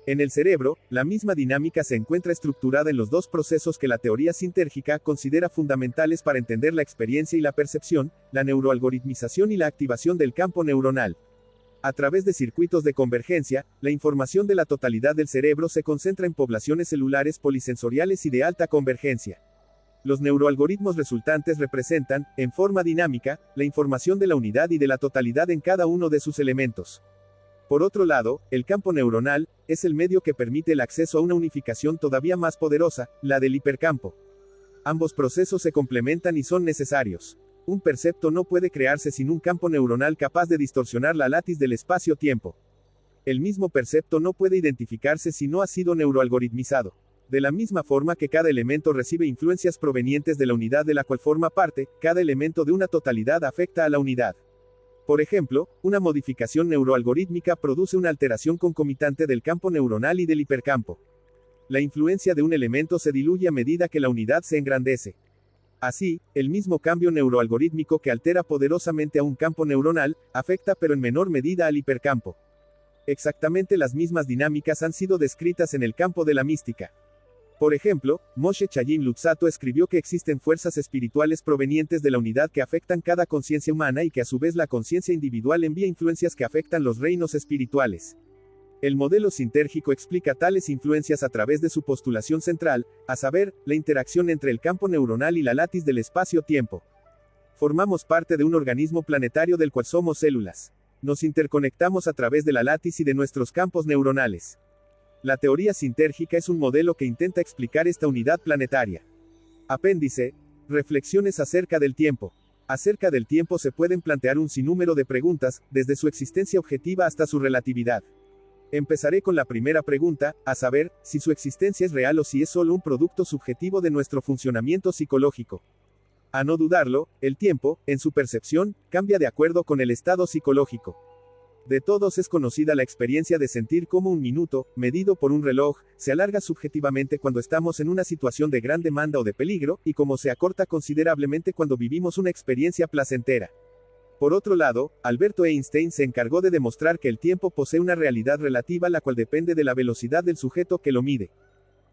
[SPEAKER 1] En el cerebro, la misma dinámica se encuentra estructurada en los dos procesos que la teoría sintérgica considera fundamentales para entender la experiencia y la percepción, la neuroalgoritmización y la activación del campo neuronal. A través de circuitos de convergencia, la información de la totalidad del cerebro se concentra en poblaciones celulares polisensoriales y de alta convergencia. Los neuroalgoritmos resultantes representan, en forma dinámica, la información de la unidad y de la totalidad en cada uno de sus elementos. Por otro lado, el campo neuronal es el medio que permite el acceso a una unificación todavía más poderosa, la del hipercampo. Ambos procesos se complementan y son necesarios. Un percepto no puede crearse sin un campo neuronal capaz de distorsionar la látiz del espacio-tiempo. El mismo percepto no puede identificarse si no ha sido neuroalgoritmizado. De la misma forma que cada elemento recibe influencias provenientes de la unidad de la cual forma parte, cada elemento de una totalidad afecta a la unidad. Por ejemplo, una modificación neuroalgorítmica produce una alteración concomitante del campo neuronal y del hipercampo. La influencia de un elemento se diluye a medida que la unidad se engrandece. Así, el mismo cambio neuroalgorítmico que altera poderosamente a un campo neuronal, afecta pero en menor medida al hipercampo. Exactamente las mismas dinámicas han sido descritas en el campo de la mística. Por ejemplo, Moshe Chaim Luzzatto escribió que existen fuerzas espirituales provenientes de la unidad que afectan cada conciencia humana y que a su vez la conciencia individual envía influencias que afectan los reinos espirituales. El modelo sintérgico explica tales influencias a través de su postulación central, a saber, la interacción entre el campo neuronal y la latiz del espacio-tiempo. Formamos parte de un organismo planetario del cual somos células. Nos interconectamos a través de la latiz y de nuestros campos neuronales. La teoría sintérgica es un modelo que intenta explicar esta unidad planetaria. Apéndice. Reflexiones acerca del tiempo. Acerca del tiempo se pueden plantear un sinnúmero de preguntas, desde su existencia objetiva hasta su relatividad. Empezaré con la primera pregunta, a saber, si su existencia es real o si es solo un producto subjetivo de nuestro funcionamiento psicológico. A no dudarlo, el tiempo, en su percepción, cambia de acuerdo con el estado psicológico. De todos es conocida la experiencia de sentir cómo un minuto, medido por un reloj, se alarga subjetivamente cuando estamos en una situación de gran demanda o de peligro, y cómo se acorta considerablemente cuando vivimos una experiencia placentera. Por otro lado, Alberto Einstein se encargó de demostrar que el tiempo posee una realidad relativa la cual depende de la velocidad del sujeto que lo mide.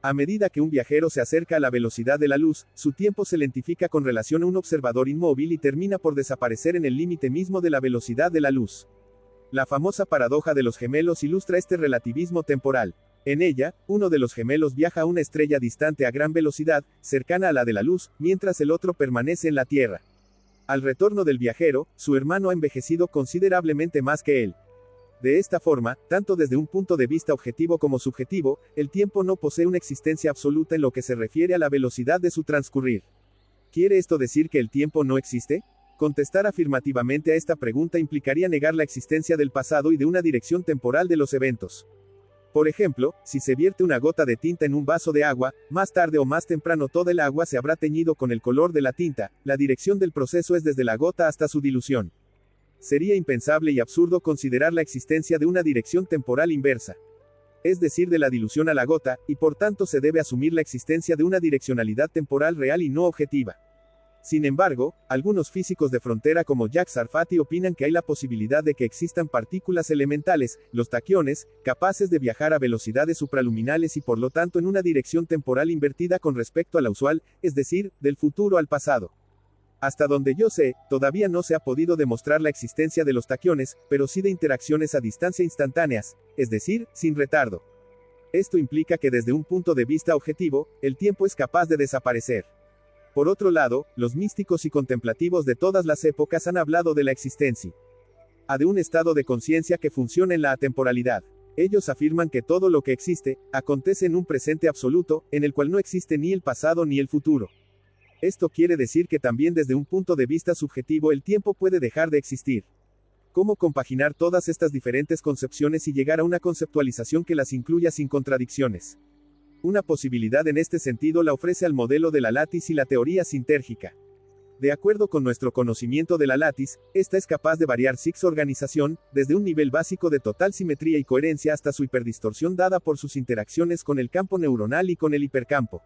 [SPEAKER 1] A medida que un viajero se acerca a la velocidad de la luz, su tiempo se lentifica con relación a un observador inmóvil y termina por desaparecer en el límite mismo de la velocidad de la luz. La famosa paradoja de los gemelos ilustra este relativismo temporal. En ella, uno de los gemelos viaja a una estrella distante a gran velocidad, cercana a la de la luz, mientras el otro permanece en la Tierra. Al retorno del viajero, su hermano ha envejecido considerablemente más que él. De esta forma, tanto desde un punto de vista objetivo como subjetivo, el tiempo no posee una existencia absoluta en lo que se refiere a la velocidad de su transcurrir. ¿Quiere esto decir que el tiempo no existe? Contestar afirmativamente a esta pregunta implicaría negar la existencia del pasado y de una dirección temporal de los eventos. Por ejemplo, si se vierte una gota de tinta en un vaso de agua, más tarde o más temprano toda el agua se habrá teñido con el color de la tinta, la dirección del proceso es desde la gota hasta su dilución. Sería impensable y absurdo considerar la existencia de una dirección temporal inversa. Es decir, de la dilución a la gota, y por tanto se debe asumir la existencia de una direccionalidad temporal real y no objetiva. Sin embargo, algunos físicos de frontera como Jacques Sarfati opinan que hay la posibilidad de que existan partículas elementales, los taquiones, capaces de viajar a velocidades supraluminales y por lo tanto en una dirección temporal invertida con respecto a la usual, es decir, del futuro al pasado. Hasta donde yo sé, todavía no se ha podido demostrar la existencia de los taquiones, pero sí de interacciones a distancia instantáneas, es decir, sin retardo. Esto implica que desde un punto de vista objetivo, el tiempo es capaz de desaparecer. Por otro lado, los místicos y contemplativos de todas las épocas han hablado de la existencia de un estado de conciencia que funciona en la atemporalidad. Ellos afirman que todo lo que existe, acontece en un presente absoluto, en el cual no existe ni el pasado ni el futuro. Esto quiere decir que también desde un punto de vista subjetivo el tiempo puede dejar de existir. ¿Cómo compaginar todas estas diferentes concepciones y llegar a una conceptualización que las incluya sin contradicciones? Una posibilidad en este sentido la ofrece al modelo de la latiz y la teoría sintérgica. De acuerdo con nuestro conocimiento de la latiz, esta es capaz de variar su organización, desde un nivel básico de total simetría y coherencia hasta su hiperdistorsión dada por sus interacciones con el campo neuronal y con el hipercampo.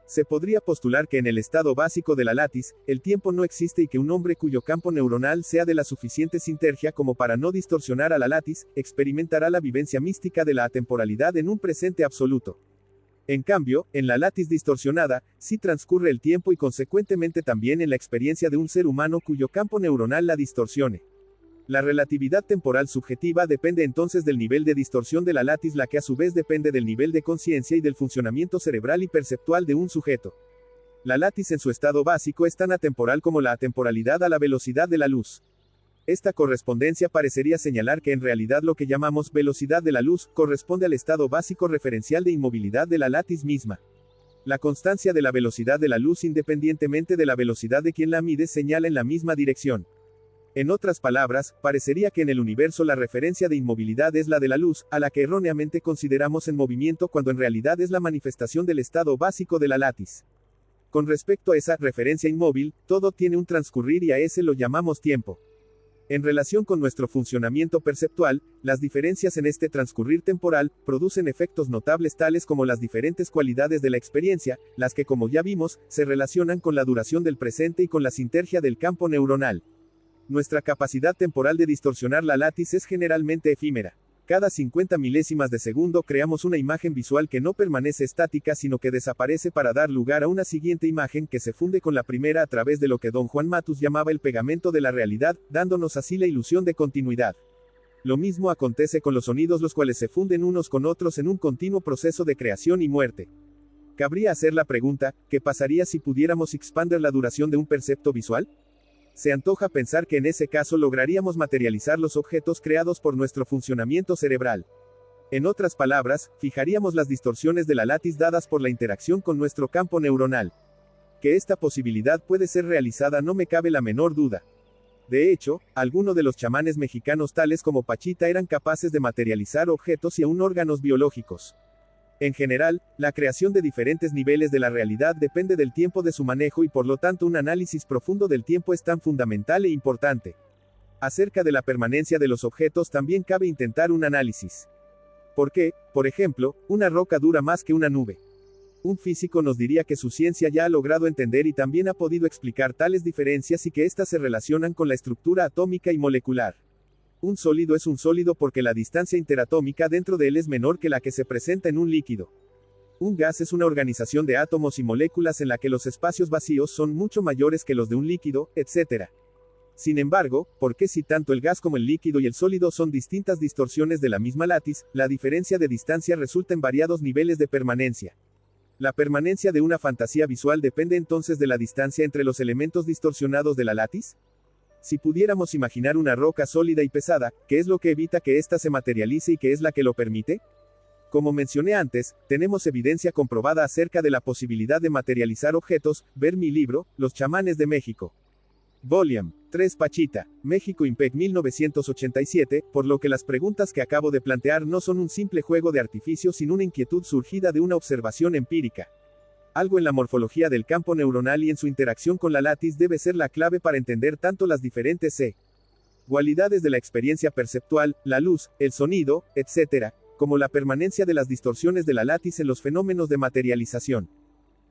[SPEAKER 1] Se podría postular que en el estado básico de la latiz, el tiempo no existe y que un hombre cuyo campo neuronal sea de la suficiente sintergia como para no distorsionar a la latiz, experimentará la vivencia mística de la atemporalidad en un presente absoluto. En cambio, en la latiz distorsionada, sí transcurre el tiempo y consecuentemente también en la experiencia de un ser humano cuyo campo neuronal la distorsione. La relatividad temporal subjetiva depende entonces del nivel de distorsión de la latiz, la que a su vez depende del nivel de conciencia y del funcionamiento cerebral y perceptual de un sujeto. La latiz en su estado básico es tan atemporal como la atemporalidad a la velocidad de la luz. Esta correspondencia parecería señalar que en realidad lo que llamamos velocidad de la luz corresponde al estado básico referencial de inmovilidad de la latiz misma. La constancia de la velocidad de la luz independientemente de la velocidad de quien la mide señala en la misma dirección. En otras palabras, parecería que en el universo la referencia de inmovilidad es la de la luz, a la que erróneamente consideramos en movimiento cuando en realidad es la manifestación del estado básico de la latiz. Con respecto a esa referencia inmóvil, todo tiene un transcurrir y a ese lo llamamos tiempo. En relación con nuestro funcionamiento perceptual, las diferencias en este transcurrir temporal producen efectos notables tales como las diferentes cualidades de la experiencia, las que como ya vimos, se relacionan con la duración del presente y con la sintergia del campo neuronal. Nuestra capacidad temporal de distorsionar la latiz es generalmente efímera. Cada 50 milésimas de segundo creamos una imagen visual que no permanece estática sino que desaparece para dar lugar a una siguiente imagen que se funde con la primera a través de lo que don Juan Matus llamaba el pegamento de la realidad, dándonos así la ilusión de continuidad. Lo mismo acontece con los sonidos, los cuales se funden unos con otros en un continuo proceso de creación y muerte. Cabría hacer la pregunta, ¿qué pasaría si pudiéramos expander la duración de un percepto visual? Se antoja pensar que en ese caso lograríamos materializar los objetos creados por nuestro funcionamiento cerebral. En otras palabras, fijaríamos las distorsiones de la látiz dadas por la interacción con nuestro campo neuronal. Que esta posibilidad puede ser realizada no me cabe la menor duda. De hecho, algunos de los chamanes mexicanos tales como Pachita eran capaces de materializar objetos y aún órganos biológicos. En general, la creación de diferentes niveles de la realidad depende del tiempo de su manejo y por lo tanto un análisis profundo del tiempo es tan fundamental e importante. Acerca de la permanencia de los objetos también cabe intentar un análisis. ¿Por qué, por ejemplo, una roca dura más que una nube? Un físico nos diría que su ciencia ya ha logrado entender y también ha podido explicar tales diferencias y que éstas se relacionan con la estructura atómica y molecular. Un sólido es un sólido porque la distancia interatómica dentro de él es menor que la que se presenta en un líquido. Un gas es una organización de átomos y moléculas en la que los espacios vacíos son mucho mayores que los de un líquido, etc. Sin embargo, ¿por qué si tanto el gas como el líquido y el sólido son distintas distorsiones de la misma látiz, la diferencia de distancia resulta en variados niveles de permanencia? La permanencia de una fantasía visual depende entonces de la distancia entre los elementos distorsionados de la látiz. Si pudiéramos imaginar una roca sólida y pesada, ¿qué es lo que evita que ésta se materialice y qué es la que lo permite? Como mencioné antes, tenemos evidencia comprobada acerca de la posibilidad de materializar objetos, ver mi libro, Los chamanes de México. Volume 3 Pachita, México Impec 1987, por lo que las preguntas que acabo de plantear no son un simple juego de artificio sino una inquietud surgida de una observación empírica. Algo en la morfología del campo neuronal y en su interacción con la látiz debe ser la clave para entender tanto las diferentes cualidades de la experiencia perceptual, la luz, el sonido, etc., como la permanencia de las distorsiones de la látiz en los fenómenos de materialización.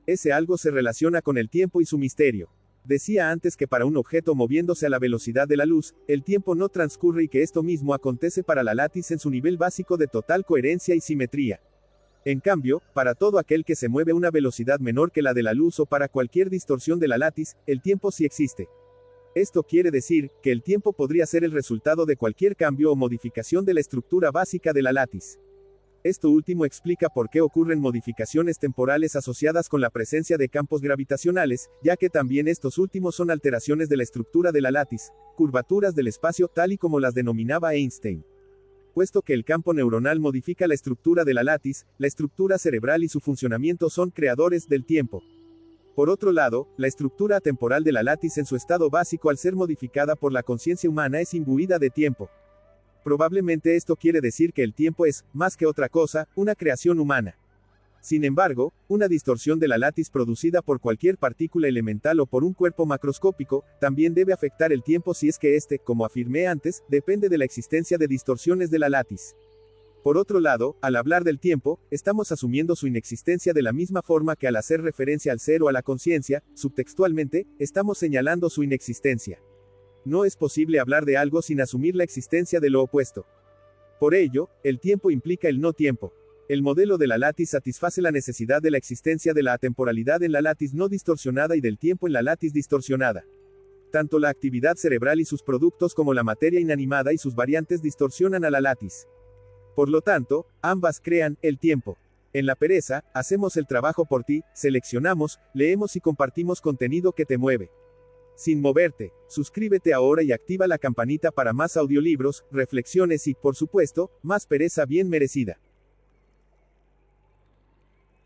[SPEAKER 1] Ese algo se relaciona con el tiempo y su misterio. Decía antes que para un objeto moviéndose a la velocidad de la luz, el tiempo no transcurre y que esto mismo acontece para la látiz en su nivel básico de total coherencia y simetría. En cambio, para todo aquel que se mueve a una velocidad menor que la de la luz o para cualquier distorsión de la látiz, el tiempo sí existe. Esto quiere decir, que el tiempo podría ser el resultado de cualquier cambio o modificación de la estructura básica de la látiz. Esto último explica por qué ocurren modificaciones temporales asociadas con la presencia de campos gravitacionales, ya que también estos últimos son alteraciones de la estructura de la látiz, curvaturas del espacio tal y como las denominaba Einstein. Puesto que el campo neuronal modifica la estructura de la látiz, la estructura cerebral y su funcionamiento son creadores del tiempo. Por otro lado, la estructura atemporal de la látiz en su estado básico al ser modificada por la conciencia humana es imbuida de tiempo. Probablemente esto quiere decir que el tiempo es, más que otra cosa, una creación humana. Sin embargo, una distorsión de la látiz producida por cualquier partícula elemental o por un cuerpo macroscópico, también debe afectar el tiempo si es que éste, como afirmé antes, depende de la existencia de distorsiones de la látiz. Por otro lado, al hablar del tiempo, estamos asumiendo su inexistencia de la misma forma que al hacer referencia al ser o a la conciencia, subtextualmente, estamos señalando su inexistencia. No es posible hablar de algo sin asumir la existencia de lo opuesto. Por ello, el tiempo implica el no tiempo. El modelo de la látiz satisface la necesidad de la existencia de la atemporalidad en la látiz no distorsionada y del tiempo en la látiz distorsionada. Tanto la actividad cerebral y sus productos como la materia inanimada y sus variantes distorsionan a la látiz. Por lo tanto, ambas crean el tiempo. En la pereza, hacemos el trabajo por ti, seleccionamos, leemos y compartimos contenido que te mueve. Sin moverte, suscríbete ahora y activa la campanita para más audiolibros, reflexiones y, por supuesto, más pereza bien merecida.